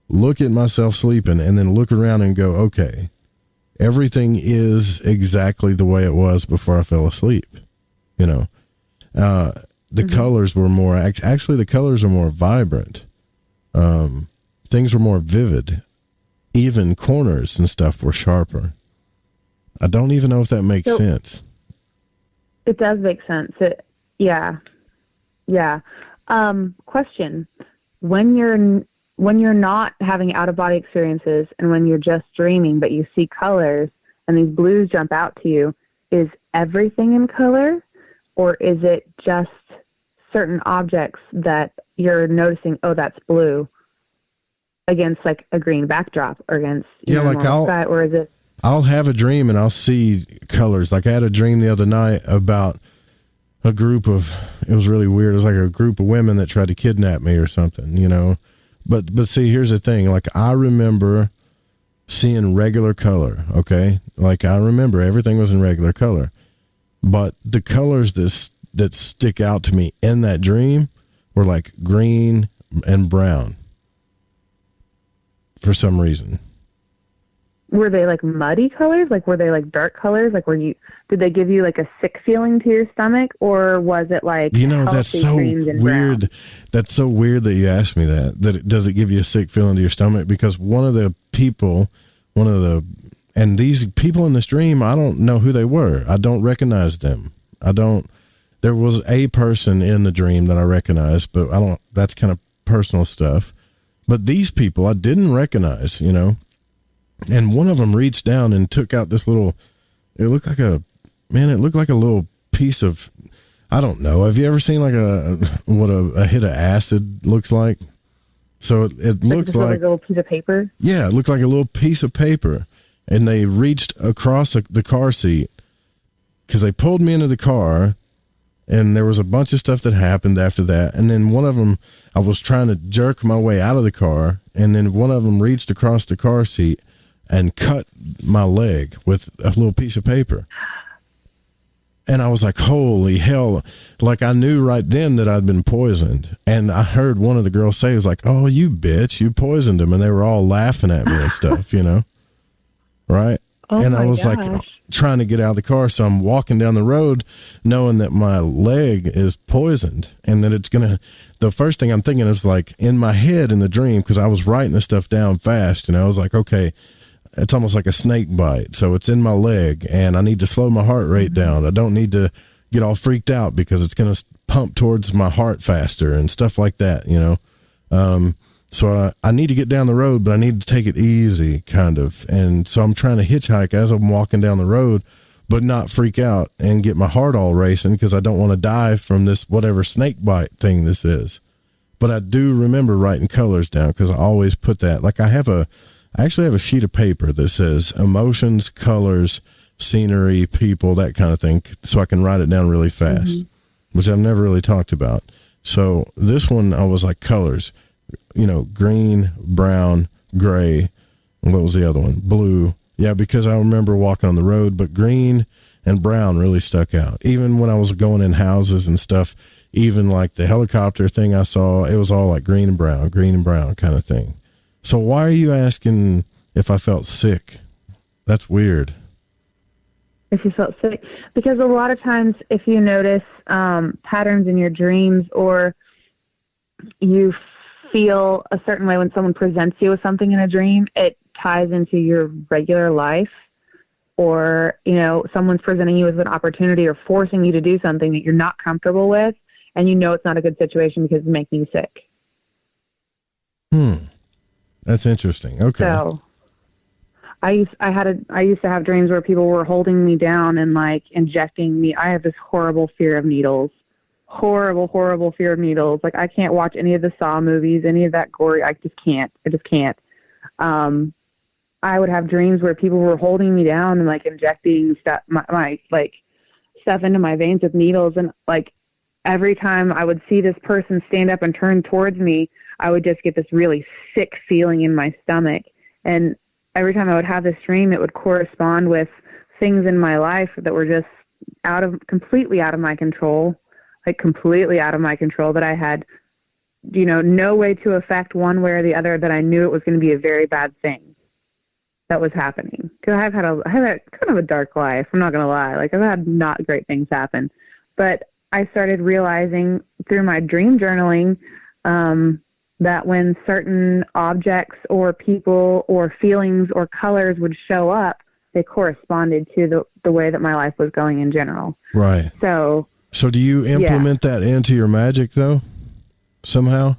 [SPEAKER 9] look at myself sleeping, and then look around and go, okay, everything is exactly the way it was before I fell asleep. You know, the colors were more, actually the colors are more vibrant. Things were more vivid. Even corners and stuff were sharper. I don't even know if that makes sense.
[SPEAKER 10] It does make sense. Yeah. Question: when you're not having out of body experiences, and when you're just dreaming, but you see colors and these blues jump out to you, is everything in color, or is it just certain objects that you're noticing? Oh, that's blue, against like a green backdrop, or against sky, or is it?
[SPEAKER 9] I'll have a dream and I'll see colors. Like I had a dream the other night about a group of, it was really weird. It was like a group of women that tried to kidnap me or something, you know? But see, here's the thing. Like I remember seeing regular color. Okay. Like I remember everything was in regular color, but the colors that stick out to me in that dream were like green and brown for some reason.
[SPEAKER 10] Were they like muddy colors? Like were they like dark colors? Like did they give you like a sick feeling to your stomach, or was it like,
[SPEAKER 9] you know, that's so weird. Brown? That's so weird that you asked me that does it give you a sick feeling to your stomach? Because one of the people, and these people in this dream, I don't know who they were. I don't recognize them. There was a person in the dream that I recognized, but that's kind of personal stuff. But these people I didn't recognize, you know. And one of them reached down and took out this little, it looked like a little piece of, I don't know. Have you ever seen like what a hit of acid looks like? So it looks like
[SPEAKER 10] a little piece of paper.
[SPEAKER 9] Yeah, it looked like a little piece of paper. And they reached across the car seat because they pulled me into the car, and there was a bunch of stuff that happened after that. And then one of them, I was trying to jerk my way out of the car, and then one of them reached across the car seat and cut my leg with a little piece of paper. And I was like, holy hell. Like I knew right then that I'd been poisoned. And I heard one of the girls say, it was like, oh, you bitch, you poisoned him. And they were all laughing at me and stuff, you know? Right?
[SPEAKER 10] Oh,
[SPEAKER 9] and I was like trying to get out of the car. So I'm walking down the road knowing that my leg is poisoned and that the first thing I'm thinking is like in my head in the dream, because I was writing this stuff down fast, and I was like, okay, it's almost like a snake bite. So it's in my leg and I need to slow my heart rate down. I don't need to get all freaked out because it's going to pump towards my heart faster and stuff like that, you know? So I need to get down the road, but I need to take it easy kind of. And so I'm trying to hitchhike as I'm walking down the road, but not freak out and get my heart all racing because I don't want to die from this, whatever snake bite thing this is. But I do remember writing colors down because I always put that, like I actually have a sheet of paper that says emotions, colors, scenery, people, that kind of thing, so I can write it down really fast, which I've never really talked about. So this one, I was like colors, you know, green, brown, gray, and what was the other one? Blue. Yeah, because I remember walking on the road, but green and brown really stuck out. Even when I was going in houses and stuff, even like the helicopter thing I saw, it was all like green and brown kind of thing. So why are you asking if I felt sick? That's weird.
[SPEAKER 10] If you felt sick? Because a lot of times if you notice patterns in your dreams, or you feel a certain way when someone presents you with something in a dream, it ties into your regular life. Or, you know, someone's presenting you with an opportunity or forcing you to do something that you're not comfortable with, and you know it's not a good situation because it's making you sick.
[SPEAKER 9] That's interesting. Okay.
[SPEAKER 10] So I used to have dreams where people were holding me down and like injecting me. I have this horrible fear of needles. Horrible fear of needles. Like I can't watch any of the Saw movies, any of that gory. I just can't. I would have dreams where people were holding me down and like injecting stuff, my like stuff into my veins with needles. And like every time I would see this person stand up and turn towards me, I would just get this really sick feeling in my stomach. And every time I would have this dream, it would correspond with things in my life that were just completely out of my control, that I had no way to affect one way or the other, that I knew it was going to be a very bad thing that was happening. Because I've had kind of a dark life. I'm not going to lie. Like, I've had not great things happen. But I started realizing through my dream journaling that when certain objects or people or feelings or colors would show up, they corresponded to the way that my life was going in general.
[SPEAKER 9] Right.
[SPEAKER 10] So
[SPEAKER 9] do you implement that into your magic, though, somehow?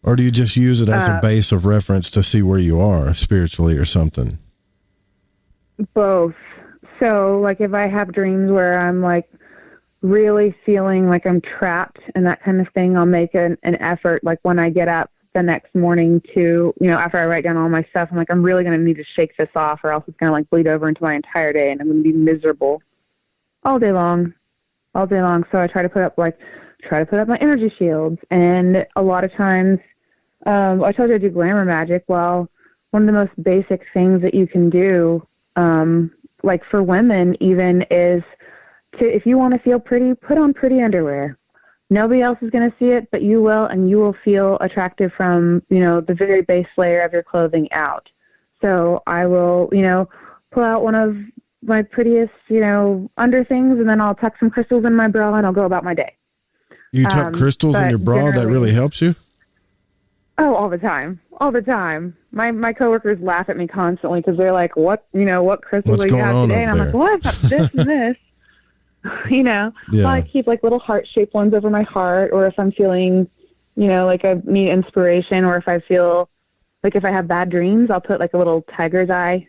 [SPEAKER 9] Or do you just use it as a base of reference to see where you are spiritually or something?
[SPEAKER 10] Both. So, like, if I have dreams where I'm, like, really feeling like I'm trapped and that kind of thing, I'll make an effort, like, when I get up the next morning to, after I write down all my stuff, I'm like, I'm really going to need to shake this off, or else it's going to, like, bleed over into my entire day, and I'm going to be miserable all day long. So I try to put up my energy shields. And a lot of times, I told you I do glamour magic. Well, one of the most basic things that you can do, like for women even, is if you want to feel pretty, put on pretty underwear. Nobody else is going to see it, but you will, and you will feel attractive from, the very base layer of your clothing out. So I will, pull out one of my prettiest, under things, and then I'll tuck some crystals in my bra, and I'll go about my day.
[SPEAKER 9] You tuck crystals in your bra? That really helps you?
[SPEAKER 10] Oh, all the time. My coworkers laugh at me constantly because they're like, "What crystals do you have today?" And I'm like, "Well, I've got this and this."
[SPEAKER 9] Yeah.
[SPEAKER 10] So I keep like little heart-shaped ones over my heart, or if I'm feeling, like I need inspiration, or if I feel like if I have bad dreams, I'll put like a little tiger's eye,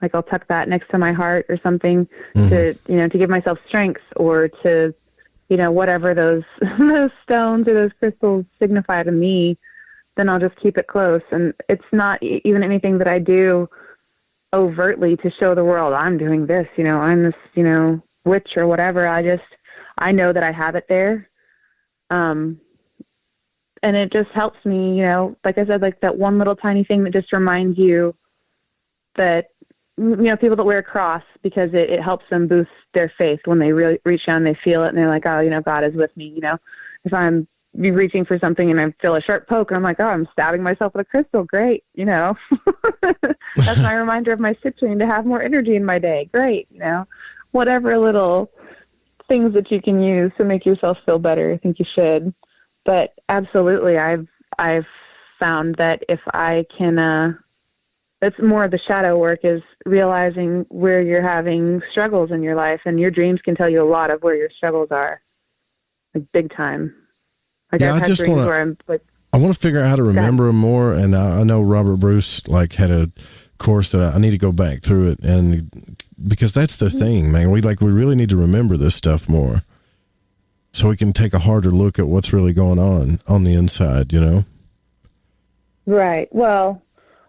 [SPEAKER 10] like I'll tuck that next to my heart or something to give myself strength, or to, whatever those stones or those crystals signify to me. Then I'll just keep it close. And it's not even anything that I do overtly to show the world I'm doing this, I'm this, witch or whatever. I know that I have it there. And it just helps me, like I said, like that one little tiny thing that just reminds you that, people that wear a cross, because it helps them boost their faith when they really reach down, they feel it, and they're like, oh, God is with me. If I'm reaching for something and I feel a sharp poke, and I'm like, oh, I'm stabbing myself with a crystal. Great. That's my reminder of my citrine to have more energy in my day. Great. Whatever little things that you can use to make yourself feel better, I think you should. But absolutely, I've found that if I can, it's more of the shadow work, is realizing where you're having struggles in your life, and your dreams can tell you a lot of where your struggles are, like big time. Like
[SPEAKER 9] yeah,
[SPEAKER 10] I've had dreams where I'm like,
[SPEAKER 9] I want to figure out how to remember them more, and I know Robert Bruce had a course that I need to go back through it, and because that's the thing, man, we really need to remember this stuff more, so we can take a harder look at what's really going on the inside,
[SPEAKER 10] Right. Well,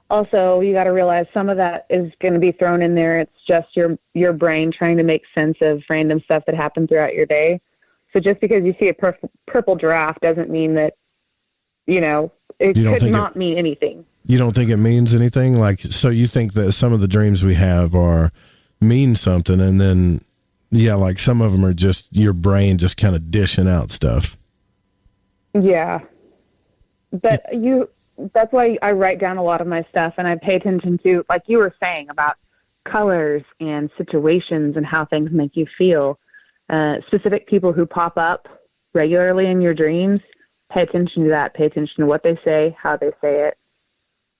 [SPEAKER 10] also you got to realize some of that is going to be thrown in there. It's just your brain trying to make sense of random stuff that happened throughout your day. So just because you see a purple giraffe doesn't mean that, it could not mean anything.
[SPEAKER 9] You don't think it means anything? So you think that some of the dreams we have mean something, and then, some of them are just your brain just kind of dishing out stuff.
[SPEAKER 10] Yeah. But that's why I write down a lot of my stuff, and I pay attention to, like you were saying, about colors and situations and how things make you feel. Specific people who pop up regularly in your dreams, pay attention to that. Pay attention to what they say, how they say it.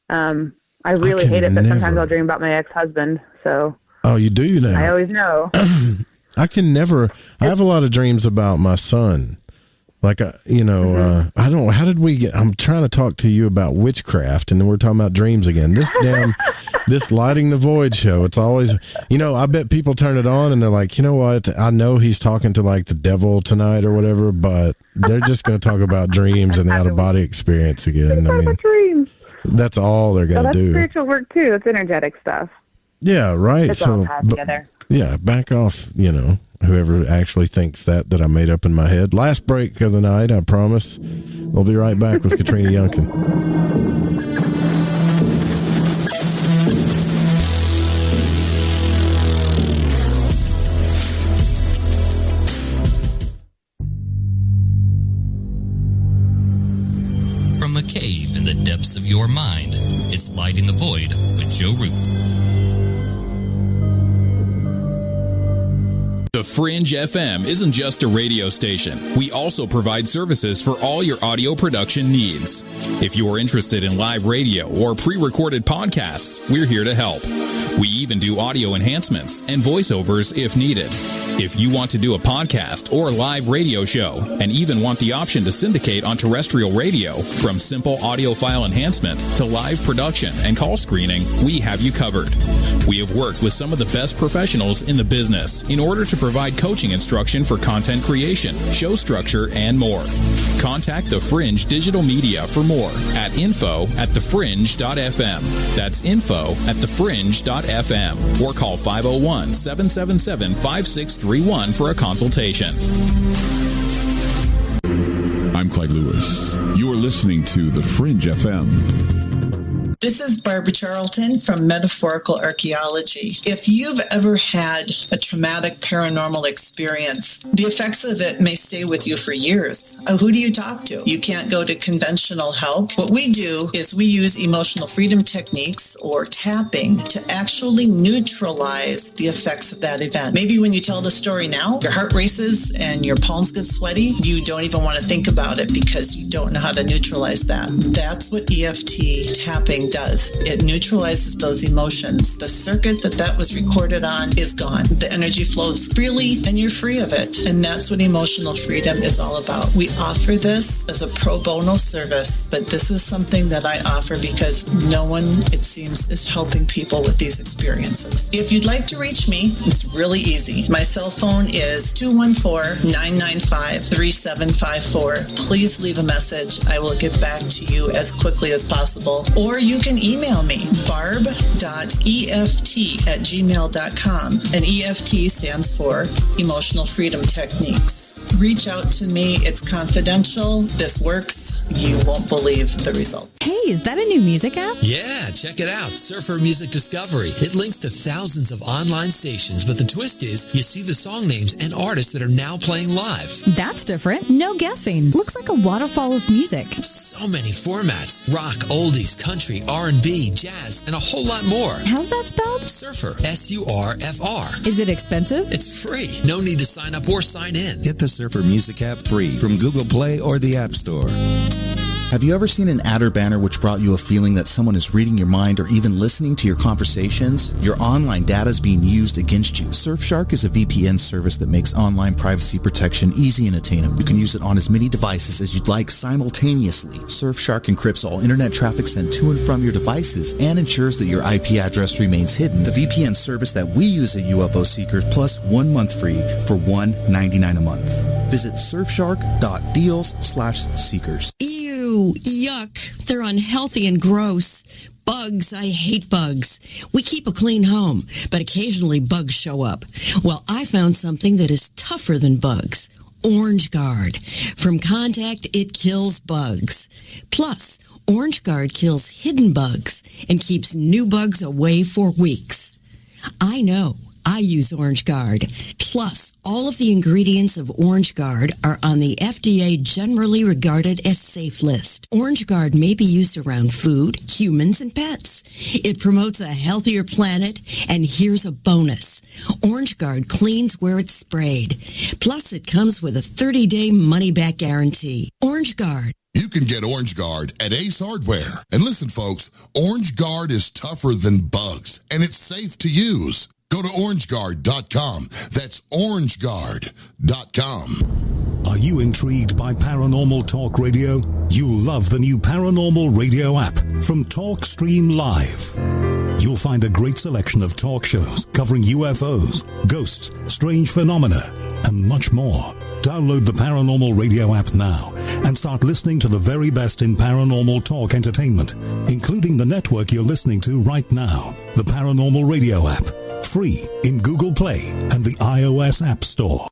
[SPEAKER 10] I really hate it that sometimes I'll dream about my ex-husband. So. Oh, you do now? I always know.
[SPEAKER 9] I have a lot of dreams about my son. I don't know, how did we get, I'm trying to talk to you about witchcraft, and then we're talking about dreams again. This Lighting the Void show, it's always, I bet people turn it on and they're like, you know what, I know he's talking to the devil tonight or whatever, but they're just going to talk about dreams and the out-of-body experience again.
[SPEAKER 10] Dreams.
[SPEAKER 9] That's all they're going to do.
[SPEAKER 10] That's spiritual work too. It's energetic stuff.
[SPEAKER 9] Yeah, right.
[SPEAKER 10] It's all tied together.
[SPEAKER 9] Yeah, back off, whoever actually thinks that I made up in my head. Last break of the night, I promise. We'll be right back with Katrina Younkin.
[SPEAKER 20] mind. It's Lighting the Void with Joe Roop.
[SPEAKER 21] The Fringe FM isn't just a radio station. We also provide services for all your audio production needs. If you are interested in live radio or pre-recorded podcasts, we're here to help. We even do audio enhancements and voiceovers if needed. If you want to do a podcast or live radio show and even want the option to syndicate on terrestrial radio, from simple audio file enhancement to live production and call screening, we have you covered. We have worked with some of the best professionals in the business in order to provide coaching instruction for content creation, show structure, and more. Contact The Fringe Digital Media for more at info@thefringe.fm. That's info@thefringe.fm, or call 501-777-5631 for a consultation.
[SPEAKER 22] I'm Clyde Lewis. You are listening to The Fringe FM.
[SPEAKER 23] This is Barbara Charlton from Metaphorical Archaeology. If you've ever had a traumatic paranormal experience, the effects of it may stay with you for years. Who do you talk to? You can't go to conventional help. What we do is we use emotional freedom techniques or tapping to actually neutralize the effects of that event. Maybe when you tell the story now, your heart races and your palms get sweaty. You don't even want to think about it because you don't know how to neutralize that. That's what EFT tapping does. It neutralizes those emotions. The circuit that was recorded on is gone. The energy flows freely and you're free of it. And that's what emotional freedom is all about. We offer this as a pro bono service, but this is something that I offer because no one, it seems, is helping people with these experiences. If you'd like to reach me, it's really easy. My cell phone is 214-995-3754. Please leave a message. I will get back to you as quickly as possible. Or you can email me, barb.eft@gmail.com. And EFT stands for Emotional Freedom Techniques. Reach out to me. It's confidential. This works. You won't believe the results.
[SPEAKER 5] Hey, is that a new music app?
[SPEAKER 6] Yeah, check it out. Surfer Music Discovery. It links to thousands of online stations, but the twist is you see the song names and artists that are now playing live.
[SPEAKER 5] That's different. No guessing. Looks like a waterfall of music.
[SPEAKER 6] So many formats. Rock, oldies, country, R&B, jazz, and a whole lot more.
[SPEAKER 5] How's that spelled?
[SPEAKER 6] Surfer. S-U-R-F-R.
[SPEAKER 5] Is it expensive?
[SPEAKER 6] It's free. No need to sign up or sign in.
[SPEAKER 27] Get the Surfer Music app free from Google Play or the App Store.
[SPEAKER 7] Have you ever seen an ad or banner which brought you a feeling that someone is reading your mind or even listening to your conversations? Your online data is being used against you. Surfshark is a VPN service that makes online privacy protection easy and attainable. You can use it on as many devices as you'd like simultaneously. Surfshark encrypts all internet traffic sent to and from your devices and ensures that your IP address remains hidden. The VPN service that we use at UFO Seekers, plus 1 month free for $1.99 a month. Visit surfshark.deals/seekers.
[SPEAKER 24] Ew, yuck. They're unhealthy and gross. Bugs, I hate bugs. We keep a clean home, but occasionally bugs show up. Well, I found something that is tougher than bugs. Orange Guard. From contact, it kills bugs. Plus, Orange Guard kills hidden bugs and keeps new bugs away for weeks. I know. I use Orange Guard. Plus, all of the ingredients of Orange Guard are on the FDA generally regarded as safe list. Orange Guard may be used around food, humans, and pets. It promotes a healthier planet, and here's a bonus. Orange Guard cleans where it's sprayed. Plus, it comes with a 30-day money-back guarantee. Orange Guard.
[SPEAKER 25] You can get Orange Guard at Ace Hardware. And listen, folks, Orange Guard is tougher than bugs, and it's safe to use. Go to orangeguard.com. That's orangeguard.com.
[SPEAKER 26] Are you intrigued by Paranormal Talk Radio? You'll love the new Paranormal Radio app from TalkStream Live. You'll find a great selection of talk shows covering UFOs, ghosts, strange phenomena, and much more. Download the Paranormal Radio app now and start listening to the very best in paranormal talk entertainment, including the network you're listening to right now, the Paranormal Radio app. Free in Google Play and the iOS App Store.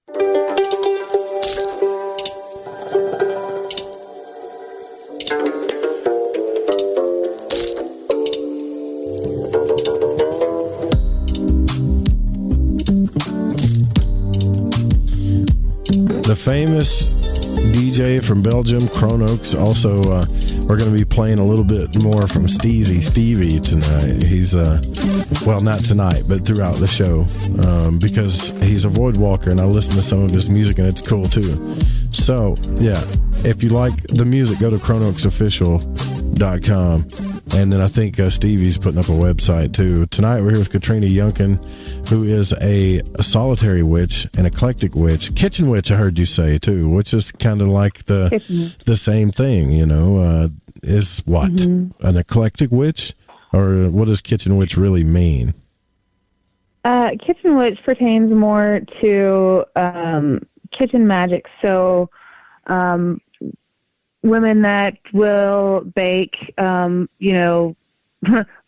[SPEAKER 9] The famous DJ from Belgium, Chronox. Also, we're going to be playing a little bit more from Stevie tonight. He's, well, not tonight, but throughout the show, because he's a void walker, and I listen to some of his music, and it's cool, too. So, yeah, if you like the music, go to chronoxofficial.com. And then I think Stevie's putting up a website, too. Tonight, we're here with Katrina Younkin, who is a solitary witch, an eclectic witch, kitchen witch, I heard you say, too, which is kind of like the same thing, you know, is what? Mm-hmm. An eclectic witch? Or what does kitchen witch really mean?
[SPEAKER 10] Kitchen witch pertains more to kitchen magic. So, women that will bake, you know,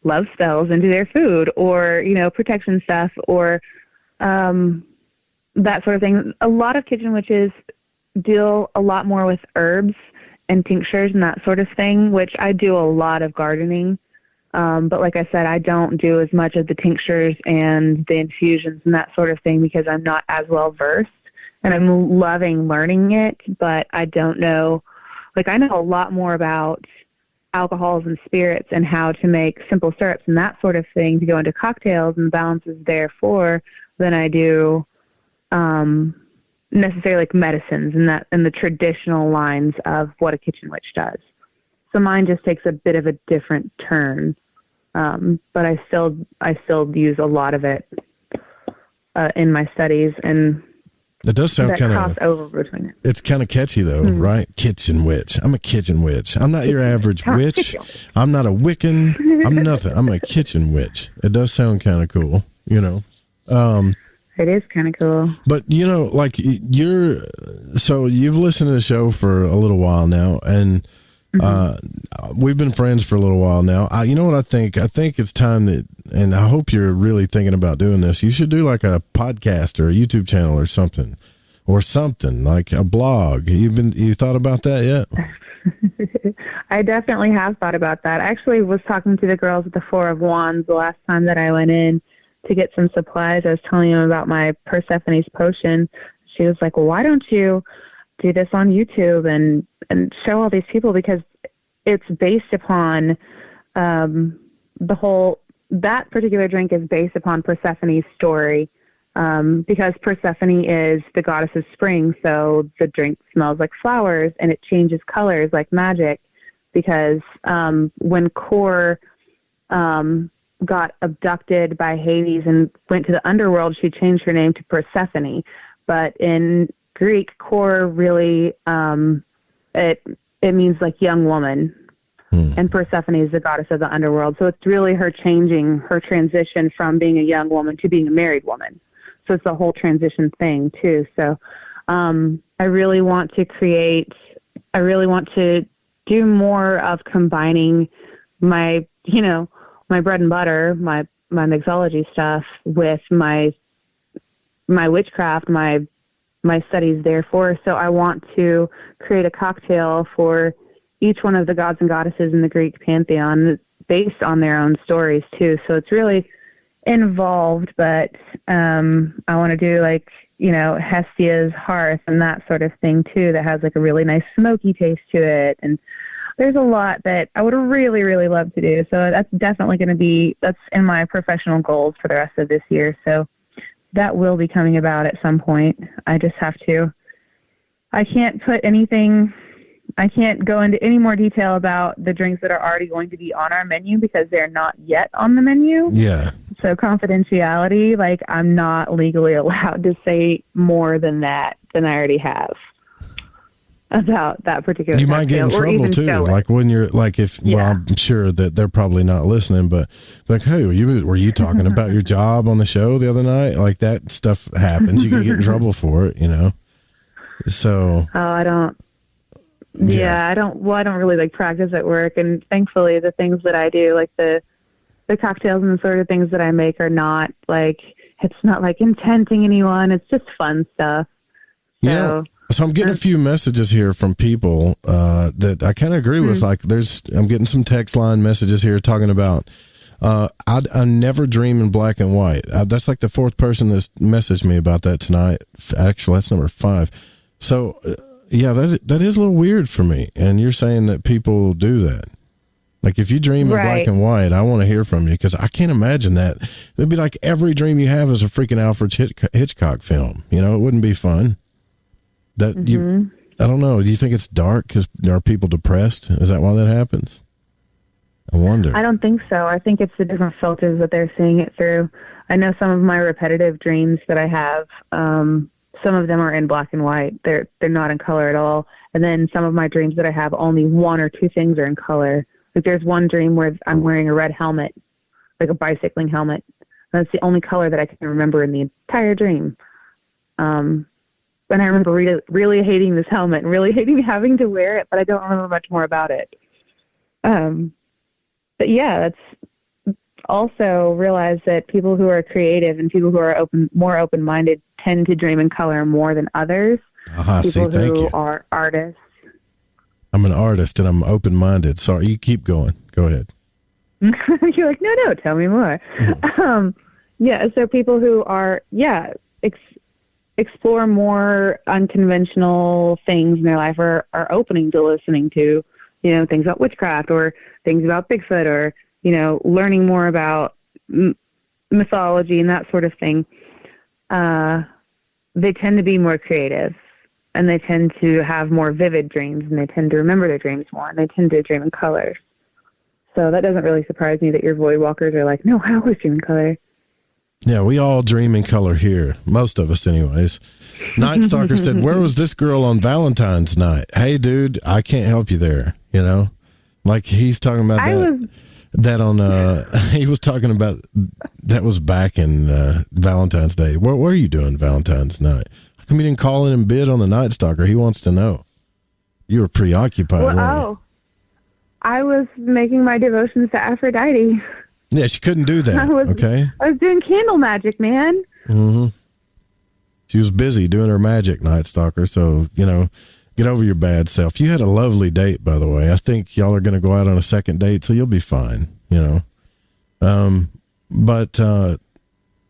[SPEAKER 10] love spells into their food, or, you know, protection stuff, or that sort of thing. A lot of kitchen witches deal a lot more with herbs and tinctures and that sort of thing, which I do a lot of gardening. But like I said, I don't do as much of the tinctures and the infusions and that sort of thing because I'm not as well versed, and I'm loving learning it, but I don't know. Like, I know a lot more about alcohols and spirits and how to make simple syrups and that sort of thing to go into cocktails and balances therefore than I do necessarily like medicines and the traditional lines of what a kitchen witch does. So mine just takes a bit of a different turn, but I still use a lot of it in my studies, and
[SPEAKER 9] it does sound kind of
[SPEAKER 10] crossover between it.
[SPEAKER 9] It's kind of catchy though, right? Kitchen witch. I'm a kitchen witch. I'm not your average witch. I'm not a Wiccan. I'm nothing. I'm a kitchen witch. It does sound kind of cool, you know.
[SPEAKER 10] It is kind of cool.
[SPEAKER 9] But you know, like so you've listened to the show for a little while now, and we've been friends for a little while now. You know what I think? I think it's time that, and I hope you're really thinking about doing this. You should do like a podcast or a YouTube channel or something like a blog. You thought about that yet?
[SPEAKER 10] I definitely have thought about that. I actually was talking to the girls at the Four of Wands the last time that I went in to get some supplies. I was telling them about my Persephone's potion. She was like, well, why don't you do this on YouTube and show all these people, because it's based upon that particular drink is based upon Persephone's story, because Persephone is the goddess of spring, so the drink smells like flowers and it changes colors like magic, because when Kor got abducted by Hades and went to the underworld, she changed her name to Persephone. But in Greek, Kor really, it means like young woman. And Persephone is the goddess of the underworld. So it's really her changing, her transition from being a young woman to being a married woman. So it's a whole transition thing too. So I really want to do more of combining my bread and butter, my mixology stuff with my witchcraft, my studies therefore. So I want to create a cocktail for each one of the gods and goddesses in the Greek pantheon based on their own stories too. So it's really involved, but I want to do like, Hestia's hearth and that sort of thing too, that has like a really nice smoky taste to it. And there's a lot that I would really, really love to do. So that's definitely that's in my professional goals for the rest of this year. So that will be coming about at some point. I just have to, I can't go into any more detail about the drinks that are already going to be on our menu because they're not yet on the menu.
[SPEAKER 9] Yeah.
[SPEAKER 10] So confidentiality, like I'm not legally allowed to say more than that than I already have about that particular.
[SPEAKER 9] You might get in trouble too. Like when you're like, well, I'm sure that they're probably not listening, but like, hey, were you talking about your job on the show the other night? Like that stuff happens. You can get in trouble for it, So.
[SPEAKER 10] Oh, I don't. Yeah, I don't really like practice at work, and thankfully the things that I do, like the cocktails and the sort of things that I make are not like, it's not like intenting anyone. It's just fun stuff.
[SPEAKER 9] Yeah. So I'm getting a few messages here from people that I kind of agree with. Like I'm getting some text line messages here talking about, I never dream in black and white. That's like the fourth person that's messaged me about that tonight. Actually, that's number 5. So, Yeah, that is a little weird for me. And you're saying that people do that. Like, if you dream in black and white, I want to hear from you, because I can't imagine that. It'd be like every dream you have is a freaking Alfred Hitchcock film. You know, it wouldn't be fun. I don't know. Do you think it's dark because are people depressed? Is that why that happens? I wonder.
[SPEAKER 10] I don't think so. I think it's the different filters that they're seeing it through. I know some of my repetitive dreams that I have, some of them are in black and white. They're not in color at all. And then some of my dreams that I have, only one or two things are in color. Like, there's one dream where I'm wearing a red helmet, like a bicycling helmet. That's the only color that I can remember in the entire dream. And I remember really hating this helmet and really hating having to wear it, but I don't remember much more about it. But yeah, that's also realize that people who are creative and people who are more open-minded tend to dream in color more than others. People who are artists.
[SPEAKER 9] I'm an artist and I'm open-minded. Sorry, you keep going. Go ahead.
[SPEAKER 10] You're like, no, tell me more. So people who are, explore more unconventional things in their life, or are opening to listening to, things about witchcraft or things about Bigfoot, or, learning more about mythology and that sort of thing. They tend to be more creative. And they tend to have more vivid dreams, and they tend to remember their dreams more, and they tend to dream in colors. So that doesn't really surprise me that your void walkers are like, no, I always dream in color.
[SPEAKER 9] Yeah, we all dream in color here. Most of us anyways. Night Stalker said, where was this girl on Valentine's night? Hey, dude, I can't help you there, Like, he's talking about he was talking about, that was back in Valentine's Day. What were you doing Valentine's night? How come you didn't call in and bid on the Night Stalker? He wants to know. You were preoccupied.
[SPEAKER 10] I was making my devotions to Aphrodite.
[SPEAKER 9] Yeah, she couldn't do that. I
[SPEAKER 10] was doing candle magic, man.
[SPEAKER 9] Mm-hmm. She was busy doing her magic, Night Stalker. So, get over your bad self. You had a lovely date, by the way. I think y'all are going to go out on a second date, so you'll be fine,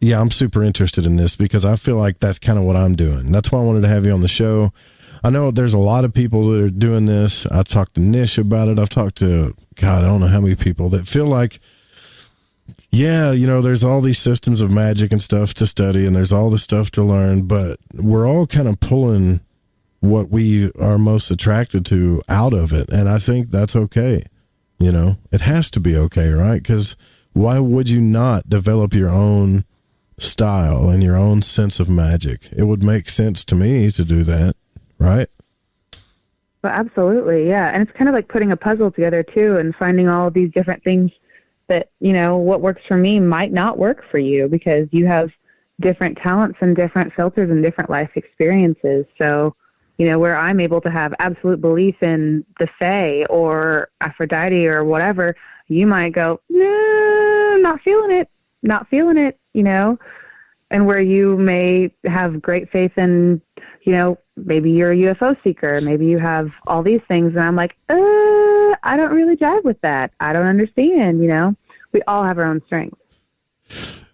[SPEAKER 9] Yeah, I'm super interested in this because I feel like that's kind of what I'm doing. That's why I wanted to have you on the show. I know there's a lot of people that are doing this. I talked to Nish about it. I've talked to, I don't know how many people that feel like, there's all these systems of magic and stuff to study, and there's all this stuff to learn, but we're all kind of pulling what we are most attracted to out of it. And I think that's okay. It has to be okay, right? Because why would you not develop your own style and your own sense of magic? It would make sense to me to do that, right?
[SPEAKER 10] Well, absolutely, yeah. And it's kind of like putting a puzzle together too, and finding all of these different things that, what works for me might not work for you, because you have different talents and different filters and different life experiences. So, where I'm able to have absolute belief in the Fae or Aphrodite or whatever, you might go, no, not feeling it, and where you may have great faith in, maybe you're a UFO seeker, maybe you have all these things, and I'm like, I don't really jive with that. I don't understand, We all have our own strengths.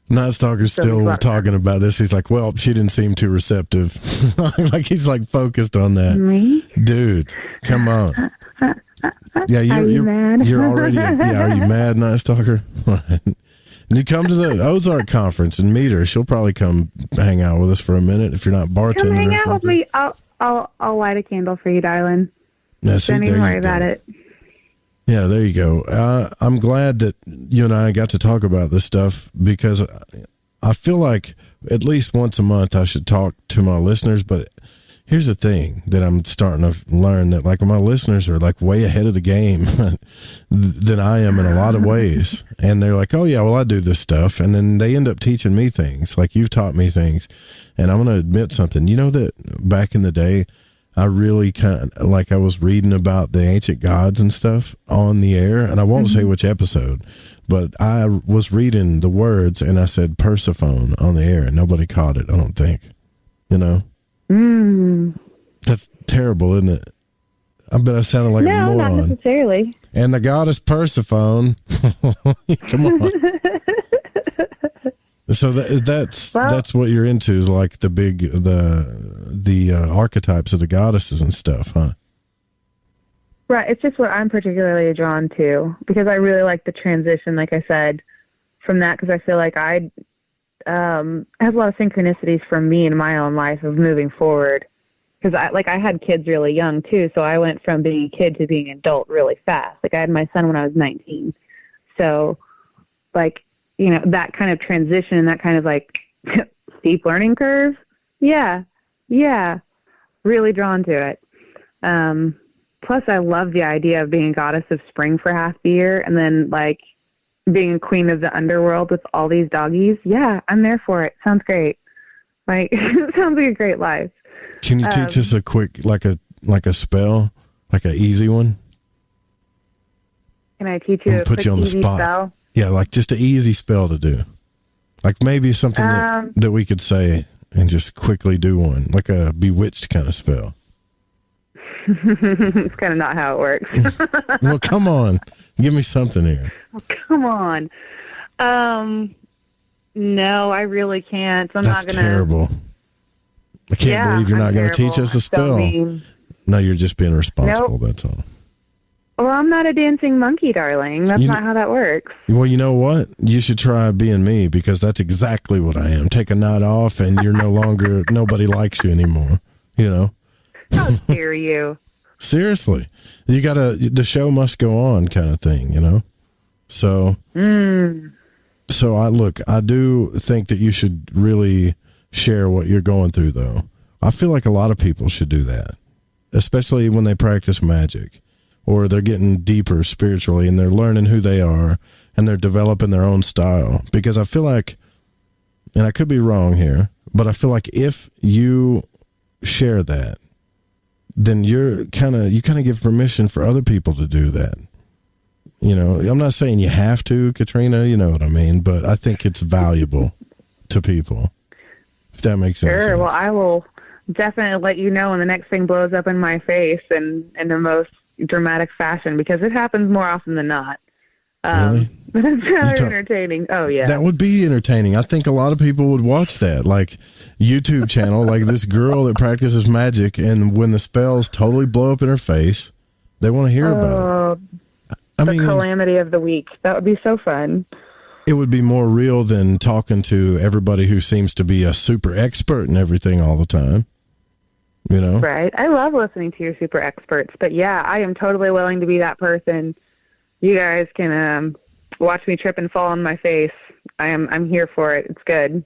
[SPEAKER 9] Night Stalker's still talking about this. He's like, well, she didn't seem too receptive. Like, he's like focused on that.
[SPEAKER 10] Me?
[SPEAKER 9] Dude, come on. Yeah, you're
[SPEAKER 10] mad?
[SPEAKER 9] You're already, are you mad, Night Stalker? You come to the Ozark conference and meet her. She'll probably come hang out with us for a minute if you're not bartending.
[SPEAKER 10] Come hang out with me. I'll light a candle for you, darling.
[SPEAKER 9] Yeah,
[SPEAKER 10] don't even worry about it.
[SPEAKER 9] Yeah, there you go. I'm glad that you and I got to talk about this stuff, because I feel like at least once a month I should talk to my listeners. But here's the thing that I'm starting to learn, that like my listeners are like way ahead of the game than I am in a lot of ways. And they're like, oh yeah, well I do this stuff. And then they end up teaching me things, like you've taught me things. And I'm going to admit something, that back in the day, I really I was reading about the ancient gods and stuff on the air, and I won't say which episode, but I was reading the words and I said Persephone on the air, and nobody caught it, I don't think. That's terrible, isn't it? I bet I sounded like a moron.
[SPEAKER 10] No, not necessarily.
[SPEAKER 9] And the goddess Persephone. Come on. So that's what you're into, is like the the archetypes of the goddesses and stuff, huh?
[SPEAKER 10] Right. It's just what I'm particularly drawn to because I really like the transition, like I said, from that because I feel like I have a lot of synchronicities for me in my own life of moving forward. Because I had kids really young too, so I went from being a kid to being an adult really fast. Like I had my son when I was 19. So, like, you know, that kind of transition, that kind of like steep learning curve. Yeah, really drawn to it. Plus, I love the idea of being a goddess of spring for half the year and then, like, being a queen of the underworld with all these doggies. Yeah, I'm there for it. Sounds great. Like, it sounds like a great life.
[SPEAKER 9] Can you teach us a quick, like a spell, like an easy one?
[SPEAKER 10] Can I teach you a
[SPEAKER 9] put
[SPEAKER 10] quick,
[SPEAKER 9] you on the
[SPEAKER 10] easy
[SPEAKER 9] spot?
[SPEAKER 10] spell?
[SPEAKER 9] Yeah, like just an easy spell to do. Like maybe something that we could say and just quickly do one, like a bewitched kind of spell.
[SPEAKER 10] It's kind of not how it works.
[SPEAKER 9] Well, come on. Give me something here.
[SPEAKER 10] Oh, come on. No, I really can't. So I'm
[SPEAKER 9] That's
[SPEAKER 10] not going to.
[SPEAKER 9] Terrible. I can't believe you're not going to teach us a spell.
[SPEAKER 10] So
[SPEAKER 9] no, you're just being responsible.
[SPEAKER 10] Nope.
[SPEAKER 9] That's all.
[SPEAKER 10] Well, I'm not a dancing monkey, darling. That's not how that works.
[SPEAKER 9] Well, you know what? You should try being me because that's exactly what I am. Take a night off and you're no longer, nobody likes you anymore, you know?
[SPEAKER 10] How dare you?
[SPEAKER 9] Seriously. You gotta, the show must go on kind of thing, you know? So, so I do think that you should really share what you're going through though. I feel like a lot of people should do that, especially when they practice magic or they're getting deeper spiritually and they're learning who they are and they're developing their own style. Because I feel like, and I could be wrong here, but I feel like if you share that, then you kind of give permission for other people to do that. You know, I'm not saying you have to, Katrina, you know what I mean, but I think it's valuable to people, if that makes sense.
[SPEAKER 10] Sure, well, I will definitely let you know when the next thing blows up in my face and in the most dramatic fashion, because it happens more often than not.
[SPEAKER 9] Really?
[SPEAKER 10] But it's rather entertaining. Oh, yeah.
[SPEAKER 9] That would be entertaining. I think a lot of people would watch that, like YouTube channel, like this girl that practices magic, and when the spells totally blow up in her face, they want to hear about it. I mean,
[SPEAKER 10] calamity of the week. That would be so fun.
[SPEAKER 9] It would be more real than talking to everybody who seems to be a super expert in everything all the time. You know?
[SPEAKER 10] Right. I love listening to your super experts, but yeah, I am totally willing to be that person. You guys can watch me trip and fall on my face. I'm here for it. It's good.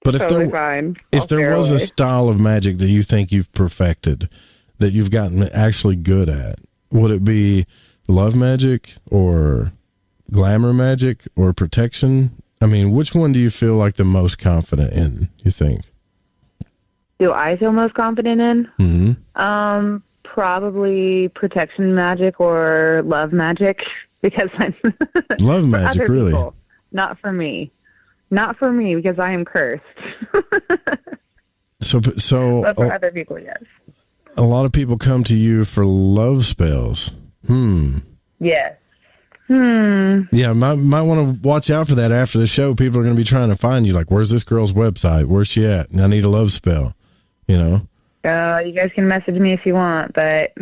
[SPEAKER 9] But if there was a style of magic that you think you've perfected, that you've gotten actually good at, would it be love magic or glamour magic or protection? I mean, which one do you feel like the most confident in, you think?
[SPEAKER 10] Do I feel most confident in?
[SPEAKER 9] Mm-hmm.
[SPEAKER 10] Probably protection magic or love magic, because I'm
[SPEAKER 9] love magic, really?
[SPEAKER 10] People, not for me. Not for me, because I am cursed.
[SPEAKER 9] So
[SPEAKER 10] but for other people, yes.
[SPEAKER 9] A lot of people come to you for love spells.
[SPEAKER 10] Yes.
[SPEAKER 9] Yeah, might want to watch out for that after the show. People are going to be trying to find you, like, where's this girl's website? Where's she at? I need a love spell, you know?
[SPEAKER 10] You guys can message me if you want, but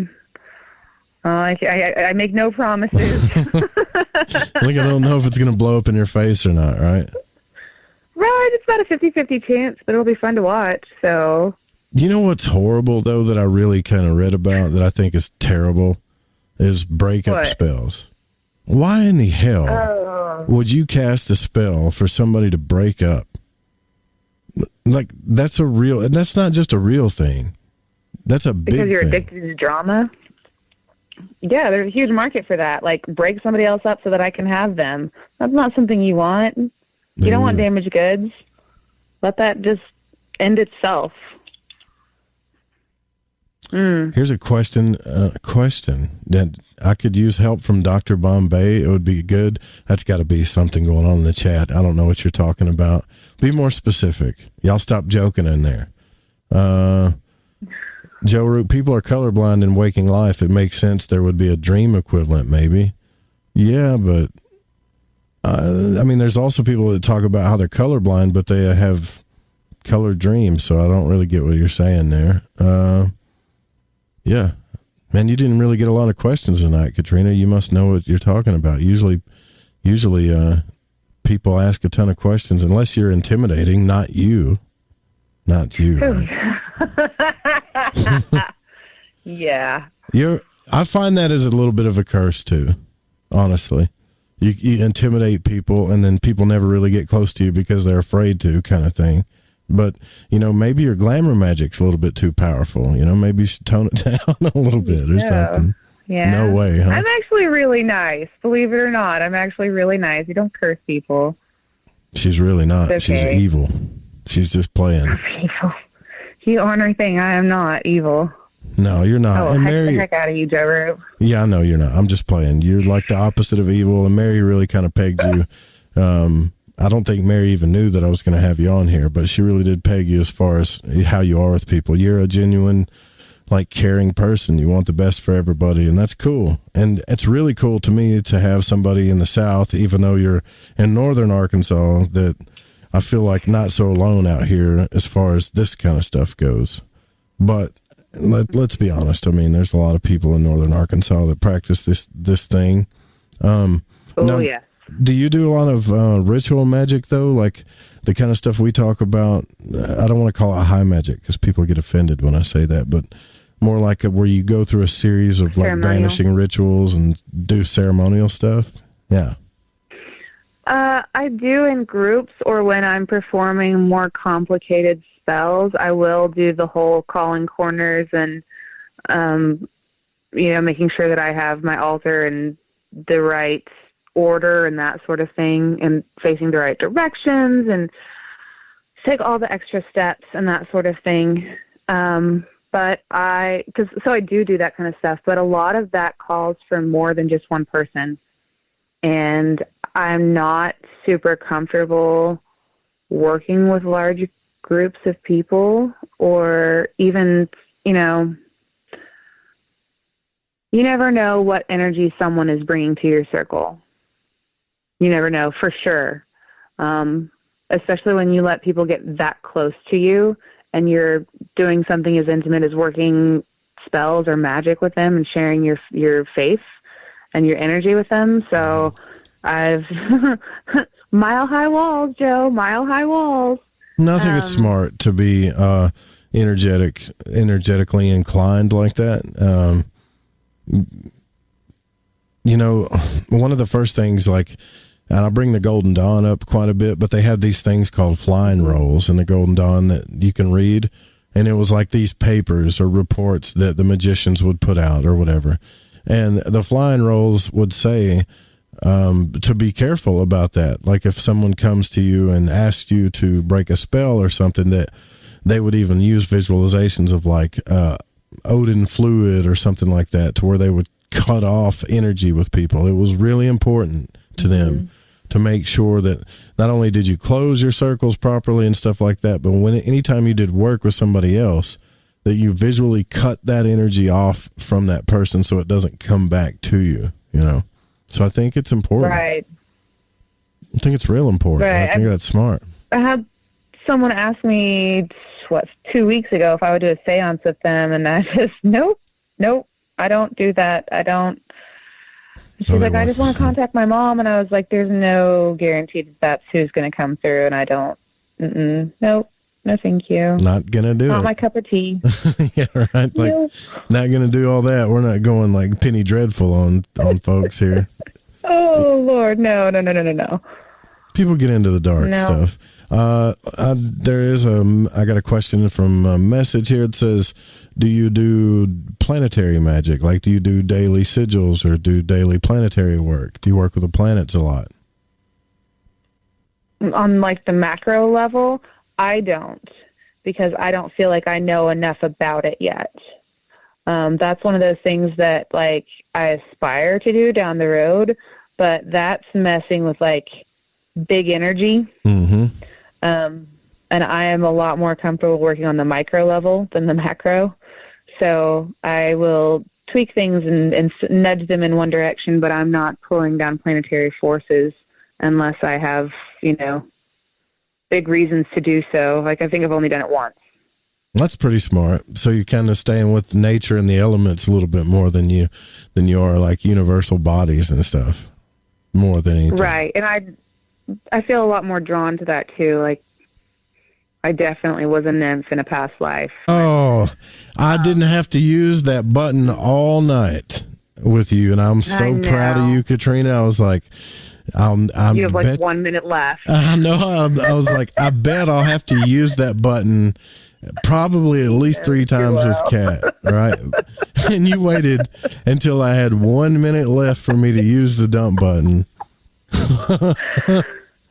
[SPEAKER 10] I make no promises.
[SPEAKER 9] Like, I don't know if it's going to blow up in your face or not, right?
[SPEAKER 10] Right, it's about a 50-50 chance, but it'll be fun to watch, so...
[SPEAKER 9] You know what's horrible, though, that I really kind of read about that I think is terrible? Is breakup spells. Why in the hell would you cast a spell for somebody to break up? Like, that's not just a real thing. That's a big thing.
[SPEAKER 10] Because you're addicted to drama? Yeah, there's a huge market for that. Like, break somebody else up so that I can have them. That's not something you want. You don't want damaged goods. Let that just end itself.
[SPEAKER 9] Here's a question that I could use help from Dr. Bombay. It would be good. That's got to be something going on in the chat. I don't know what you're talking about. Be more specific. Y'all stop joking in there. Joe Root, people are colorblind in waking life. It makes sense there would be a dream equivalent, maybe. Yeah, but I mean, there's also people that talk about how they're colorblind, but they have colored dreams, so I don't really get what you're saying there. Yeah. Man, you didn't really get a lot of questions tonight, Katrina. You must know what you're talking about. Usually people ask a ton of questions, unless you're intimidating. Not you. Right?
[SPEAKER 10] Yeah.
[SPEAKER 9] I find that as a little bit of a curse too, honestly. You intimidate people, and then people never really get close to you because they're afraid to, kind of thing. But, maybe your glamour magic's a little bit too powerful. Maybe you should tone it down a little bit or something.
[SPEAKER 10] Yeah.
[SPEAKER 9] No way, huh?
[SPEAKER 10] I'm actually really nice. Believe it or not, I'm actually really nice. You don't curse people.
[SPEAKER 9] She's really not.
[SPEAKER 10] Okay.
[SPEAKER 9] She's evil. She's just playing.
[SPEAKER 10] I'm evil. You honor thing. I am not evil.
[SPEAKER 9] No, you're not.
[SPEAKER 10] Oh,
[SPEAKER 9] and
[SPEAKER 10] heck
[SPEAKER 9] Mary,
[SPEAKER 10] the heck out of you, Joe Roop.
[SPEAKER 9] Yeah, I know you're not. I'm just playing. You're like the opposite of evil, and Mary really kind of pegged you. I don't think Mary even knew that I was going to have you on here, but she really did peg you as far as how you are with people. You're a genuine, caring person. You want the best for everybody, and that's cool. And it's really cool to me to have somebody in the South, even though you're in northern Arkansas, that I feel like not so alone out here as far as this kind of stuff goes. But let's be honest. I mean, there's a lot of people in northern Arkansas that practice this thing.
[SPEAKER 10] Yeah.
[SPEAKER 9] Do you do a lot of ritual magic, though? Like the kind of stuff we talk about? I don't want to call it high magic because people get offended when I say that, but more like where you go through a series of banishing rituals and do ceremonial stuff? Yeah.
[SPEAKER 10] I do in groups, or when I'm performing more complicated spells, I will do the whole calling corners and, making sure that I have my altar in the right order and that sort of thing, and facing the right directions, and take all the extra steps and that sort of thing. But I do that kind of stuff, but a lot of that calls for more than just one person. And I'm not super comfortable working with large groups of people, or even, you never know what energy someone is bringing to your circle. You never know for sure. Especially when you let people get that close to you and you're doing something as intimate as working spells or magic with them and sharing your faith and your energy with them. So I've mile-high walls, Joe, mile-high walls.
[SPEAKER 9] No, I think it's smart to be energetically inclined like that. One of the first things, and I bring the Golden Dawn up quite a bit, but they have these things called flying rolls in the Golden Dawn that you can read. And it was like these papers or reports that the magicians would put out or whatever. And the flying rolls would say to be careful about that. Like if someone comes to you and asks you to break a spell or something, that they would even use visualizations of Odin fluid or something like that, to where they would cut off energy with people. It was really important to them to make sure that not only did you close your circles properly and stuff like that, but anytime you did work with somebody else, that you visually cut that energy off from that person so it doesn't come back to you, So I think it's important.
[SPEAKER 10] Right.
[SPEAKER 9] I think it's real important.
[SPEAKER 10] Right.
[SPEAKER 9] I think that's smart.
[SPEAKER 10] I had someone ask me, 2 weeks ago, if I would do a seance with them, and I just, nope, I don't do that. I don't. She's like, I just want to contact my mom. And I was like, there's no guarantee that that's who's going to come through. And I don't, nope, no thank you.
[SPEAKER 9] Not going to do it.
[SPEAKER 10] Not my cup of tea.
[SPEAKER 9] Yeah, right. Not going to do all that. We're not going like Penny Dreadful on folks here.
[SPEAKER 10] Oh, Lord, no.
[SPEAKER 9] People get into the dark stuff. I got a question from a message here. It says, do you do planetary magic? Like, do you do daily sigils or do daily planetary work? Do you work with the planets a lot?
[SPEAKER 10] On the macro level, I don't, because I don't feel like I know enough about it yet. That's one of those things that I aspire to do down the road, but that's messing with big energy. Mm-hmm. And I am a lot more comfortable working on the micro level than the macro. So I will tweak things and nudge them in one direction, but I'm not pulling down planetary forces unless I have, big reasons to do so. Like, I think I've only done it once.
[SPEAKER 9] That's pretty smart. So you're kind of staying with nature and the elements a little bit more than you are like universal bodies and stuff, more than anything.
[SPEAKER 10] Right. And I feel a lot more drawn to that too. Like, I definitely was a nymph in a past life.
[SPEAKER 9] Oh, I didn't have to use that button all night with you, and I'm so proud of you, Katrina. I was like,
[SPEAKER 10] you have like 1 minute left.
[SPEAKER 9] I know. I was like, I bet I'll have to use that button probably at least 3 times with Kat, right? And you waited until I had 1 minute left for me to use the dump button.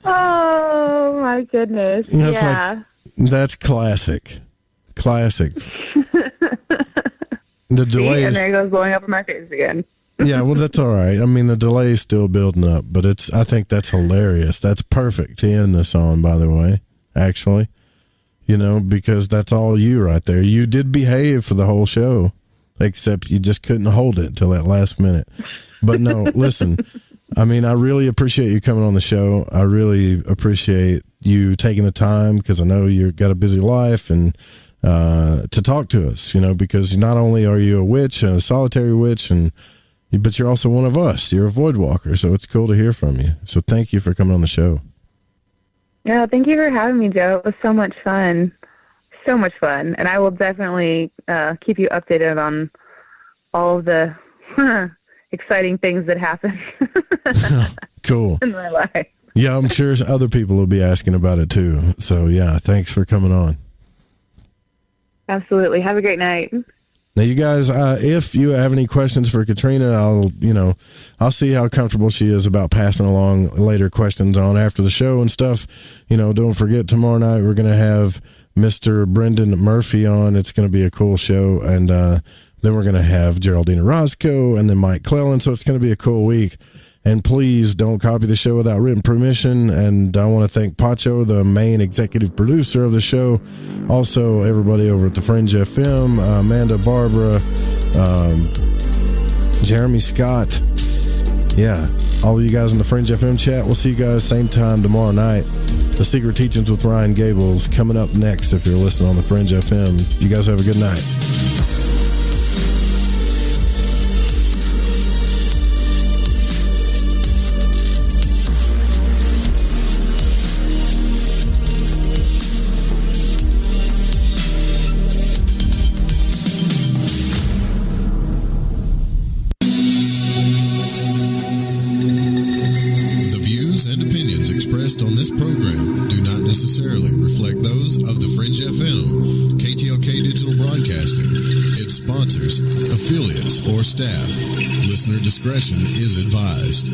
[SPEAKER 10] Oh my goodness!
[SPEAKER 9] Yeah, like, that's classic. The delay
[SPEAKER 10] and there goes blowing up in my face again.
[SPEAKER 9] Yeah, well, that's all right. I mean, the delay is still building up, but I think that's hilarious. That's perfect to end this on, by the way, actually. You know, because that's all you right there. You did behave for the whole show, except you just couldn't hold it till that last minute. But no, listen, I mean, I really appreciate you coming on the show. I really appreciate you taking the time, because I know you've got a busy life, and to talk to us, you know, because not only are you a witch, a solitary witch, but you're also one of us. You're a void walker, so it's cool to hear from you. So thank you for coming on the show.
[SPEAKER 10] Yeah, thank you for having me, Joe. It was so much fun. So much fun. And I will definitely keep you updated on all of the exciting things that happen
[SPEAKER 9] cool.
[SPEAKER 10] in my life.
[SPEAKER 9] Yeah, I'm sure other people will be asking about it too. So, yeah, thanks for coming on.
[SPEAKER 10] Absolutely. Have a great night.
[SPEAKER 9] Now, you guys, if you have any questions for Katrina, I'll see how comfortable she is about passing along later questions on after the show and stuff. You know, don't forget, tomorrow night we're going to have Mr. Brendan Murphy on. It's going to be a cool show. And then we're going to have Geraldine Orozco and then Mike Clellan. So it's going to be a cool week. And please don't copy the show without written permission. And I want to thank Pacho, the main executive producer of the show. Also, everybody over at the Fringe FM, Amanda, Barbara, Jeremy Scott. Yeah, all of you guys in the Fringe FM chat. We'll see you guys same time tomorrow night. The Secret Teachings with Ryan Gables coming up next if you're listening on the Fringe FM. You guys have a good night.
[SPEAKER 18] On this program do not necessarily reflect those of the Fringe FM, KTLK Digital Broadcasting, its sponsors, affiliates, or staff. Listener discretion is advised.